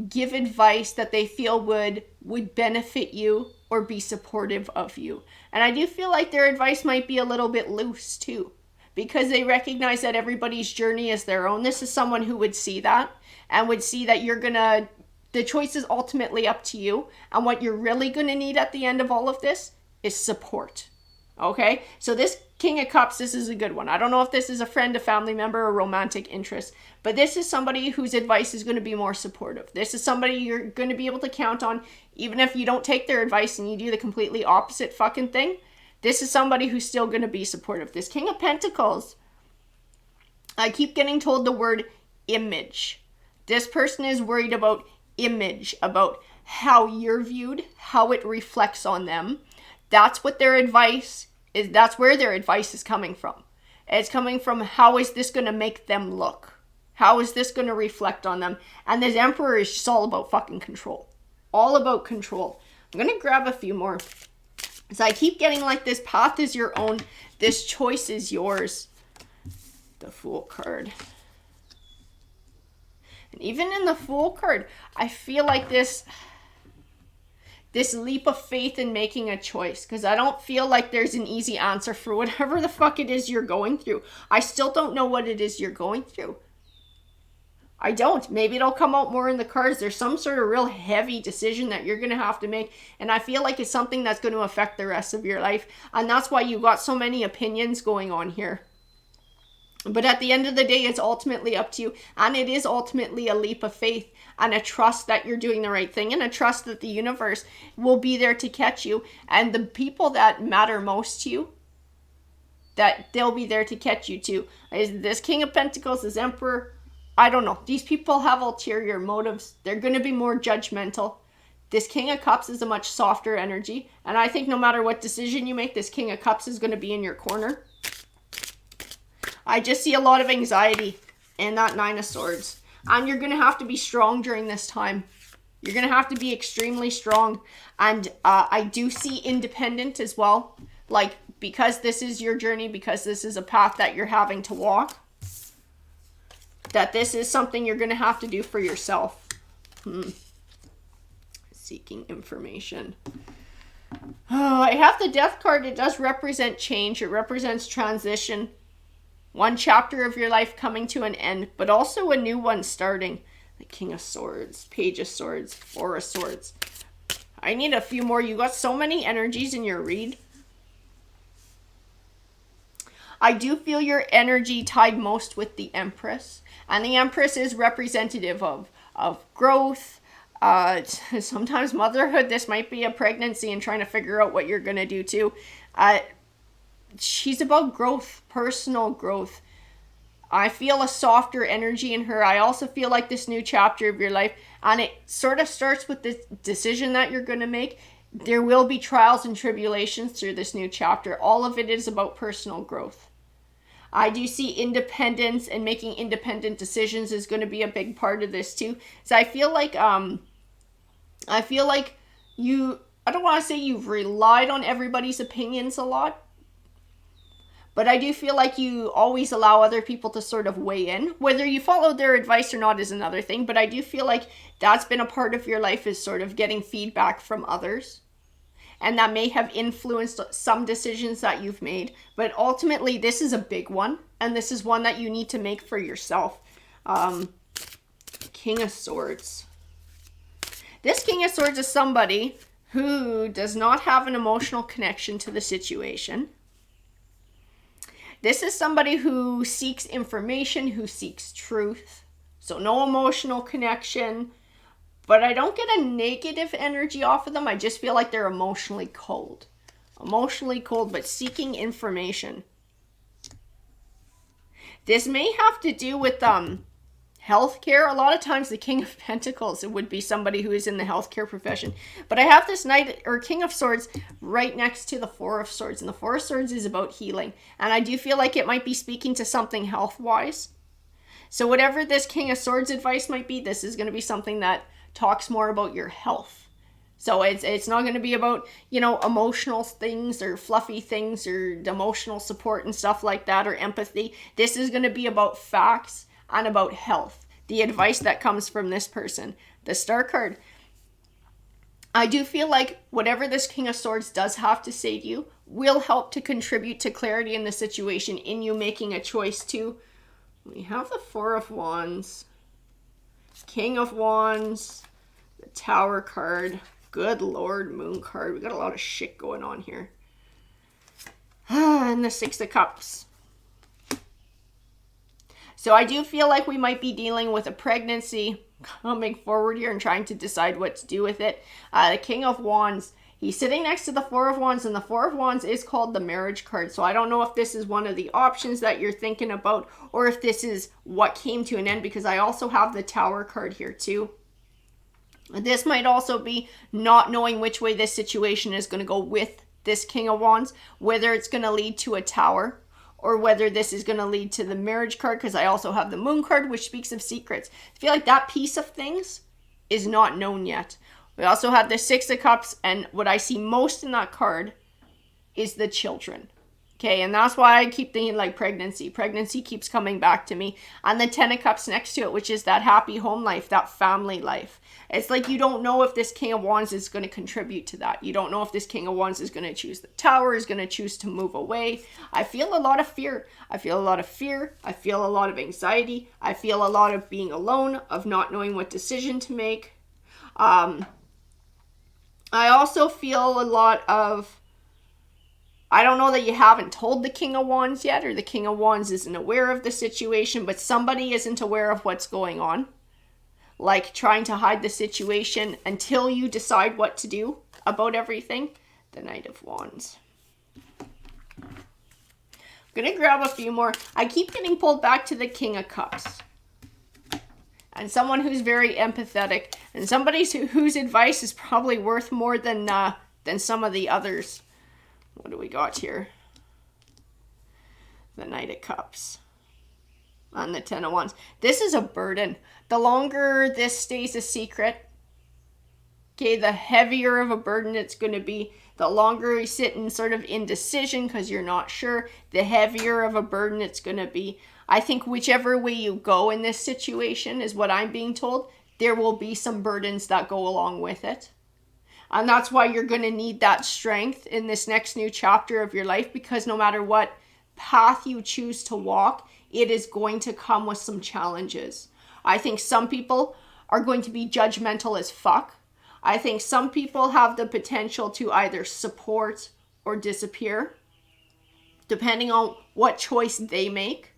give advice that they feel would benefit you or be supportive of you. And I do feel like their advice might be a little bit loose too, because they recognize that everybody's journey is their own. This is someone who would see that and would see that the choice is ultimately up to you. And what you're really gonna need at the end of all of this is support. Okay, so this King of Cups, this is a good one. I don't know if this is a friend, a family member, or romantic interest, but this is somebody whose advice is going to be more supportive. This is somebody you're going to be able to count on, even if you don't take their advice and you do the completely opposite fucking thing. This is somebody who's still going to be supportive. This King of Pentacles, I keep getting told the word image. This person is worried about image, about how you're viewed, how it reflects on them. That's what their advice is. That's where their advice is coming from. It's coming from, how is this going to make them look? How is this going to reflect on them? And this Emperor is just all about fucking control. All about control. I'm going to grab a few more. So I keep getting like, this path is your own. This choice is yours. The Fool card. And even in the Fool card, I feel like this leap of faith in making a choice, because I don't feel like there's an easy answer for whatever the fuck it is you're going through. I still don't know what it is you're going through. I don't. Maybe it'll come out more in the cards. There's some sort of real heavy decision that you're going to have to make, and I feel like it's something that's going to affect the rest of your life, and that's why you got so many opinions going on here. But at the end of the day, it's ultimately up to you, and it is ultimately a leap of faith and a trust that you're doing the right thing, and a trust that the universe will be there to catch you, and the people that matter most to you, that they'll be there to catch you too. This King of Pentacles, this Emperor, I don't know. These people have ulterior motives. They're going to be more judgmental. This King of Cups is a much softer energy, and I think no matter what decision you make, this King of Cups is going to be in your corner. I just see a lot of anxiety in that Nine of Swords. And you're going to have to be strong during this time. You're going to have to be extremely strong. And I do see independent as well. Like, because this is your journey, because this is a path that you're having to walk, that this is something you're going to have to do for yourself. Seeking information. Oh, I have the Death card. It does represent change. It represents transition. One chapter of your life coming to an end, but also a new one starting. The King of Swords, Page of Swords, Four of Swords. I need a few more. You got so many energies in your read. I do feel your energy tied most with the Empress. And the Empress is representative of growth, sometimes motherhood. This might be a pregnancy and trying to figure out what you're going to do too. She's about growth, personal growth. I feel a softer energy in her. I also feel like this new chapter of your life, and it sort of starts with this decision that you're going to make. There will be trials and tribulations through this new chapter. All of it is about personal growth. I do see independence, and making independent decisions is going to be a big part of this too. So I feel like you, I don't want to say you've relied on everybody's opinions a lot, but I do feel like you always allow other people to sort of weigh in. Whether you follow their advice or not is another thing, but I do feel like that's been a part of your life, is sort of getting feedback from others. And that may have influenced some decisions that you've made. But ultimately, this is a big one. And this is one that you need to make for yourself. King of Swords. This King of Swords is somebody who does not have an emotional connection to the situation. This is somebody who seeks information, who seeks truth. So no emotional connection. But I don't get a negative energy off of them. I just feel like they're emotionally cold. Emotionally cold, but seeking information. This may have to do with healthcare. A lot of times the King of Pentacles, it would be somebody who is in the healthcare profession. But I have this Knight or King of Swords right next to the Four of Swords. And the Four of Swords is about healing. And I do feel like it might be speaking to something health-wise. So whatever this King of Swords advice might be, this is going to be something that talks more about your health. So it's not going to be about, you know, emotional things or fluffy things or emotional support and stuff like that, or empathy. This is going to be about facts and about health. The advice that comes from this person. the Star card. I do feel like whatever this King of Swords does have to say to you will help to contribute to clarity in the situation, in you making a choice too. We have the Four of Wands, King of Wands, the Tower card, good Lord, Moon card. We got a lot of shit going on here. And the Six of Cups. So I do feel like we might be dealing with a pregnancy coming forward here and trying to decide what to do with it. The King of Wands, he's sitting next to the Four of Wands, and the Four of Wands is called the Marriage card. So I don't know if this is one of the options that you're thinking about, or if this is what came to an end, because I also have the Tower card here too. This might also be not knowing which way this situation is going to go with this King of Wands, whether it's going to lead to a Tower or whether this is going to lead to the Marriage card, because I also have the Moon card, which speaks of secrets. I feel like that piece of things is not known yet. We also have the Six of Cups, and what I see most in that card is the children. Okay, and that's why I keep thinking like pregnancy. Pregnancy keeps coming back to me. And the Ten of Cups next to it, which is that happy home life, that family life. It's like you don't know if this King of Wands is going to contribute to that. You don't know if this King of Wands is going to choose the Tower, is going to choose to move away. I feel a lot of fear. I feel a lot of fear. I feel a lot of anxiety. I feel a lot of being alone, of not knowing what decision to make. I also feel a lot of, I don't know that you haven't told the King of Wands yet, or the King of Wands isn't aware of the situation, but somebody isn't aware of what's going on. Like trying to hide the situation until you decide what to do about everything. The Knight of Wands. I'm going to grab a few more. I keep getting pulled back to the King of Cups. And someone who's very empathetic. And somebody whose advice is probably worth more than some of the others. What do we got here? The Knight of Cups. And the Ten of Wands. This is a burden. The longer this stays a secret, okay, the heavier of a burden it's going to be. The longer you sit in sort of indecision because you're not sure, the heavier of a burden it's going to be. I think whichever way you go in this situation is what I'm being told. There will be some burdens that go along with it. And that's why you're going to need that strength in this next new chapter of your life, because no matter what path you choose to walk, it is going to come with some challenges. I think some people are going to be judgmental as fuck. I think some people have the potential to either support or disappear, depending on what choice they make.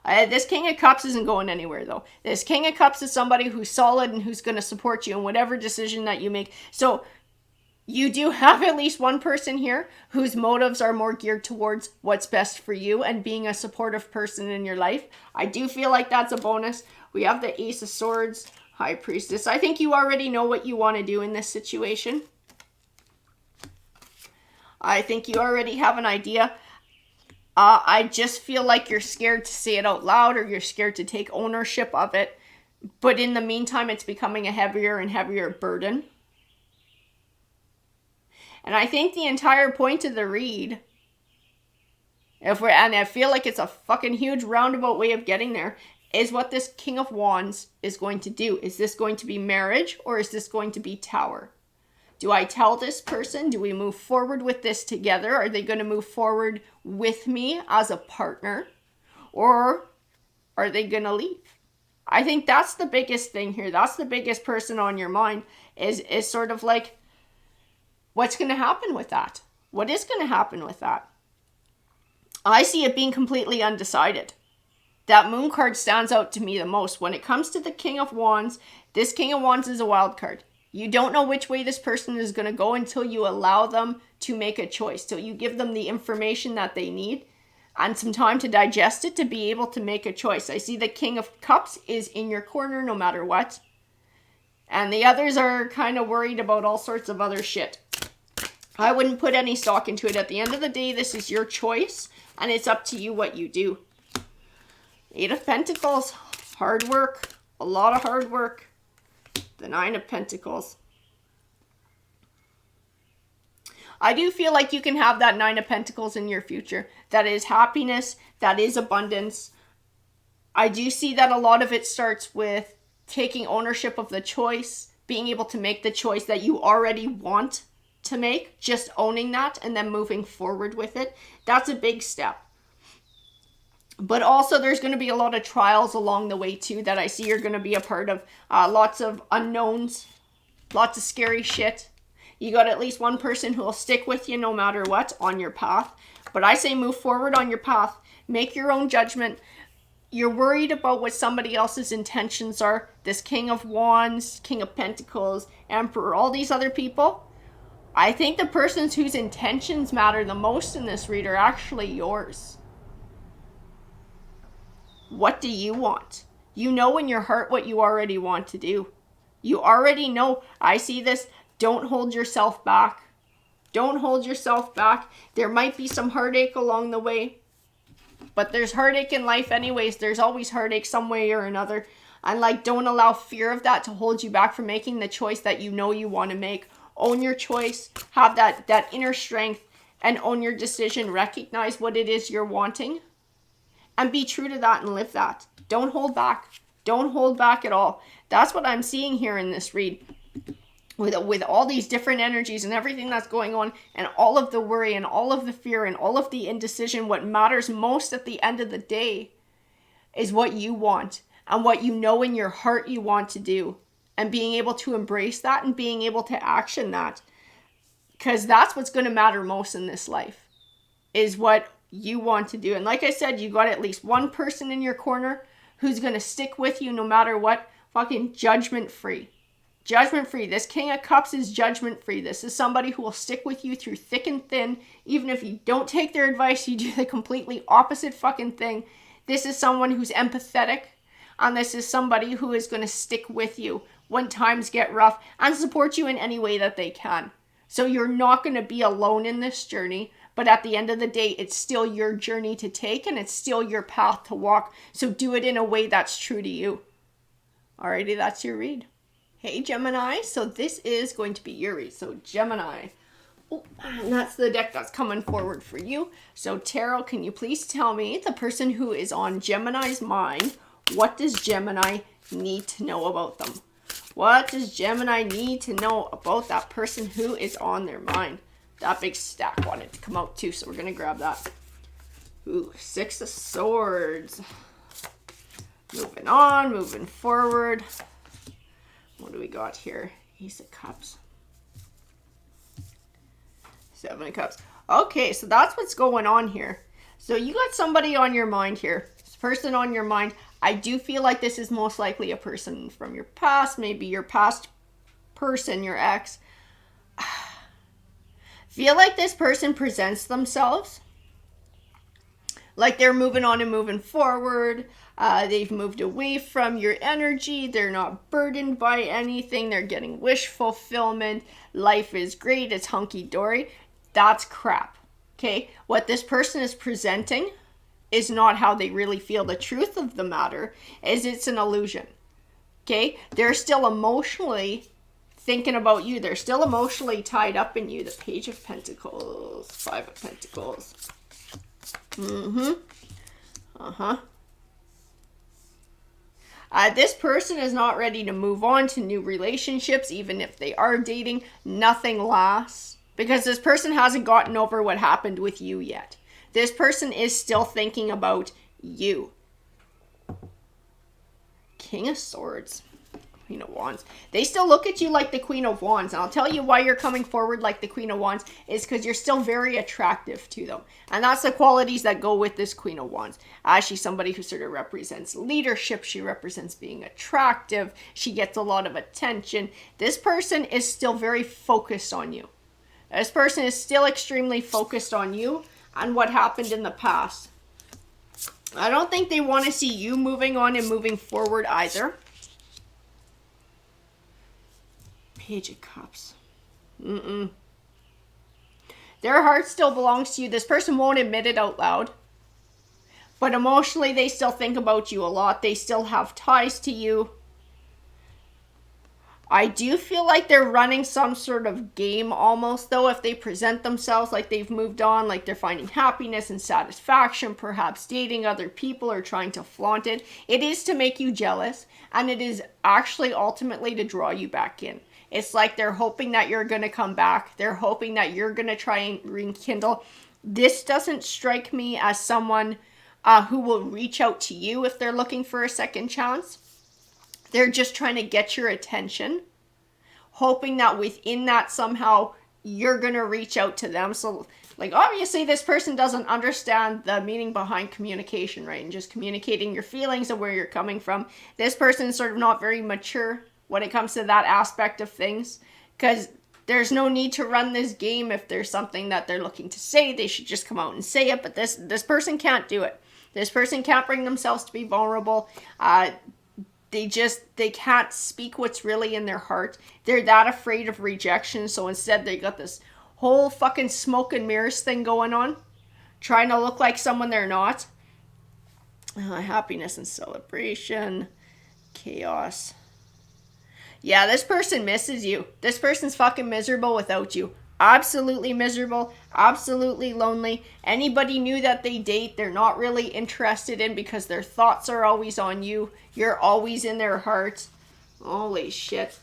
This King of Cups isn't going anywhere, though. This King of Cups is somebody who's solid and who's going to support you in whatever decision that you make. So you do have at least one person here whose motives are more geared towards what's best for you and being a supportive person in your life. I do feel like that's a bonus. We have the Ace of Swords, High Priestess. I think you already know what you want to do in this situation. I think you already have an idea. I just feel like you're scared to say it out loud, or you're scared to take ownership of it. But in the meantime, it's becoming a heavier and heavier burden. And I think the entire point of the read, and I feel like it's a fucking huge roundabout way of getting there, is what this King of Wands is going to do. Is this going to be marriage, or is this going to be Tower? Do I tell this person? Do we move forward with this together? Are they going to move forward with me as a partner? Or are they going to leave? I think that's the biggest thing here. That's the biggest person on your mind, is sort of like, what's going to happen with that? What is going to happen with that? I see it being completely undecided. That Moon card stands out to me the most. When it comes to the King of Wands, this King of Wands is a wild card. You don't know which way this person is going to go until you allow them to make a choice, till you give them the information that they need and some time to digest it to be able to make a choice. I see the King of Cups is in your corner no matter what. And the others are kind of worried about all sorts of other shit. I wouldn't put any stock into it. At the end of the day, this is your choice, and it's up to you what you do. Eight of Pentacles, hard work, a lot of hard work. The Nine of Pentacles. I do feel like you can have that Nine of Pentacles in your future. That is happiness. That is abundance. I do see that a lot of it starts with taking ownership of the choice, being able to make the choice that you already want to make, just owning that and then moving forward with it. That's a big step. But also there's going to be a lot of trials along the way too that I see you're going to be a part of. Lots of unknowns, lots of scary shit. You got at least one person who will stick with you no matter what on your path. But I say move forward on your path. Make your own judgment. You're worried about what somebody else's intentions are. This King of Wands, King of Pentacles, Emperor, all these other people. I think the persons whose intentions matter the most in this read are actually yours. What do you want? You know in your heart what you already want to do. You already know. I see this. Don't hold yourself back. Don't hold yourself back. There might be some heartache along the way. But there's heartache in life anyways. There's always heartache some way or another. And like, don't allow fear of that to hold you back from making the choice that you know you want to make. Own your choice. Have that inner strength and own your decision. Recognize what it is you're wanting. And be true to that and live that. Don't hold back. Don't hold back at all. That's what I'm seeing here in this read. With all these different energies and everything that's going on and all of the worry and all of the fear and all of the indecision, what matters most at the end of the day is what you want and what you know in your heart you want to do, and being able to embrace that and being able to action that, because that's what's going to matter most in this life, is what you want to do. And like I said, you got at least one person in your corner who's going to stick with you no matter what. Fucking judgment free. Judgment free. This King of Cups is judgment free. This is somebody who will stick with you through thick and thin. Even if you don't take their advice, you do the completely opposite fucking thing. This is someone who's empathetic. And this is somebody who is going to stick with you when times get rough and support you in any way that they can. So you're not going to be alone in this journey. But at the end of the day, it's still your journey to take and it's still your path to walk. So do it in a way that's true to you. Alrighty, that's your read. Hey Gemini, so this is going to be your read. So Gemini, oh, and that's the deck that's coming forward for you. So Tarot, can you please tell me, the person who is on Gemini's mind, what does Gemini need to know about them? What does Gemini need to know about that person who is on their mind? That big stack wanted to come out too, so we're going to grab that. Ooh, 6 of Swords. Moving on, moving forward. What do we got here? Ace of Cups. 7 of Cups. Okay, so that's what's going on here. So you got somebody on your mind here. This person on your mind. I do feel like this is most likely a person from your past. Maybe your past person, your ex. Feel like this person presents themselves like they're moving on and moving forward. They've moved away from your energy. They're not burdened by anything. They're getting wish fulfillment. Life is great. It's hunky-dory. That's crap. Okay? What this person is presenting is not how they really feel. The truth of the matter is it's an illusion. Okay? They're still emotionally thinking about you. They're still emotionally tied up in you. The Page of Pentacles, 5 of Pentacles. This person is not ready to move on to new relationships, even if they are dating. Nothing lasts because this person hasn't gotten over what happened with you yet. This person is still thinking about you. King of Swords. Queen of Wands. They still look at you like the Queen of Wands. And I'll tell you why you're coming forward like the Queen of Wands is because you're still very attractive to them. And that's the qualities that go with this Queen of Wands. She's somebody who sort of represents leadership. She represents being attractive. She gets a lot of attention. This person is still very focused on you. This person is still extremely focused on you and what happened in the past. I don't think they want to see you moving on and moving forward either. Page of Cups. Their heart still belongs to you. This person won't admit it out loud. But emotionally, they still think about you a lot. They still have ties to you. I do feel like they're running some sort of game almost, though, if they present themselves like they've moved on, like they're finding happiness and satisfaction, perhaps dating other people or trying to flaunt it. It is to make you jealous, and it is actually ultimately to draw you back in. It's like they're hoping that you're going to come back. They're hoping that you're going to try and rekindle. This doesn't strike me as someone who will reach out to you if they're looking for a second chance. They're just trying to get your attention, hoping that within that somehow you're going to reach out to them. So, like, obviously this person doesn't understand the meaning behind communication, right? And just communicating your feelings and where you're coming from. This person is sort of not very mature when it comes to that aspect of things, because there's no need to run this game. If there's something that they're looking to say, they should just come out and say it. But this person can't do it. This person can't bring themselves to be vulnerable. They can't speak what's really in their heart. They're that afraid of rejection. So instead they got this whole fucking smoke and mirrors thing going on, trying to look like someone they're not. Happiness and celebration, chaos. Yeah, this person misses you. This person's fucking miserable without you. Absolutely miserable, absolutely lonely. Anybody new that they date, they're not really interested in, because their thoughts are always on you. You're always in their heart. Holy shit.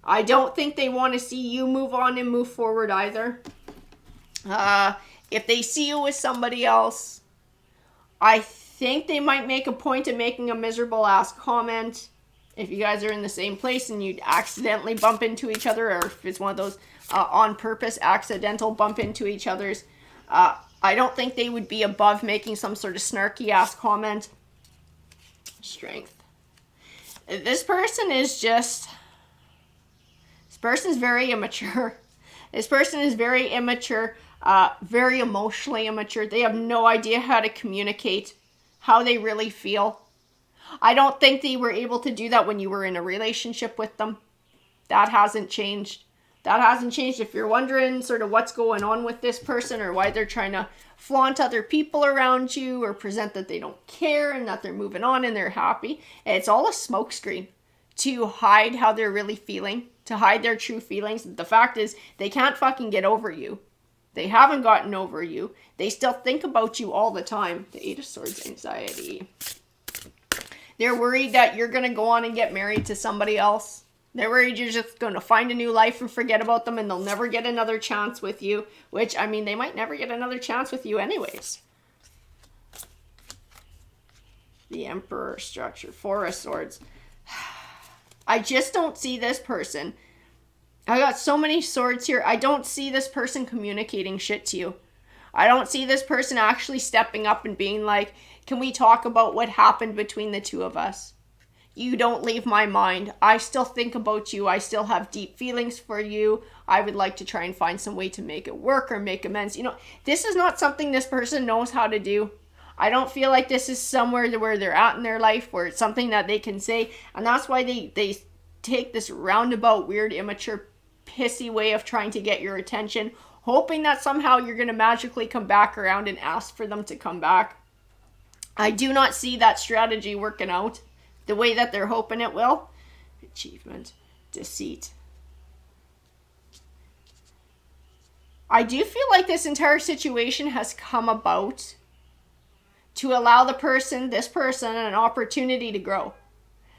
I don't think they want to see you move on and move forward either. If they see you with somebody else, I think they might make a point of making a miserable ass comment. If you guys are in the same place and you accidentally bump into each other, or if it's one of those on purpose accidental bump into each other's, I don't think they would be above making some sort of snarky ass comment. Strength. This person's very immature. This person is very immature, very emotionally immature. They have no idea how to communicate how they really feel. I don't think they were able to do that when you were in a relationship with them. That hasn't changed. That hasn't changed. If you're wondering sort of what's going on with this person, or why they're trying to flaunt other people around you, or present that they don't care and that they're moving on and they're happy, it's all a smokescreen to hide how they're really feeling, to hide their true feelings. The fact is, they can't fucking get over you. They haven't gotten over you. They still think about you all the time. The Eight of Swords, anxiety. They're worried that you're going to go on and get married to somebody else. They're worried you're just going to find a new life and forget about them, and they'll never get another chance with you. Which, I mean, they might never get another chance with you anyways. The Emperor structure. Four of Swords. I just don't see this person. I got so many swords here. I don't see this person communicating shit to you. I don't see this person actually stepping up and being like, can we talk about what happened between the two of us? You don't leave my mind. I still think about you. I still have deep feelings for you. I would like to try and find some way to make it work or make amends. You know, this is not something this person knows how to do. I don't feel like this is somewhere where they're at in their life, where it's something that they can say. And that's why they take this roundabout, weird, immature, pissy way of trying to get your attention, hoping that somehow you're going to magically come back around and ask for them to come back. I do not see that strategy working out the way that they're hoping it will. Achievement. Deceit. I do feel like this entire situation has come about to allow this person, an opportunity to grow.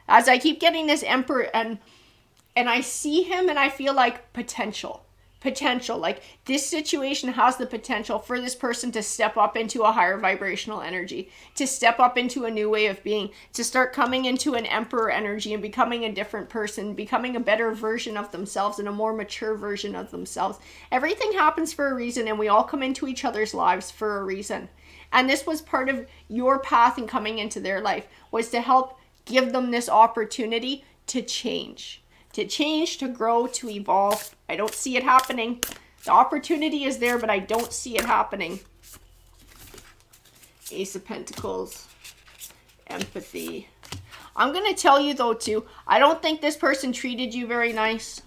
As I keep getting this Emperor, and I see him and I feel like potential. Like, this situation has the potential for this person to step up into a higher vibrational energy, to step up into a new way of being, to start coming into an Emperor energy and becoming a different person, becoming a better version of themselves and a more mature version of themselves. Everything happens for a reason, and we all come into each other's lives for a reason. And this was part of your path in coming into their life, was to help give them this opportunity to change. To grow, to evolve. I don't see it happening. The opportunity is there, but I don't see it happening. Ace of Pentacles. Empathy. I'm going to tell you, though, too, I don't think this person treated you very nice.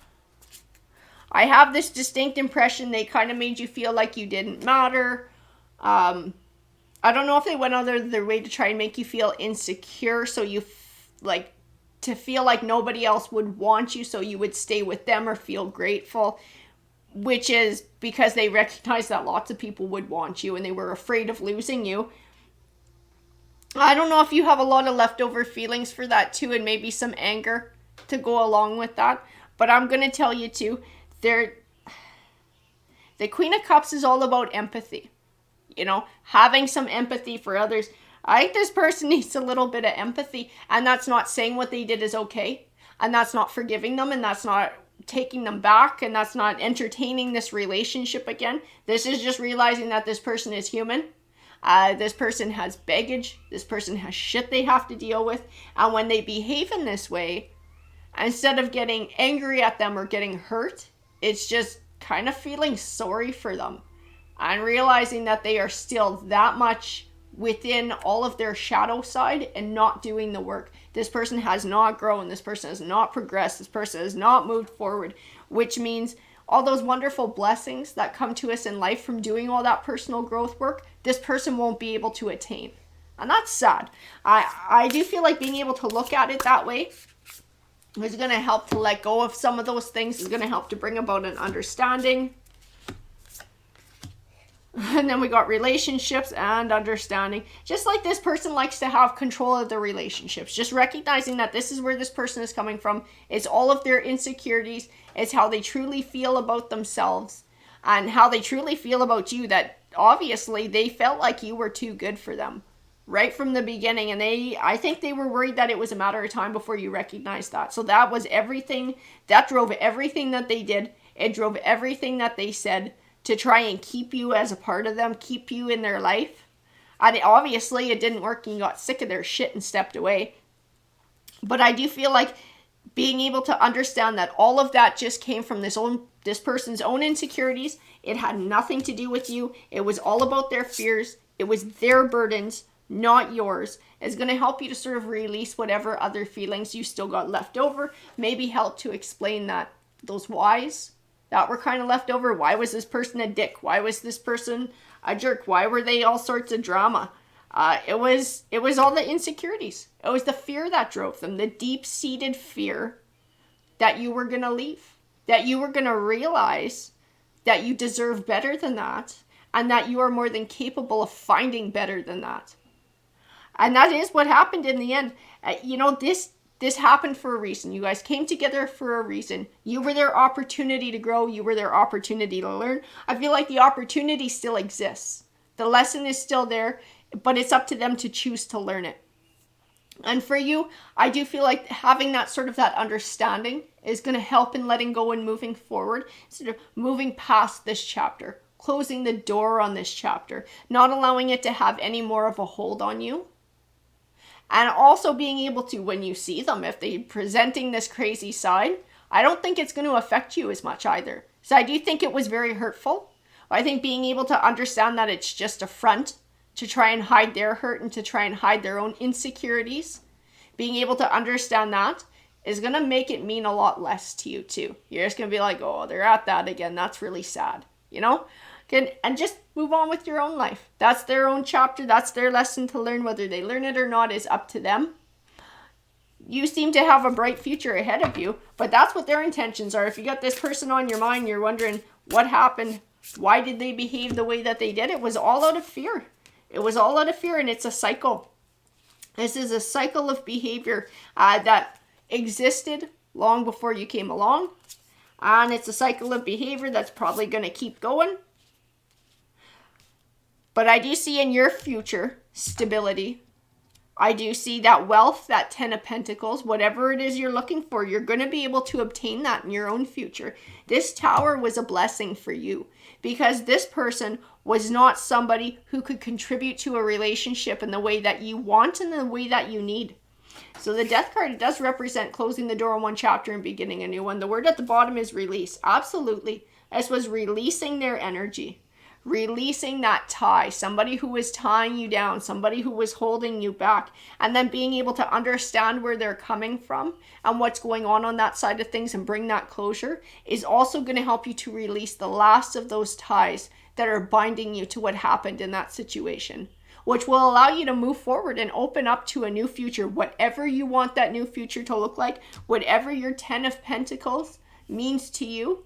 I have this distinct impression they kind of made you feel like you didn't matter. I don't know if they went out of their way to try and make you feel insecure, so you, to feel like nobody else would want you, so you would stay with them or feel grateful, which is because they recognize that lots of people would want you and they were afraid of losing you. I don't know if you have a lot of leftover feelings for that too, and maybe some anger to go along with that. But I'm going to tell you too, the Queen of Cups is all about empathy. You know, having some empathy for others. I think this person needs a little bit of empathy, and that's not saying what they did is okay, and that's not forgiving them, and that's not taking them back, and that's not entertaining this relationship again. This is just realizing that this person is human. This person has baggage. This person has shit they have to deal with. And when they behave in this way, instead of getting angry at them or getting hurt, it's just kind of feeling sorry for them and realizing that they are still that much within all of their shadow side and not doing the work. This person has not grown. This person has not progressed. This person has not moved forward, which means all those wonderful blessings that come to us in life from doing all that personal growth work, this person won't be able to attain. And that's sad. I do feel like being able to look at it that way is going to help to let go of some of those things. Is going to help to bring about an understanding. And then we got relationships and understanding. Just like this person likes to have control of their relationships. Just recognizing that this is where this person is coming from. It's all of their insecurities. It's how they truly feel about themselves. And how they truly feel about you. That obviously they felt like you were too good for them. Right from the beginning. And I think they were worried that it was a matter of time before you recognized that. So that was everything. That drove everything that they did. It drove everything that they said. To try and keep you as a part of them, keep you in their life. And obviously it didn't work and you got sick of their shit and stepped away. But I do feel like being able to understand that all of that just came from this person's own insecurities. It had nothing to do with you. It was all about their fears. It was their burdens, not yours. It's going to help you to sort of release whatever other feelings you still got left over. Maybe help to explain that, those whys that were kind of left over. Why was this person a dick? Why was this person a jerk? Why were they all sorts of drama? It was all the insecurities. It was the fear that drove them. The deep-seated fear that you were going to leave. That you were going to realize that you deserve better than that. And that you are more than capable of finding better than that. And that is what happened in the end. This happened for a reason. You guys came together for a reason. You were their opportunity to grow. You were their opportunity to learn. I feel like the opportunity still exists. The lesson is still there, but it's up to them to choose to learn it. And for you, I do feel like having that sort of that understanding is going to help in letting go and moving forward. Sort of moving past this chapter. Closing the door on this chapter. Not allowing it to have any more of a hold on you. And also being able to, when you see them, if they're presenting this crazy side, I don't think it's going to affect you as much either. So I do think it was very hurtful. I think being able to understand that it's just a front to try and hide their hurt and to try and hide their own insecurities, being able to understand that is going to make it mean a lot less to you too. You're just going to be like, oh, they're at that again. That's really sad, you know? And just move on with your own life. That's their own chapter. That's their lesson to learn. Whether they learn it or not is up to them. You seem to have a bright future ahead of you, but that's what their intentions are. If you got this person on your mind, you're wondering what happened. Why did they behave the way that they did? It was all out of fear. It was all out of fear, and it's a cycle. This is a cycle of behavior that existed long before you came along. And it's a cycle of behavior that's probably going to keep going. But I do see in your future stability. I do see that wealth, that 10 of Pentacles, whatever it is you're looking for, you're going to be able to obtain that in your own future. This Tower was a blessing for you because this person was not somebody who could contribute to a relationship in the way that you want and the way that you need. So the Death card, it does represent closing the door on one chapter and beginning a new one. The word at the bottom is release. Absolutely. This was releasing their energy. Releasing that tie, somebody who was tying you down, somebody who was holding you back, and then being able to understand where they're coming from and what's going on that side of things and bring that closure is also going to help you to release the last of those ties that are binding you to what happened in that situation. which will allow you to move forward and open up to a new future, whatever you want that new future to look like, whatever your 10 of Pentacles means to you.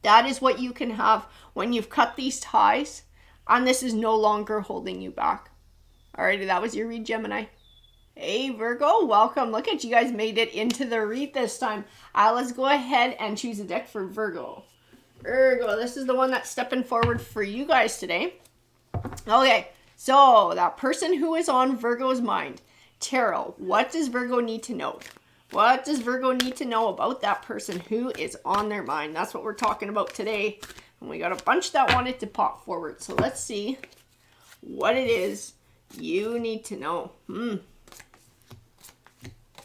That is what you can have when you've cut these ties, and this is no longer holding you back. Alrighty, that was your read, Gemini. Hey, Virgo, welcome. Look at you guys made it into the read this time. Let's go ahead and choose a deck for Virgo. Virgo, this is the one that's stepping forward for you guys today. Okay, so that person who is on Virgo's mind, tarot, what does Virgo need to know? What does Virgo need to know about that person who is on their mind? That's what we're talking about today. And we got a bunch that wanted to pop forward. So let's see what it is you need to know.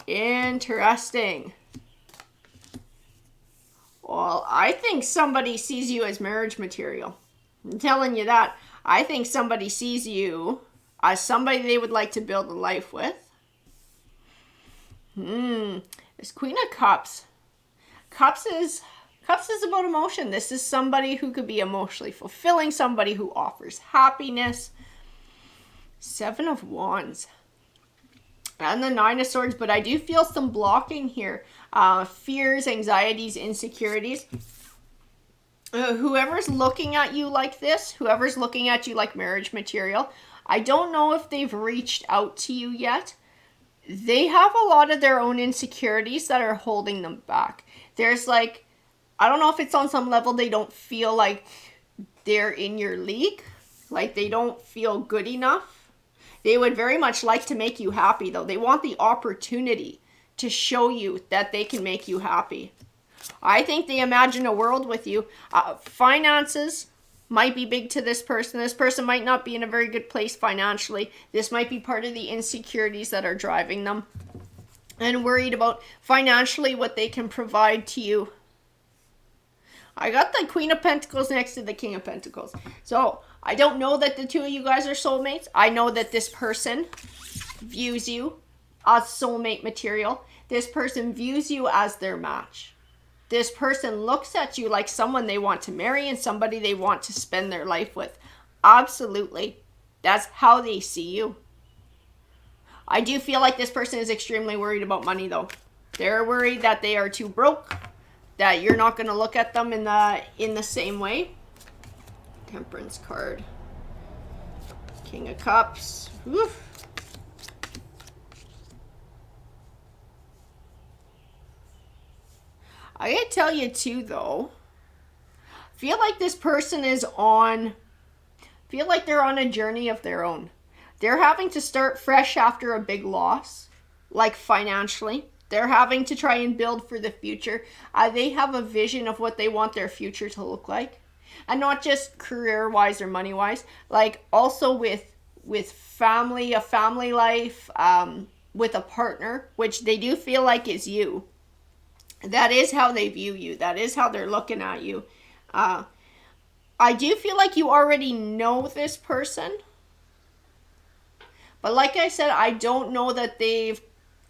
Interesting. Well, I think somebody sees you as marriage material. I'm telling you that. I think somebody sees you as somebody they would like to build a life with. This Queen of Cups. Cups is about emotion. This is somebody who could be emotionally fulfilling, somebody who offers happiness. 7 of Wands. And the 9 of Swords, but I do feel some blocking here. Fears, anxieties, insecurities. Whoever's looking at you like this, whoever's looking at you like marriage material, I don't know if they've reached out to you yet. They have a lot of their own insecurities that are holding them back. There's like, I don't know if it's on some level they don't feel like they're in your league. Like they don't feel good enough. They would very much like to make you happy though. They want the opportunity to show you that they can make you happy. I think they imagine a world with you. Finances might be big to this person. This person might not be in a very good place financially. This might be part of the insecurities that are driving them and worried about financially what they can provide to you. I got the Queen of Pentacles next to the King of Pentacles. So I don't know that the two of you guys are soulmates. I know that this person views you as soulmate material. This person views you as their match. This person looks at you like someone they want to marry and somebody they want to spend their life with. Absolutely. That's how they see you. I do feel like this person is extremely worried about money though. They're worried that they are too broke, that you're not going to look at them in the same way. Temperance card. King of Cups. Oof. I gotta tell you too though, feel like this person is feel like they're on a journey of their own. They're having to start fresh after a big loss, like financially. They're having to try and build for the future. They have a vision of what they want their future to look like. And not just career-wise or money-wise, like also with family, a family life, with a partner, which they do feel like is you. That is how they view you. That is how they're looking at you. I do feel like you already know this person. But like I said, I don't know that they've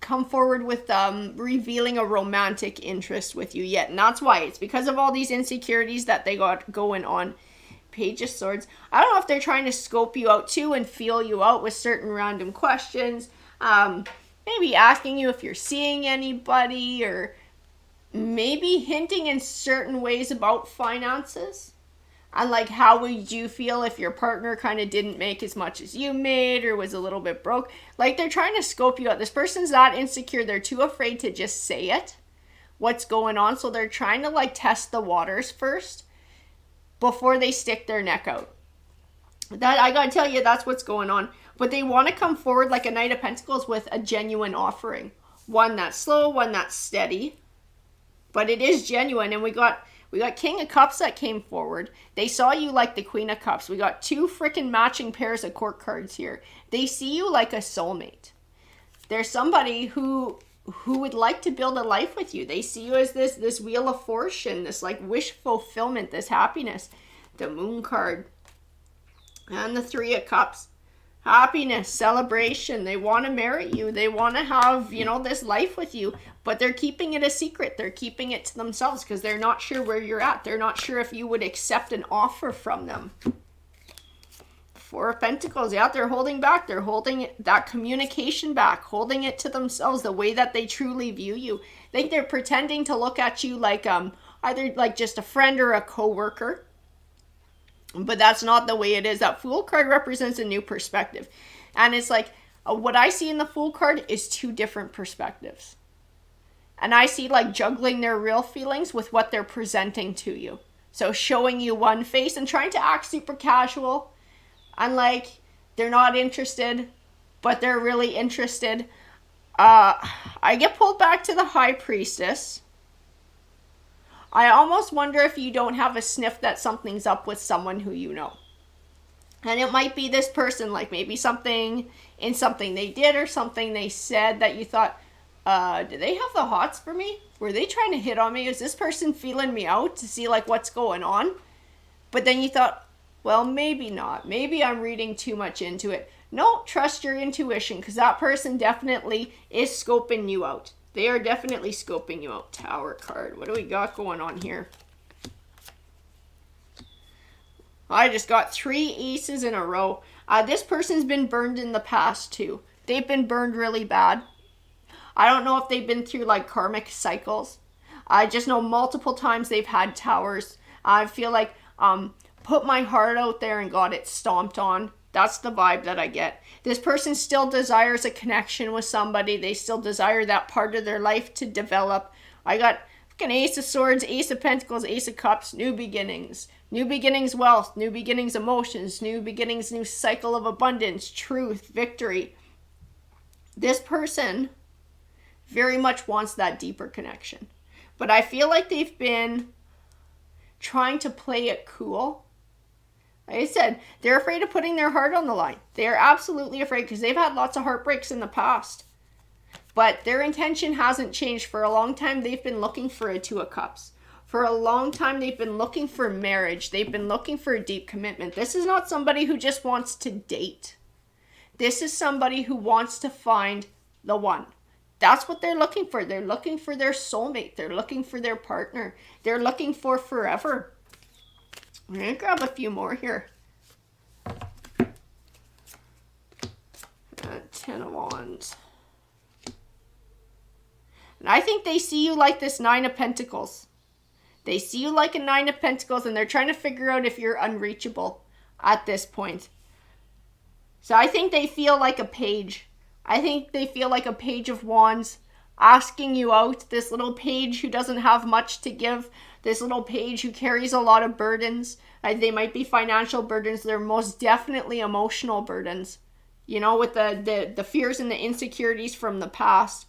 come forward with revealing a romantic interest with you yet. And that's why. It's because of all these insecurities that they got going on. Page of Swords. I don't know if they're trying to scope you out too and feel you out with certain random questions. Maybe asking you if you're seeing anybody, or maybe hinting in certain ways about finances. And like, how would you feel if your partner kind of didn't make as much as you made or was a little bit broke? Like, they're trying to scope you out. This person's that insecure. They're too afraid to just say it, what's going on. So they're trying to like test the waters first before they stick their neck out. That, I gotta tell you, that's what's going on. But they want to come forward like a Knight of Pentacles with a genuine offering. One that's slow, one that's steady. But it is genuine. And we got King of Cups that came forward. They saw you like the Queen of Cups. We got two freaking matching pairs of court cards here. They see you like a soulmate. There's somebody who would like to build a life with you. They see you as this Wheel of Fortune, this like wish fulfillment, this happiness. The Moon card. And the Three of Cups. Happiness, celebration. They want to marry you. They want to have, this life with you. But they're keeping it a secret. They're keeping it to themselves because they're not sure where you're at. They're not sure if you would accept an offer from them. Four of Pentacles. Yeah, they're holding back. They're holding that communication back, holding it to themselves, the way that they truly view you. I think they're pretending to look at you like either like just a friend or a coworker. But that's not the way it is. That Fool card represents a new perspective. And it's like, what I see in the Fool card is two different perspectives. And I see like juggling their real feelings with what they're presenting to you. So showing you one face and trying to act super casual. And like, they're not interested, but they're really interested. I get pulled back to the High Priestess. I almost wonder if you don't have a sniff that something's up with someone who you know. And it might be this person, like maybe something in something they did or something they said that you thought, do they have the hots for me? Were they trying to hit on me? Is this person feeling me out to see like what's going on? But then you thought, well, maybe not. Maybe I'm reading too much into it. No, trust your intuition, because that person definitely is scoping you out. They are definitely scoping you out. Tower card. What do we got going on here? I just got 3 aces in a row. This person's been burned in the past too. They've been burned really bad. I don't know if they've been through like karmic cycles. I just know multiple times they've had towers. I feel like put my heart out there and got it stomped on. That's the vibe that I get. This person still desires a connection with somebody. They still desire that part of their life to develop. I got fucking Ace of Swords, Ace of Pentacles, Ace of Cups, new beginnings. New beginnings wealth, new beginnings emotions, new beginnings, new cycle of abundance, truth, victory. This person very much wants that deeper connection. But I feel like they've been trying to play it cool. Like I said, they're afraid of putting their heart on the line. They are absolutely afraid because they've had lots of heartbreaks in the past. But their intention hasn't changed. For a long time, they've been looking for a Two of Cups. For a long time, they've been looking for marriage. They've been looking for a deep commitment. This is not somebody who just wants to date. This is somebody who wants to find the one. That's what they're looking for. They're looking for their soulmate. They're looking for their partner. They're looking for forever. I'm going to grab a few more here. 10 of Wands. And I think they see you like this 9 of Pentacles. They see you like a 9 of Pentacles, and they're trying to figure out if you're unreachable at this point. So I think they feel like a page. I think they feel like a page of wands asking you out. This little page who doesn't have much to give. This little page who carries a lot of burdens. They might be financial burdens. They're most definitely emotional burdens. You know, with the fears and the insecurities from the past.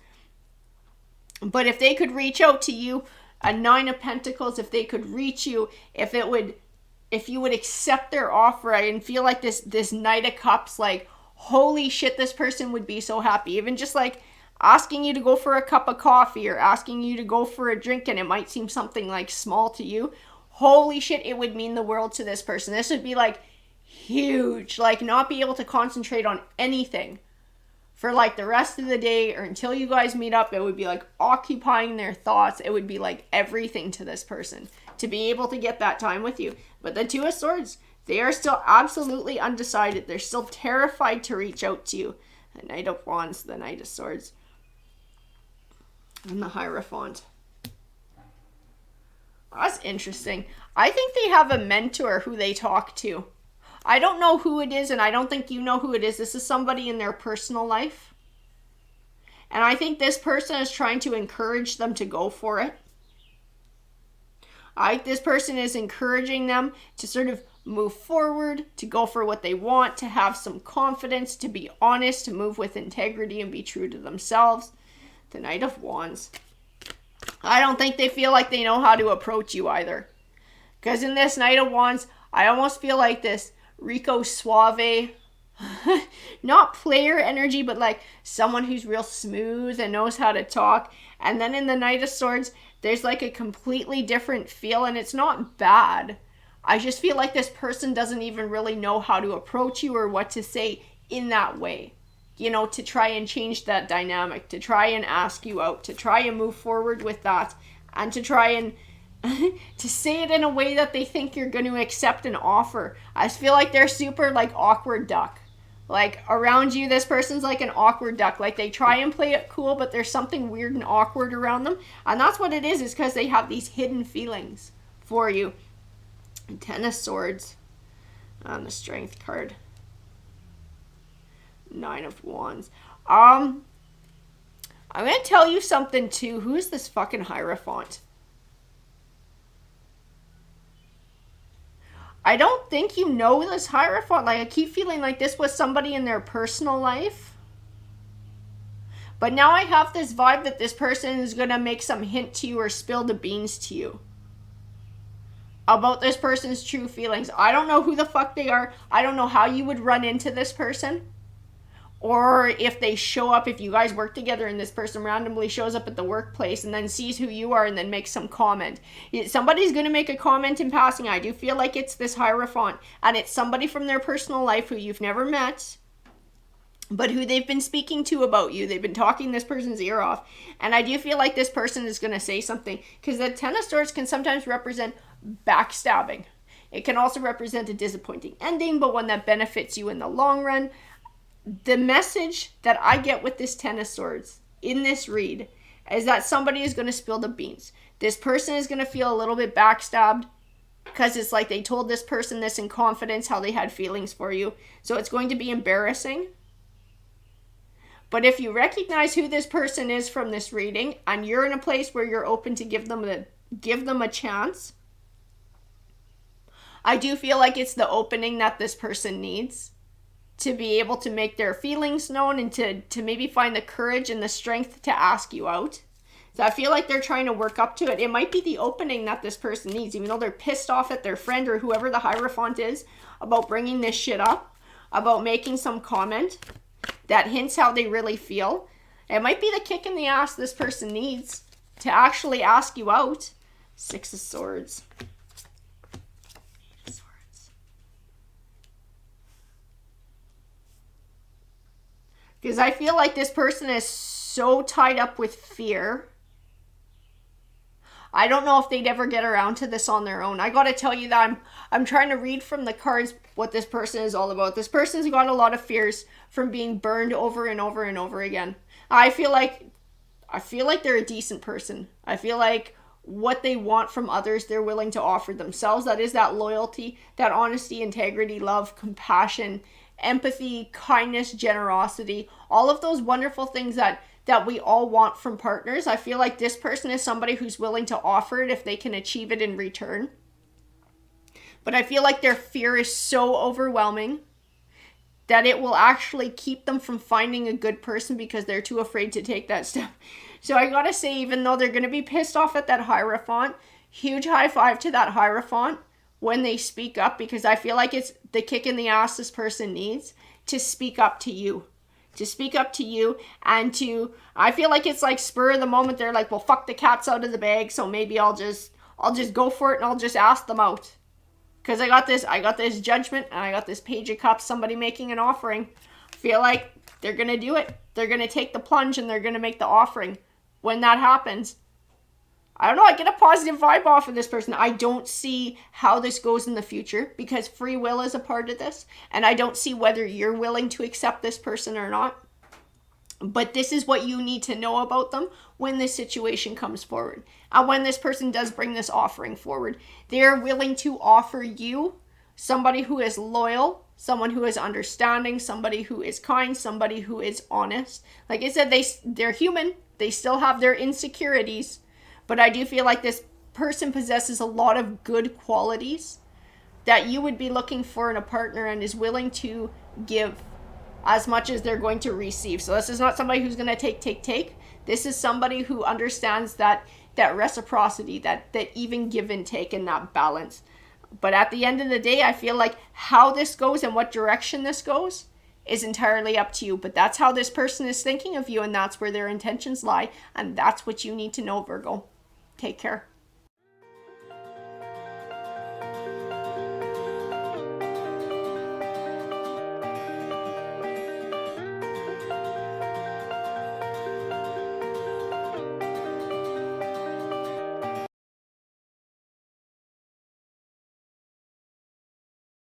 But if they could reach out to you, a 9 of Pentacles, if they could reach you, if you would accept their offer, I feel like this Knight of Cups, like, holy shit, this person would be so happy. Even just like asking you to go for a cup of coffee or asking you to go for a drink, and it might seem something like small to you. Holy shit, it would mean the world to this person. This would be like huge, like not be able to concentrate on anything for like the rest of the day or until you guys meet up. It would be like occupying their thoughts. It would be like everything to this person to be able to get that time with you. But the Two of Swords, they are still absolutely undecided. They're still terrified to reach out to you. The Knight of Wands, the Knight of Swords, and the Hierophant. That's interesting. I think they have a mentor who they talk to. I don't know who it is, and I don't think you know who it is. This is somebody in their personal life. And I think this person is trying to encourage them to go for it. This person is encouraging them to sort of move forward, to go for what they want, to have some confidence, to be honest, to move with integrity and be true to themselves. The Knight of Wands. I don't think they feel like they know how to approach you either. Because in this Knight of Wands, I almost feel like this Rico Suave, not player energy, but like someone who's real smooth and knows how to talk. And then in the Knight of Swords, there's like a completely different feel, and it's not bad. I just feel like this person doesn't even really know how to approach you or what to say in that way. You know, to try and change that dynamic, to try and ask you out, to try and move forward with that, and to try and to say it in a way that they think you're going to accept an offer. I feel like they're super like awkward duck. Like around you, this person's like an awkward duck. Like they try and play it cool, but there's something weird and awkward around them. And that's what it is because they have these hidden feelings for you. Ten of Swords on the Strength card. Nine of Wands. I'm going to tell you something too. Who is this fucking Hierophant? I don't think you know this Hierophant. Like, I keep feeling like this was somebody in their personal life. But now I have this vibe that this person is going to make some hint to you or spill the beans to you about this person's true feelings. I don't know who the fuck they are. I don't know how you would run into this person. Or if they show up, if you guys work together and this person randomly shows up at the workplace and then sees who you are and then makes some comment. Somebody's going to make a comment in passing. I do feel like it's this Hierophant. And it's somebody from their personal life who you've never met, but who they've been speaking to about you. They've been talking this person's ear off. And I do feel like this person is going to say something. Because the Ten of Swords can sometimes represent backstabbing. It can also represent a disappointing ending, but one that benefits you in the long run. The message that I get with this Ten of Swords in this read is that somebody is going to spill the beans. This person is going to feel a little bit backstabbed because it's like they told this person this in confidence, how they had feelings for you. So it's going to be embarrassing. But if you recognize who this person is from this reading and you're in a place where you're open to give them a chance, I do feel like it's the opening that this person needs to be able to make their feelings known and to maybe find the courage and the strength to ask you out. So I feel like they're trying to work up to it. It might be the opening that this person needs, even though they're pissed off at their friend or whoever the Hierophant is about bringing this shit up, about making some comment that hints how they really feel. It might be the kick in the ass this person needs to actually ask you out. Six of Swords. Because I feel like this person is so tied up with fear. I don't know if they'd ever get around to this on their own. I gotta tell you that I'm trying to read from the cards what this person is all about. This person's got a lot of fears from being burned over and over and over again. I feel like they're a decent person. I feel like what they want from others, they're willing to offer themselves. That is that loyalty, that honesty, integrity, love, compassion, empathy, kindness, generosity, all of those wonderful things that we all want from partners. I feel like this person is somebody who's willing to offer it if they can achieve it in return. But I feel like their fear is so overwhelming that it will actually keep them from finding a good person because they're too afraid to take that step. So I gotta say, even though they're gonna be pissed off at that Hierophant, huge high five to that Hierophant when they speak up, because I feel like it's the kick in the ass this person needs to speak up to you. To speak up to you and to, I feel like it's like spur of the moment. They're like, well, fuck, the cat's out of the bag, so maybe I'll just go for it and I'll just ask them out. Because I got this Judgment and I got this Page of Cups, somebody making an offering. I feel like they're going to do it. They're going to take the plunge and they're going to make the offering. When that happens, I don't know, I get a positive vibe off of this person. I don't see how this goes in the future because free will is a part of this. And I don't see whether you're willing to accept this person or not. But this is what you need to know about them when this situation comes forward. And when this person does bring this offering forward, they're willing to offer you somebody who is loyal, someone who is understanding, somebody who is kind, somebody who is honest. Like I said, they're human. They still have their insecurities. But I do feel like this person possesses a lot of good qualities that you would be looking for in a partner and is willing to give as much as they're going to receive. So this is not somebody who's going to take. This is somebody who understands that reciprocity, that even give and take and that balance. But at the end of the day, I feel like how this goes and what direction this goes is entirely up to you. But that's how this person is thinking of you, and that's where their intentions lie. And that's what you need to know, Virgo. Take care.